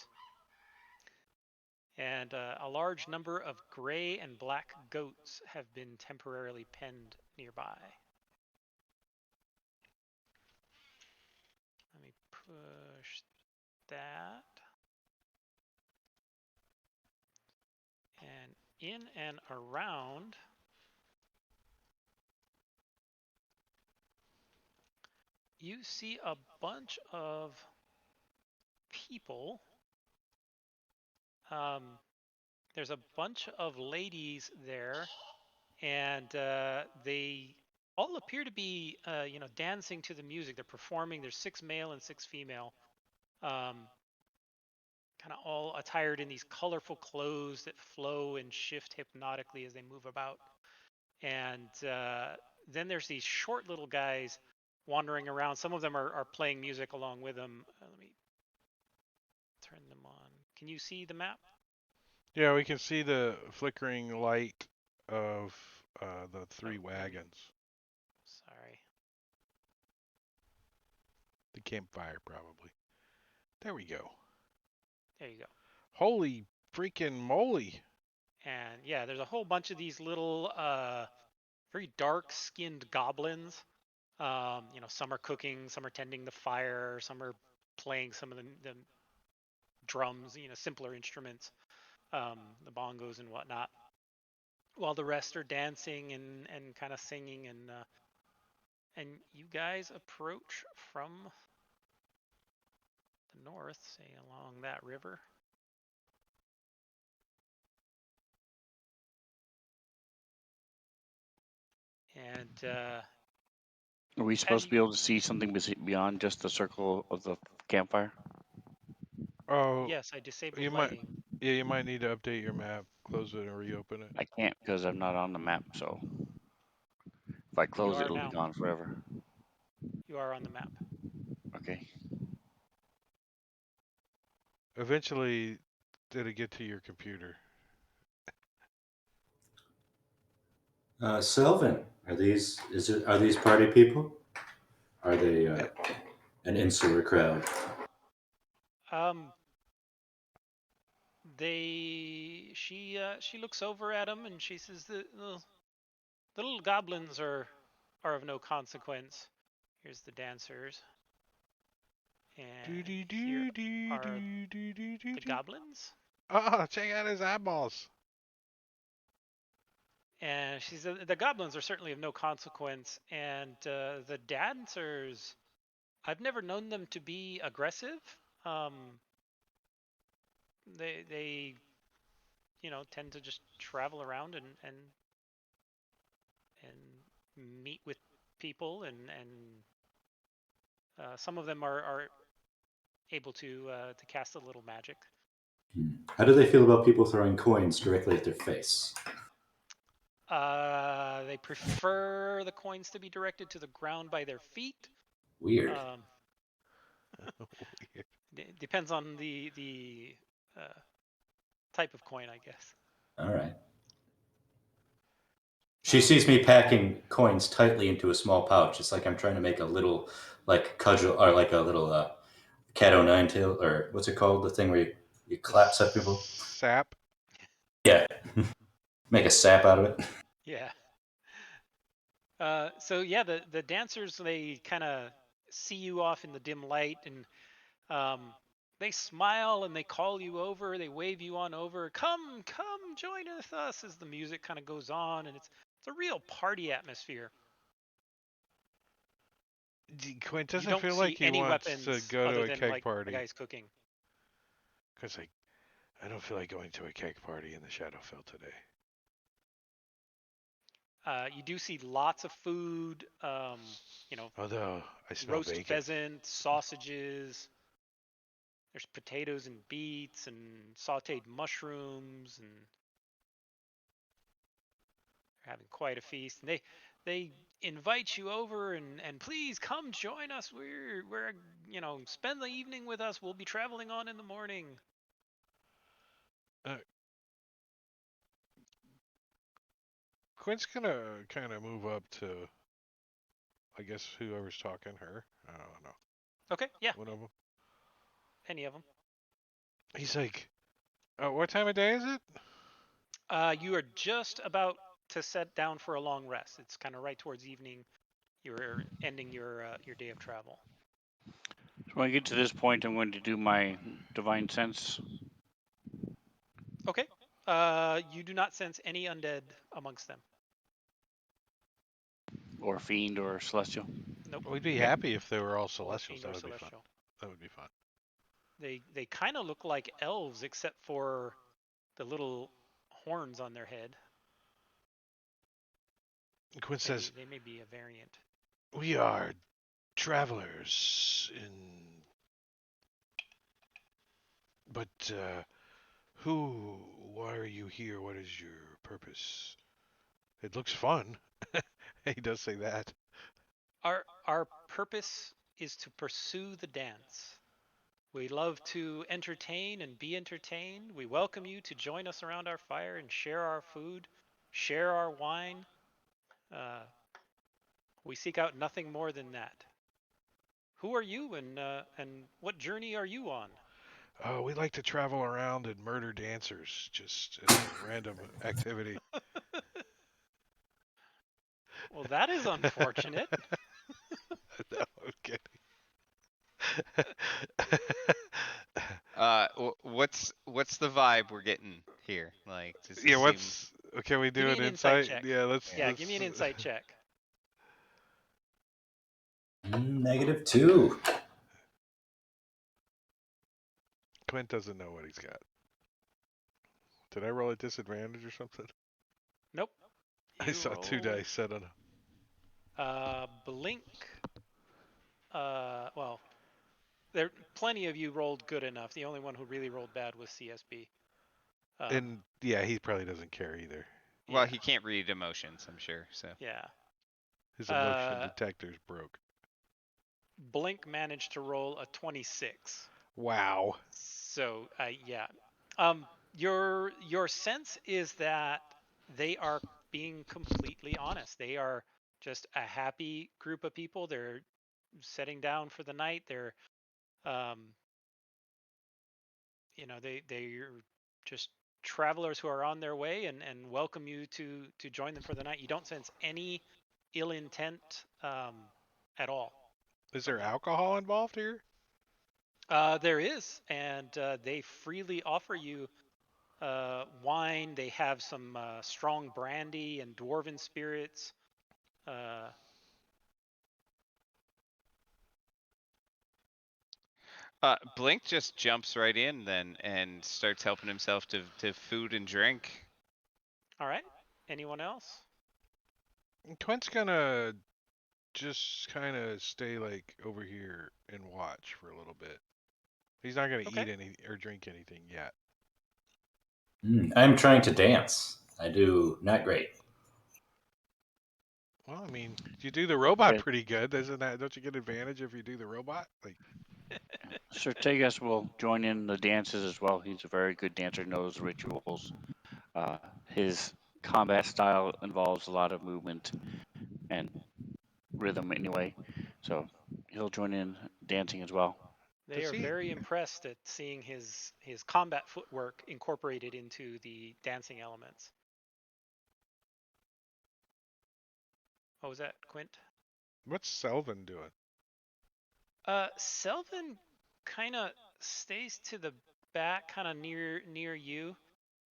and a large number of gray and black goats have been temporarily penned nearby. Let me push that. And in and around, you see a bunch of people. There's a bunch of ladies there, and they all appear to be, dancing to the music. They're performing. There's 6 male and 6 female, kind of all attired in these colorful clothes that flow and shift hypnotically as they move about. And then there's these short little guys wandering around. Some of them are playing music along with them. Let me turn them on. Can you see the map? Yeah, we can see the flickering light of the 3 wagons. Sorry. The campfire, probably. There we go. There you go. Holy freaking moly. And yeah, there's a whole bunch of these little, very dark-skinned goblins. Some are cooking, some are tending the fire, some are playing some of the drums, simpler instruments, the bongos and whatnot. while the rest are dancing and kind of singing, and you guys approach from the north, say along that river. And Are we as supposed to be you, able to see something beyond just the circle of the campfire? Oh, yes, I disabled you might. lighting. Yeah, you might need to update your map. Close it and reopen it. I can't because I'm not on the map. So if I You close it, are it'll be now. gone forever. You are on the map. Okay. Eventually, it'll get to your computer. Selvin, are these party people? Are they Eh, an insular crowd? Um, she looks over at him and she says, the little goblins are of no consequence. Here's the dancers, Do and do here do do are do do do do the do. goblins. Oh, check out his eyeballs. And she said the goblins are certainly of no consequence, and the dancers, I've never known them to be aggressive. Um, they tend to just travel around and meet with people, and some of them are able to cast a little magic. How do they feel about people throwing coins directly at their face? They prefer the coins to be directed to the ground by their feet. Weird. Um, Weird. depends on the uh, type of coin, I guess. All right. She Um, sees me packing coins tightly into a small pouch. It's like I'm trying to make a little, like, cudgel, or like a little cat o' nine tail, or what's it called? The thing where you The clap at people? sap. Yeah. Make a sap out of it. yeah. So yeah, the dancers, they kind of see you off in the dim light, and um, they smile and they call you over. They wave you on over. Come, join with us as the music kind of goes on, and it's a real party atmosphere. Quint You doesn't don't feel see like he any wants to weapons go to other a than keg like the party. guys cooking. Cause I don't feel like going to a keg party in the Shadowfell today. You do see lots of food. Although I smell Roast bacon. pheasant, sausages. There's potatoes and beets and sautéed mushrooms, and they're having quite a feast. And they invite you over, and please come join us. We're spend the evening with us. We'll be traveling on in the morning. Uh, Quint's gonna kind of move up to, I guess, whoever's talking her. I don't know. Okay, yeah, One of them. any of them. He's like, what time of day is it? You are just about to set down for a long rest. It's kind of right towards evening. You're ending your day of travel. So when I get to this point, I'm going to do my divine sense. Okay. You do not sense any undead amongst them. Or fiend or celestial. Nope. We'd be Okay. happy if they were all Or celestials. fiend or That would be fun. celestial. That would be fun. They kind of look like elves except for the little horns on their head. Quint says, They may be a variant. we are travelers in. But why are you here? What is your purpose? It looks fun. He does say that. Our purpose is to pursue the dance. We love to entertain and be entertained. We welcome you to join us around our fire and share our food, share our wine. Uh, we seek out nothing more than that. Who are you, and what journey are you on? We like to travel around and murder dancers just as a random activity. Well, that is unfortunate. No, I'm kidding. What's the vibe we're getting here? Like, does he Yeah, seem? Can we Give do me an an insight insight? check. Yeah, let's. Yeah, give me an insight check. -2. Clint doesn't know what he's got. Did I roll a disadvantage or something? Nope. I You saw 2 rolled dice. I don't know. blink. Well, there plenty of you rolled good enough. The only one who really rolled bad was CSB. And yeah, he probably doesn't care either. Well, Yeah, he can't read emotions, I'm sure. So yeah. His emotion detector's broke. Blink managed to roll a 26. Wow. So, yeah. Your sense is that they are being completely honest. They are just a happy group of people. They're setting down for the night. They're, um, they're just travelers who are on their way and welcome you to join them for the night. You don't sense any ill intent at all Is from there them. alcohol involved here? There is, and they freely offer you wine. They have some strong brandy and dwarven spirits. Uh, Blink just jumps right in then and starts helping himself to food and drink. all right. Anyone else? Clint's gonna just kind of stay like over here and watch for a little bit. He's not gonna Okay. eat any or drink anything yet. I'm trying to dance. I do not great. Well, I mean, you do the robot Okay. pretty good. Doesn't that? Don't you get advantage if you do the robot? Like, Sertegas will join in the dances as well. He's a very good dancer, knows rituals. His combat style involves a lot of movement and rhythm anyway, so he'll join in dancing as well. They does are he? very impressed at seeing his combat footwork incorporated into the dancing elements. What was that, Quint? What's Selvin doing? Selvin kind of stays to the back, kind of near you.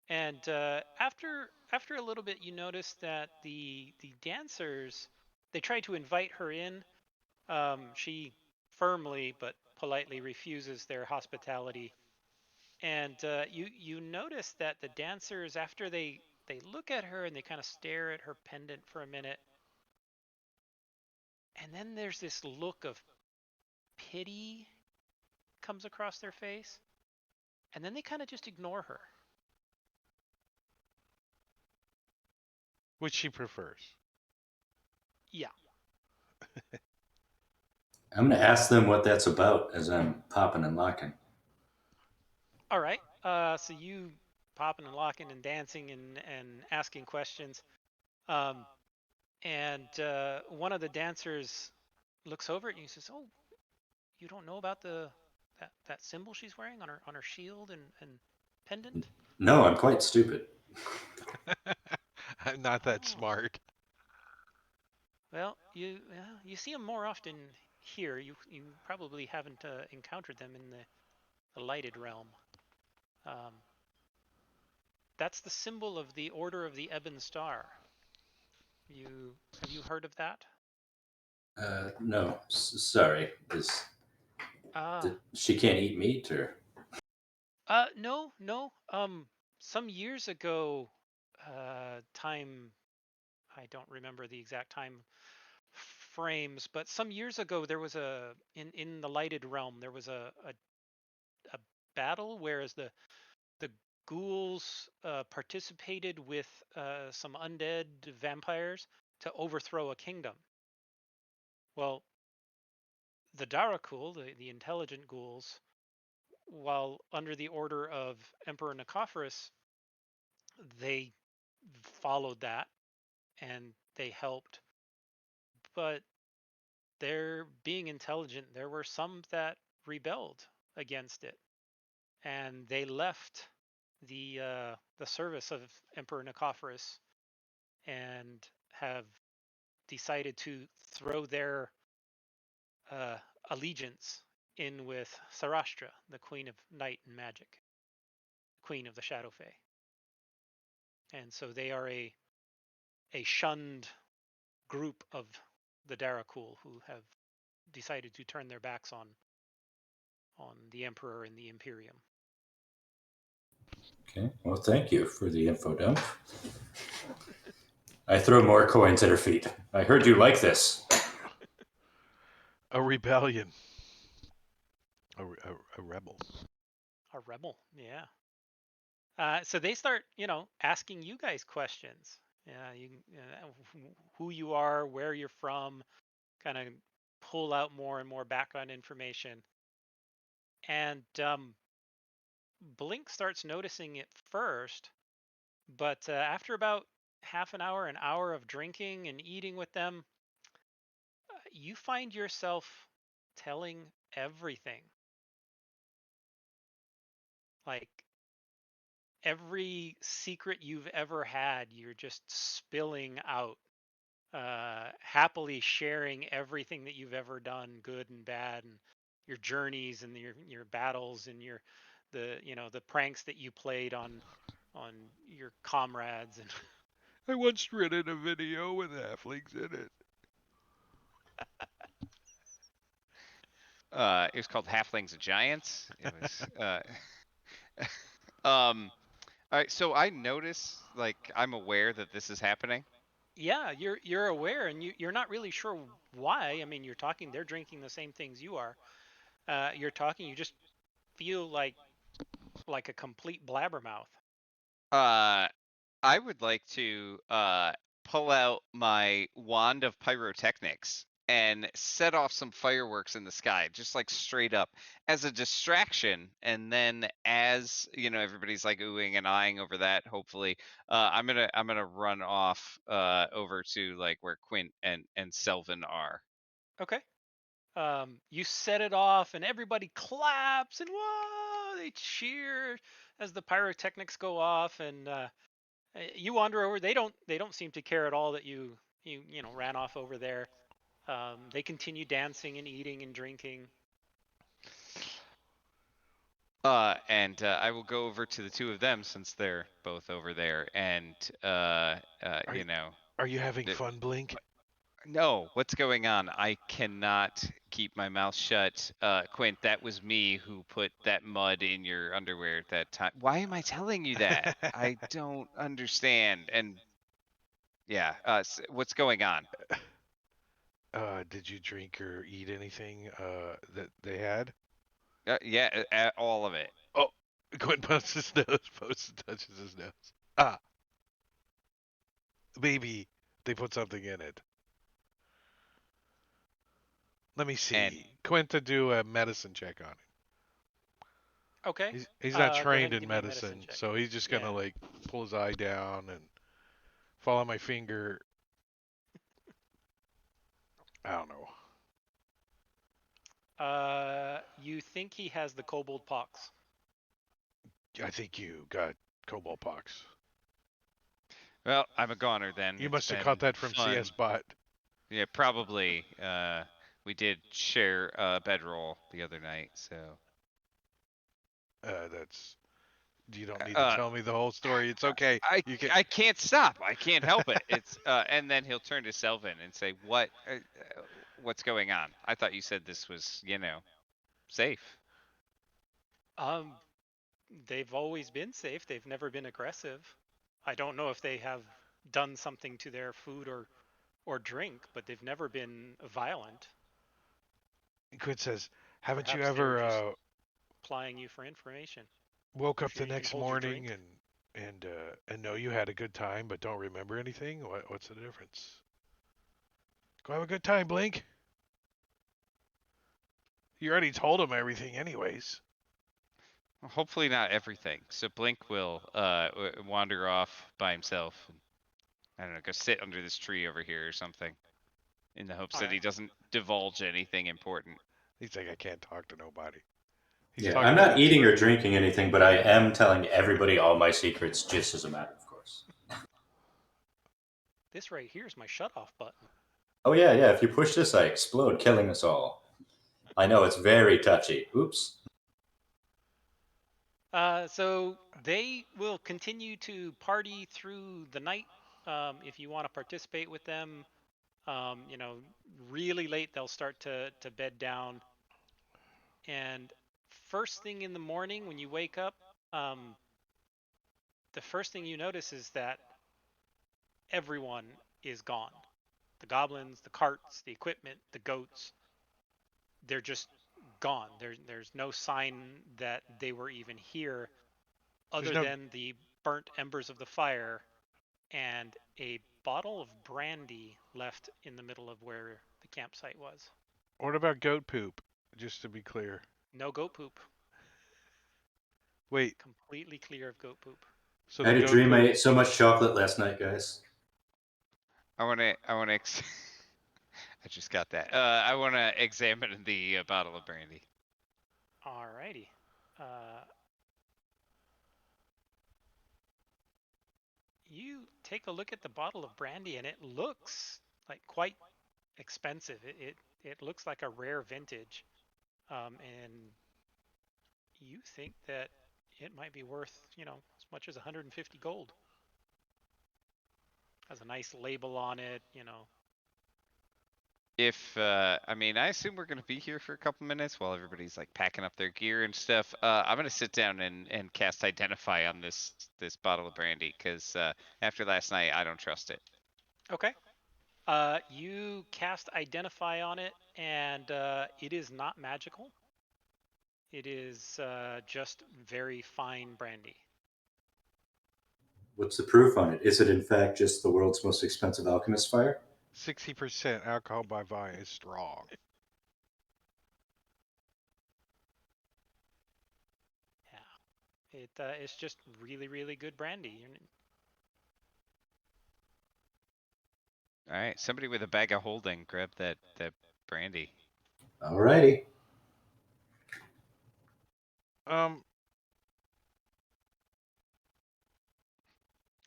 And after a little bit, you notice that the dancers, they try to invite her in. She firmly but politely refuses their hospitality. And you notice that the dancers, after they look at her and they kind of stare at her pendant for a minute, and then there's this look of pity comes across their face, and then they kind of just ignore her. Which she prefers. Yeah. I'm going to ask them what that's about as I'm popping and locking. All right. So you popping and locking and dancing and asking questions. Um, and one of the dancers looks over at you and says, "Oh, you don't know about that symbol she's wearing on her shield and pendant?" No, I'm quite stupid. I'm not that Oh, smart. well, you see them more often here. You probably haven't encountered them in the lighted realm. Um, that's the symbol of the Order of the Ebon Star. Have you heard of that? No, sorry. Ah, She can't eat meat, or no, no. Some years ago, time, I don't remember the exact time frames, but some years ago there was in the lighted realm there was a battle, whereas the ghouls participated with some undead vampires to overthrow a kingdom. Well, the Darakul, the intelligent ghouls, while under the order of Emperor Nicophorus, they followed that and they helped. But they're being intelligent. There were some that rebelled against it, and they left the service of Emperor Nicophorus and have decided to throw their uh, allegiance in with Sarastra, the Queen of Night and Magic, Queen of the Shadow Fae. and so they are a shunned group of the Darakul who have decided to turn their backs on the Emperor and the Imperium. Okay. Well, thank you for the info dump. I throw more coins at her feet. I heard you like this. A rebellion. A rebel. A rebel, yeah. So they start, asking you guys questions. Who you are, where you're from, kind of pull out more and more background information. And Blink starts noticing it first, but after about half an hour of drinking and eating with them, you find yourself telling everything. Like every secret you've ever had, you're just spilling out, happily sharing everything that you've ever done, good and bad, and your journeys and your battles and the pranks that you played on your comrades. And I once rented a video with halflings in it. It was called Halflings and Giants. It was all right, so I notice, like, I'm aware that this is happening. yeah, you're aware, and you're not really sure why. I mean, you're talking, they're drinking the same things you are. You're talking, you just feel like a complete blabbermouth. Uh, I would like to pull out my wand of pyrotechnics and set off some fireworks in the sky, just like straight up as a distraction. And then as everybody's like oohing and eyeing over that, hopefully, I'm gonna run off over to like where Quint and Selvin are. Okay. You set it off, and everybody claps and whoa, they cheer as the pyrotechnics go off, and you wander over. They don't seem to care at all that you ran off over there. They continue dancing and eating and drinking. And I will go over to the two of them since they're both over there, and Are, are you having th- fun, Blink? no, what's going on? I cannot keep my mouth shut. Quint, that was me who put that mud in your underwear at that time. Why am I telling you that? I don't understand. And yeah, what's going on? Did you drink or eat anything that they had? Yeah, all of it. Oh, Quinn posts his nose, posts and touches his nose. Ah, maybe they put something in it. Let me And see. Quinta do a medicine check on it. Okay. He's not Go ahead trained and in give me a medicine medicine, check. so he's just gonna Yeah. like pull his eye down and follow my finger. I don't know. You think he has the kobold pox? I think you got cobalt pox. well, I'm a goner then. You It's must have caught been that from fun. CS Bot. Yeah, probably. We did share a bedroll the other night, so. That's. You don't need to Uh, tell me the whole story. It's okay. I You can. I can't stop. I can't help it. It's and then he'll turn to Selvin and say, what's going on? I thought you said this was safe." Um, they've always been safe. They've never been aggressive. I don't know if they have done something to their food or drink, but they've never been violent. Quinn says, "Haven't you Perhaps they're ever just plying you for information. woke I'm up sure the you can next hold your morning drink. and know you had a good time but don't remember anything? What's the difference? Go have a good time, Blink. You already told him everything, anyways." Hopefully not everything. So Blink will wander off by himself. And, I don't know, go sit under this tree over here or something, in the hopes All that he right. doesn't divulge anything important. He's like, I can't talk to nobody. He's Yeah, talking I'm to not that eating or tree. drinking anything, but I am telling everybody all my secrets just as a matter of course. This right here is my shut-off button. Oh, yeah, yeah. If you push this, I explode, killing us all. I know, it's very touchy. Oops. So they will continue to party through the night. If you want to participate with them, you know, really late they'll start to bed down. And first thing in the morning when you wake up, um, the first thing you notice is that everyone is gone. The goblins, the carts, the equipment, the goats, they're just gone. There's no sign that they were even here There's other no. than the burnt embers of the fire and a bottle of brandy left in the middle of where the campsite was. What about goat poop? Just to be clear. No goat poop. Wait. Completely clear of goat poop. So I the had a goat dream I poop. ate so much chocolate last night, guys. I want to. I just got that. I want to examine the bottle of brandy. Alrighty. You take a look at the bottle of brandy and it looks like quite expensive. It looks like a rare vintage, and you think that it might be worth, you know, as much as 150 gold. Has a nice label on it, you know. If I mean, I assume we're gonna be here for a couple minutes while everybody's like packing up their gear and stuff. I'm gonna sit down and cast Identify on this bottle of brandy because after last night, I don't trust it. Okay. You cast Identify on it, and it is not magical. It is just very fine brandy. What's the proof on it? Is it in fact just the world's most expensive alchemist fire? 60% alcohol by volume is strong. Yeah. It's just really, really good brandy. All right, somebody with a bag of holding, grab that brandy. Alrighty. Um,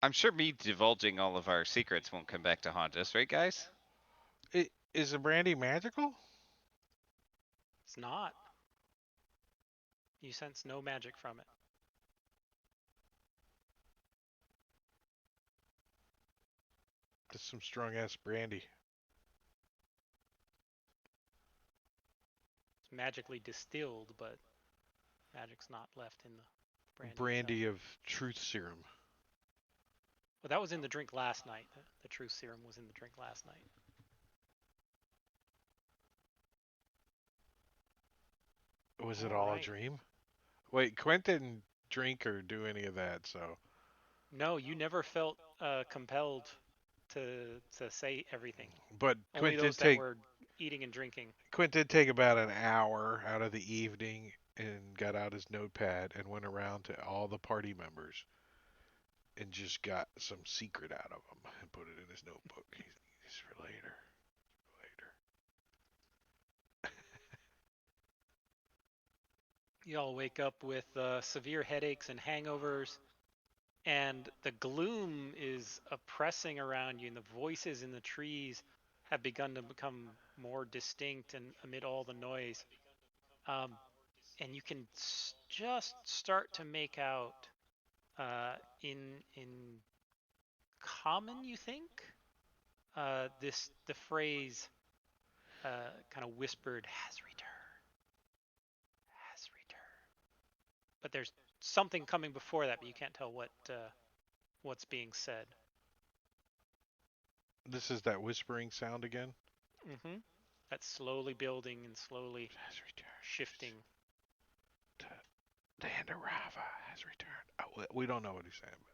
I'm sure me divulging all of our secrets won't come back to haunt us, right, guys? is the brandy magical? It's not. You sense no magic from it. That's some strong ass brandy. It's magically distilled, but magic's not left in the brandy. Brandy Itself. of truth serum. Well, that was in the drink last night. The truth serum was in the drink last night. Was it All all a right. dream? Wait, Quint didn't drink or do any of that, so. No, you never felt compelled to say everything. But Only those that were eating and drinking. Quint did take about an hour out of the evening and got out his notepad and went around to all the party members and just got some secret out of them and put it in his notebook. He's for later. You all wake up with severe headaches and hangovers, and the gloom is oppressing around you, and the voices in the trees have begun to become more distinct and amid all the noise. Um, and you can just start to make out in common, you think, this the phrase kind of whispered has returned, has returned. But there's something coming before that, but you can't tell what's being said. This is that whispering sound again. Mm-hmm. That's slowly building and slowly Has returned. shifting. The Andarava has returned. Oh, we don't know what he's saying, but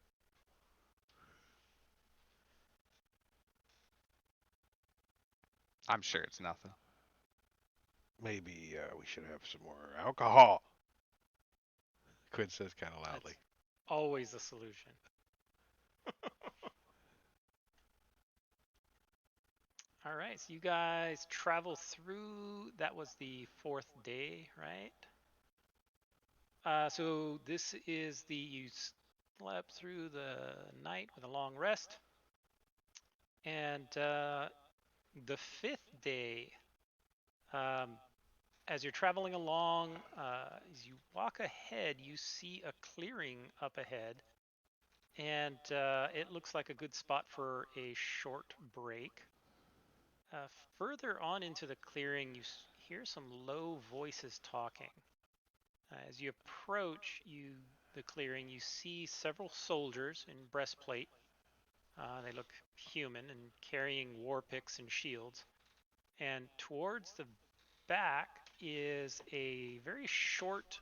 I'm sure it's nothing. maybe we should have some more alcohol. Quint says kind of loudly. That's always a solution. All right, so you guys travel through. That was the fourth day, right? So this is you slept through the night with a long rest, and the fifth day, um, as you're traveling along, as you walk ahead, you see a clearing up ahead, and it looks like a good spot for a short break. Further on into the clearing, you hear some low voices talking. As you approach the clearing, you see several soldiers in breastplate. They look human and carrying war picks and shields. And towards the back is a very short,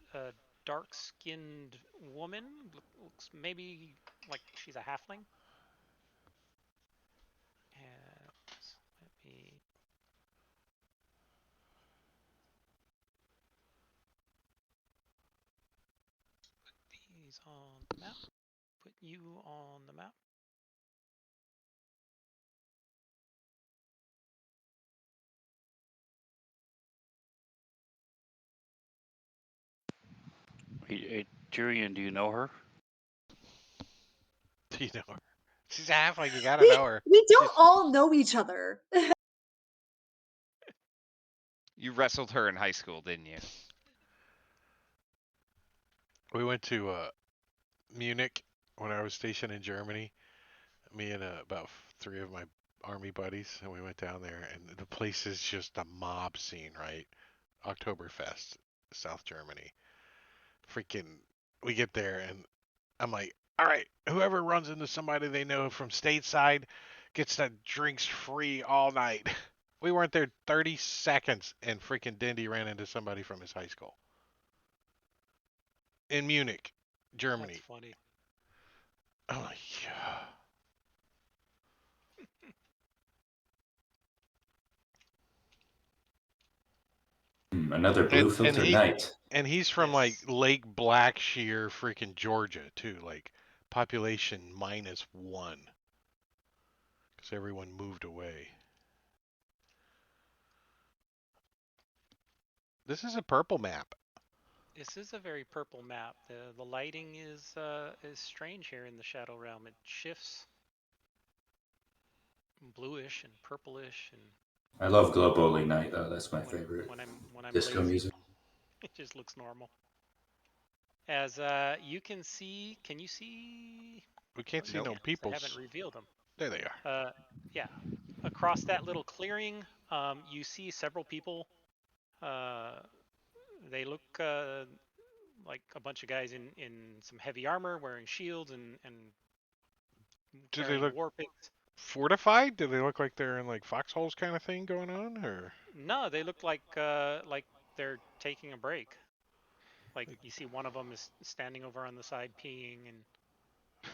dark-skinned woman. Looks maybe like she's a halfling. And let me put these on the map. Put you on the map. Hey, Tyrion, do you know her? Do you know her? She's a halfling. You gotta We know her. we don't She's. all know each other. You wrestled her in high school, didn't you? We went to Munich when I was stationed in Germany. Me and about three of my army buddies, and we went down there, and the place is just a mob scene, right? Oktoberfest, South Germany. Freaking, we get there, and I'm like, all right, whoever runs into somebody they know from stateside gets the drinks free all night. We weren't there 30 seconds, and freaking Dindy ran into somebody from his high school in Munich, That's Germany. funny. I'm like, yeah. Another And blue and filter he night. and he's from like Yes. Lake Blackshear, freaking Georgia too. Like population -1 because everyone moved away. This is a purple map. This is a very purple map. The lighting is strange here in the Shadow Realm. It shifts bluish and purplish, and I love Glow Bowling Night though. That's my when favorite I'm disco lazy, music. it just looks normal. As you can see, can you see? We can't Oh, you see no can't, 'cause I haven't peoples. revealed them. There they are. Yeah, across that little clearing, you see several people. Uh, they look like a bunch of guys in some heavy armor, wearing shields and Do they carrying look war picks. fortified? Do they look like they're in like foxholes kind of thing going on, or No, they look like they're taking a break. Like you see, one of them is standing over on the side peeing, and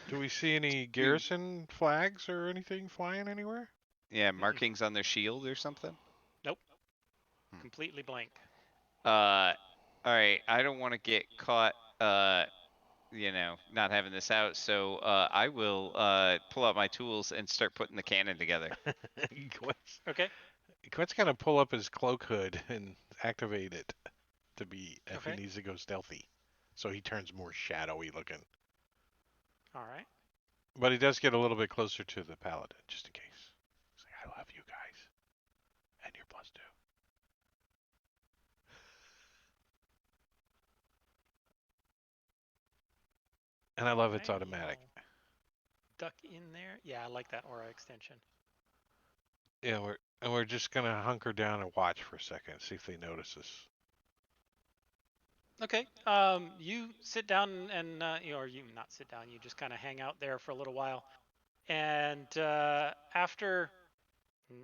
do we see any Dude. garrison flags or anything flying anywhere? Yeah, mm-mm, markings on their shield or something. nope, Hmm. completely blank. Uh, all right. I don't want to get caught. Not having this out. So I will pull out my tools and start putting the cannon together. Quet's, Okay, Quet's gonna pull up his cloak hood and activate it to be if he okay, needs to go stealthy, so he turns more shadowy looking. all right. But he does get a little bit closer to the paladin, just in case. He's like, I love you guys. And you're +2. And I All love it's right, automatic. you'll duck in there. Yeah, I like that aura extension. Yeah, we're just gonna hunker down and watch for a second, see if they notice us. Okay. You sit down and or you not sit down. You just kind of hang out there for a little while, and after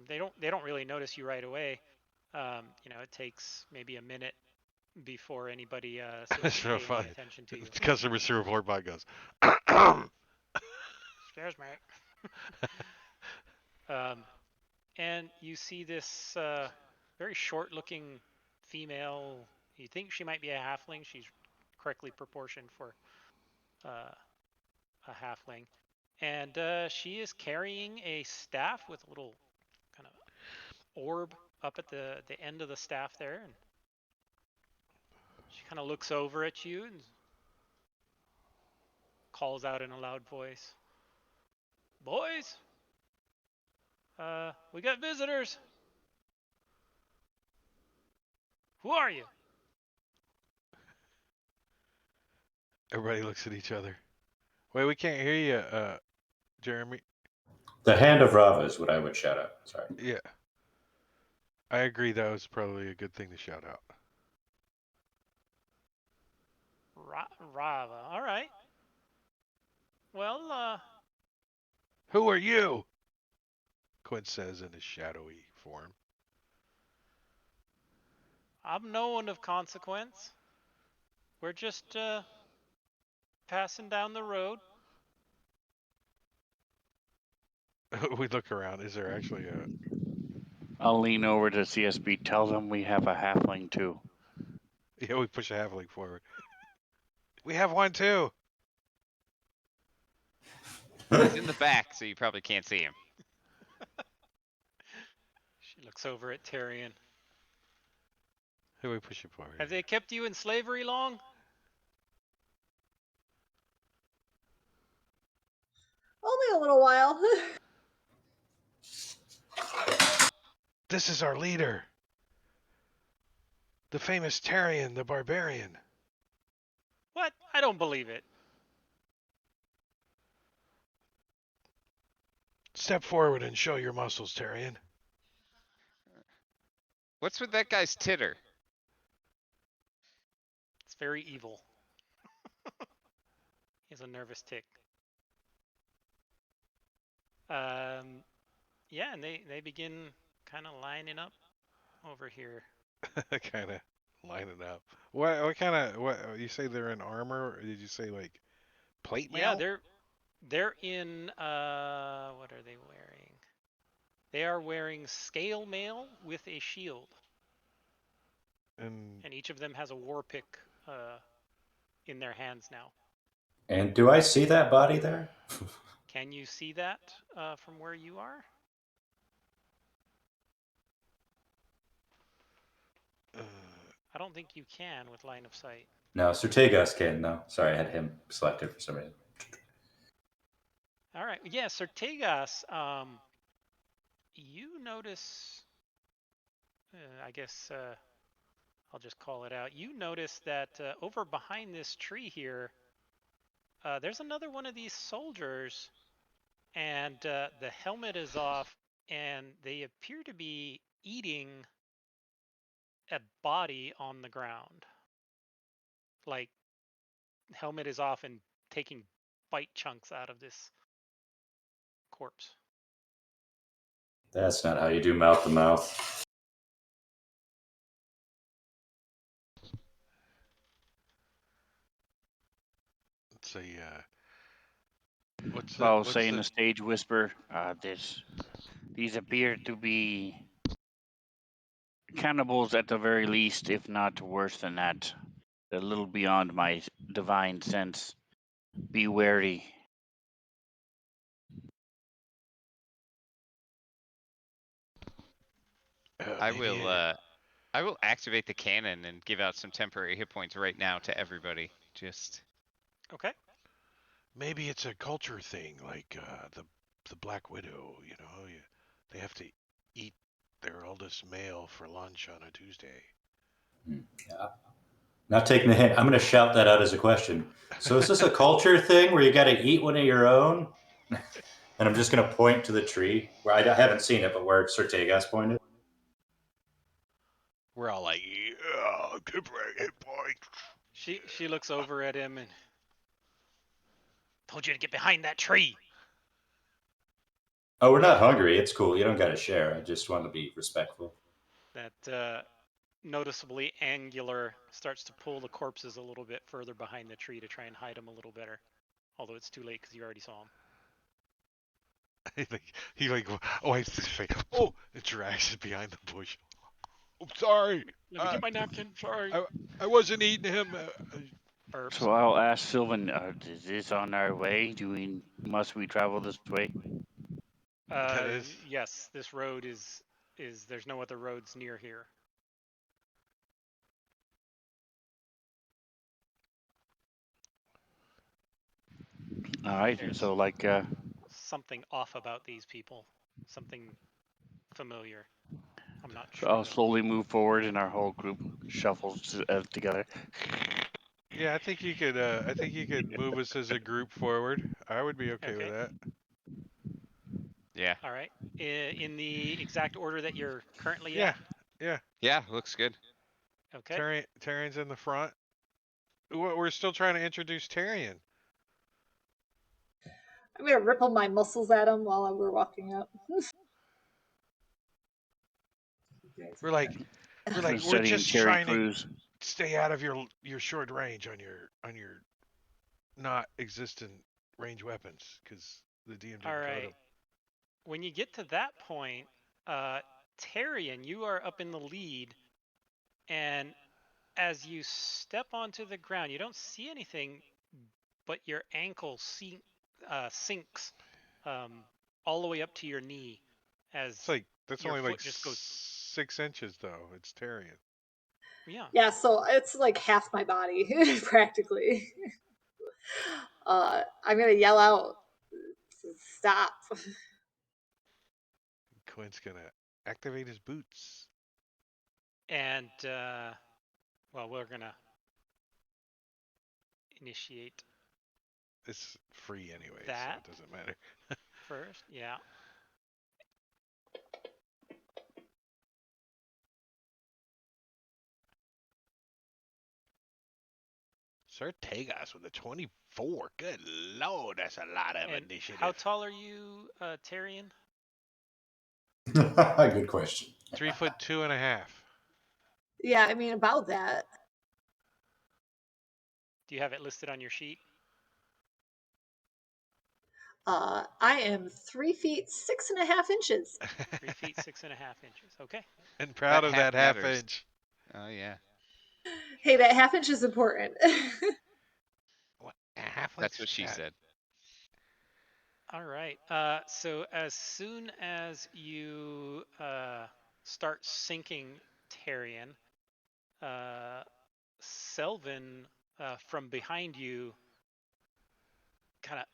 they don't really notice you right away. It takes maybe a minute before anybody seems It's to so pay any funny. attention to you. Customer service report bot goes. Excuse me. Um, and you see this very short-looking female. You think she might be a halfling. She's correctly proportioned for uh, a halfling, and she is carrying a staff with a little kind of orb up at the end of the staff there, and she kind of looks over at you and calls out in a loud voice, "Boys, we got visitors." Who are you? Everybody looks at each other. Wait, we can't hear you, Jeremy. The Hand of Rava is what I would shout out. Sorry. Yeah. I agree. That was probably a good thing to shout out. Rava. All right. Well, Who are you? Quinn says in his shadowy form. I'm no one of consequence. We're just passing down the road. We look around. Is there actually a? I'll lean over to CSB. Tell them we have a halfling too. Yeah, we push a halfling forward. We have one too. He's in the back, so you probably can't see him. She looks over at Tyrion. Who we push it forward? Have they kept you in slavery long? Only a little while. This is our leader. The famous Tyrion the Barbarian. What? I don't believe it. Step forward and show your muscles, Tyrion. What's with that guy's titter? It's very evil. He has a nervous tick. Yeah, and they begin kind of lining up over here. Kind of lining up. What kind of what you say they're in armor? Or did you say like plate mail? Yeah, they're in what are they wearing? They are wearing scale mail with a shield, and and each of them has a war pick in their hands now. And do I see that body there? Can you see that from where you are? I don't think you can with line of sight. No, Sertegas can, though. Sorry, I had him selected for some reason. All right. Yeah, Sertegas, you notice, I guess I'll just call it out. You notice that over behind this tree here, there's another one of these soldiers, and the helmet is off, and they appear to be eating a body on the ground. Like, helmet is off and taking bite chunks out of this corpse. That's not how you do mouth to mouth. it's a what's So I'll what's say in the stage whisper, these appear to be cannibals at the very least, if not worse than that. A little beyond my divine sense. Be wary. I maybe will activate the cannon and give out some temporary hit points right now to everybody. Just Okay. maybe it's a culture thing, like the Black Widow. They have to eat their oldest male for lunch on a Tuesday. Yeah. Not taking the hint. I'm going to shout that out as a question. So is this a culture thing where you got to eat one of your own? And I'm just going to point to the tree where I haven't seen it, but where Sertegas pointed. We're all like, yeah, temporary hit points. She looks over at him and told you to get behind that tree. Oh, we're not hungry. It's cool. You don't got to share. I just want to be respectful. That noticeably angular starts to pull the corpses a little bit further behind the tree to try and hide them a little better. Although it's too late because you already saw them. he like, oh, I see his face. Oh, it drags it behind the bush. I'm sorry. Let me get my napkin. Sorry. I wasn't eating him. Burps. So I'll ask Sylvan, is this on our way? Must we travel this way? That is. Yes, this road is there's no other roads near here. All right. There's So like, something off about these people. Something familiar. I'm not So sure I'll though. slowly move forward, and our whole group shuffles together. Yeah, I think you could. I think you could move us as a group forward. I would be okay with Okay. that. Yeah. All right. In the exact order that you're currently Yeah, at. yeah. Yeah, looks good. Okay. Tarian's in the front. We're still trying to introduce Tarian. I'm gonna ripple my muscles at him while we're walking up. We're like, we're Studying just Terry trying to Crews. stay out of your short range on your not existent range weapons because the DM All didn't code right. them. When you get to that point, Tarian, you are up in the lead, and as you step onto the ground, you don't see anything, but your ankle sinks all the way up to your knee It's as like that's your only like foot just goes. 6 inches though. It's Tarian. Yeah. Yeah, so it's like half my body practically. I'm gonna yell out, "Stop!" Quint's gonna activate his boots. And well, we're gonna initiate It's free anyway, so that it doesn't matter. first. Yeah. Tegas with a 24. Good lord, that's a lot of And how initiative. tall are you, Tarian? Good question. 3'2.5". Yeah, I mean about that. Do you have it listed on your sheet? I am 3 feet 6.5 inches. 3 feet 6.5 inches. Okay. And proud That of half that half matters. inch. Oh yeah. Hey, that half inch is important. What? Half That's length's what she that? said. All right. So as soon as you start sinking Tarian, uh, Selvin from behind you kind of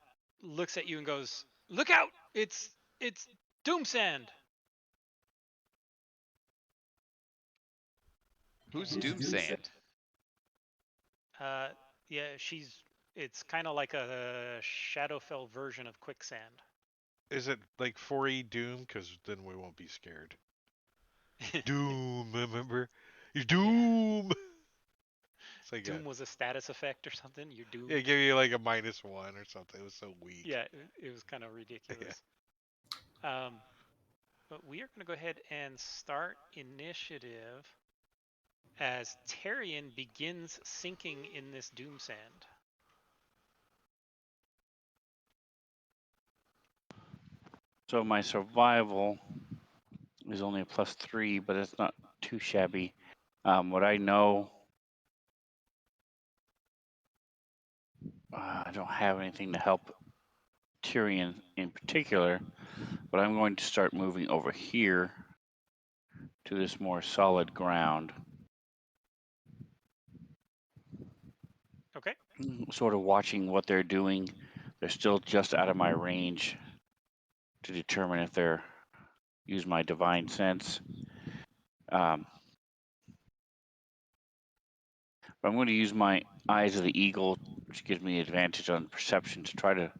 looks at you and goes, "Look out! It's Doomsand!" Who's And Doomsand? uh, yeah, it's kind of like a Shadowfell version of Quicksand. Is it like 4E Doom? Because then we won't be scared. Doom, remember? You're Yeah. Doom! It's like Doom was a status effect or something. You're yeah, doomed. give you like a -1 or something. It was so weak. Yeah, it was kind of Yeah. ridiculous. Um, but we are going to go ahead and start initiative as Tarian begins sinking in this doom sand. So my survival is only a +3, but it's not too shabby. What I know, I don't have anything to help Tyrion in particular, but I'm going to start moving over here to this more solid ground. Okay. Sort of watching what they're doing. They're still just out of my range to determine if they're use my divine sense. Um, but I'm going to use my eyes of the eagle, which gives me advantage on perception to try to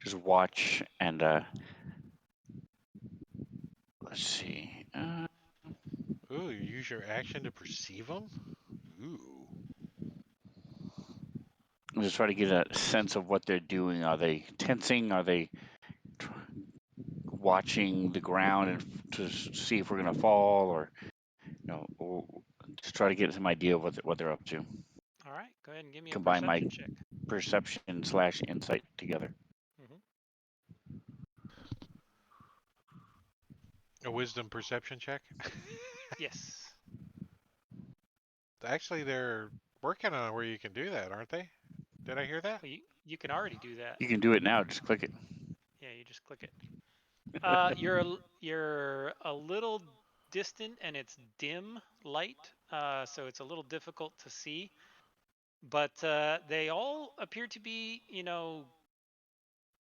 just watch and let's see. Ooh, you use your action to perceive them? Ooh. Just try to get a sense of what they're doing. Are they tensing? Are they watching the ground and to see if we're going to fall, or or just try to get some idea of what they're up to. All right. Go ahead and give me a Combine my perception check. perception/insight together. Hmm. A wisdom perception check? Yes. Actually, they're working on where you can do that, aren't they? Did I hear that? Well, you can already do that. You can do it now. Just click it. Yeah, you just click it. You're a little distant and it's dim light, so it's a little difficult to see. But they all appear to be,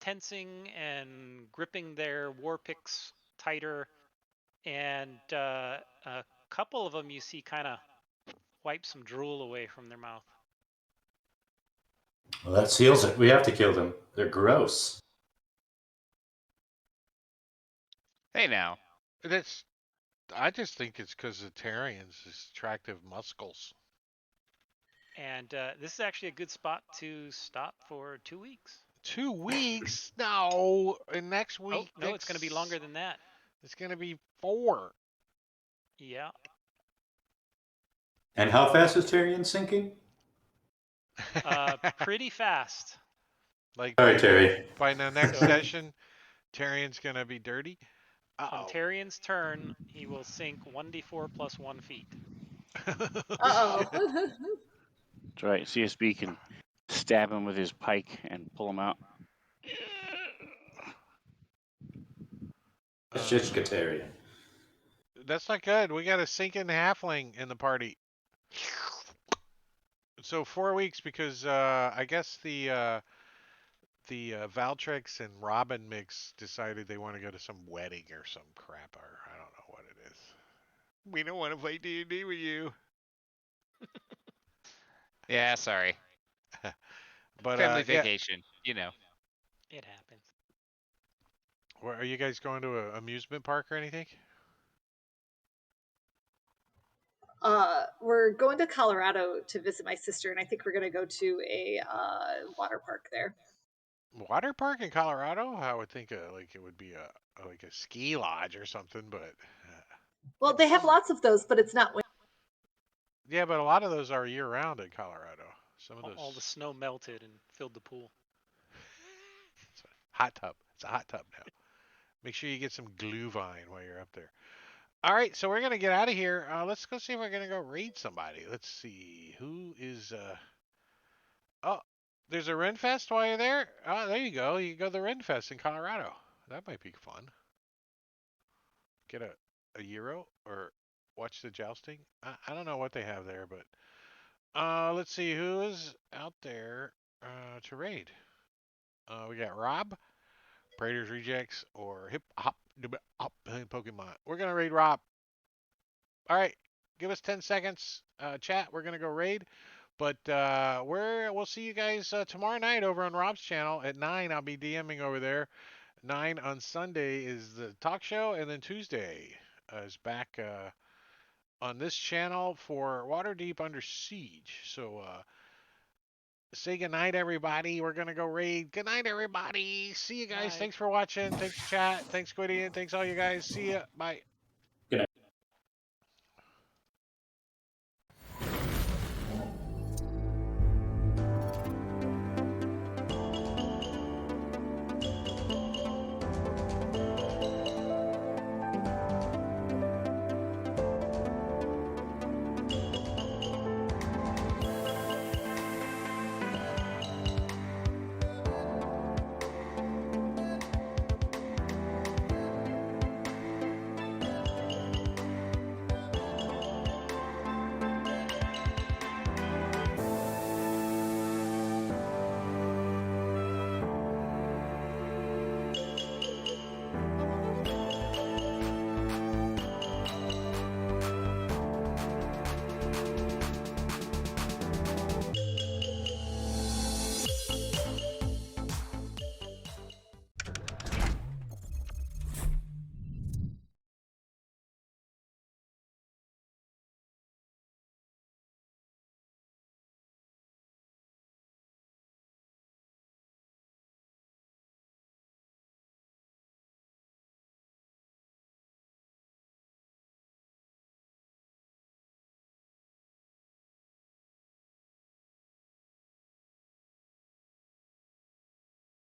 tensing and gripping their war picks tighter. and a couple of them you see kind of wipe some drool away from their mouth. Well, that seals it. We have to kill them. They're gross. Hey now. That's. I just think it's because of Tarian's attractive muscles. And this is actually a good spot to stop for 2 weeks. 2 weeks? No. And next Oh, week. no, it's going to be longer than that. It's going to be 4. Yeah. And how fast is Tyrion sinking? Pretty fast. Like All right, Terry. by the next So session, Tarian's going to be dirty. on Uh-oh. Tyrion's turn, he will sink 1d4 plus 1 feet. Uh-oh. That's right. CSB can stab him with his pike and pull him out. It's just Tyrion. That's not good. We got a sinking halfling in the party. So 4 weeks because I guess the Valtrex and Robin mix decided they want to go to some wedding or some crap, or I don't know what it is. We don't want to play D&D with you. Yeah, sorry. But Family yeah, vacation, you know. It happens. are you guys going to an amusement park or anything? We're going to Colorado to visit my sister, and I think we're going to go to a water park there. Water park in Colorado? I would think like it would be like a ski lodge or something, but Well, they have lots of those, but it's not winter. yeah, but a lot of those are year round in Colorado. Some of those All the snow melted and filled the pool. it's a hot tub. It's a hot tub now. Make sure you get some glue vine while you're up there. All right, so we're gonna get out of here. Let's go see if we're gonna go raid somebody. Let's see who is. Oh, there's a Renfest while you're there. Oh, there you go. You go to the Renfest in Colorado. That might be fun. Get a euro or watch the jousting. I don't know what they have there, but let's see who is out there to raid. We got Rob, Praetor's Rejects, or Hip Hop Hop Pokemon. We're gonna raid Rob. All right, give us 10 seconds, chat. We're gonna go raid, but we'll see you guys tomorrow night over on Rob's channel at 9. I'll be DMing over there. 9 on Sunday is the talk show, and then Tuesday is back on this channel for Waterdeep Under Siege. So say goodnight, everybody. We're gonna go raid. Good night, everybody. See you guys. Night. Thanks for watching. Thanks, chat. Thanks, Gwydion. Thanks, all you guys. See ya. Bye.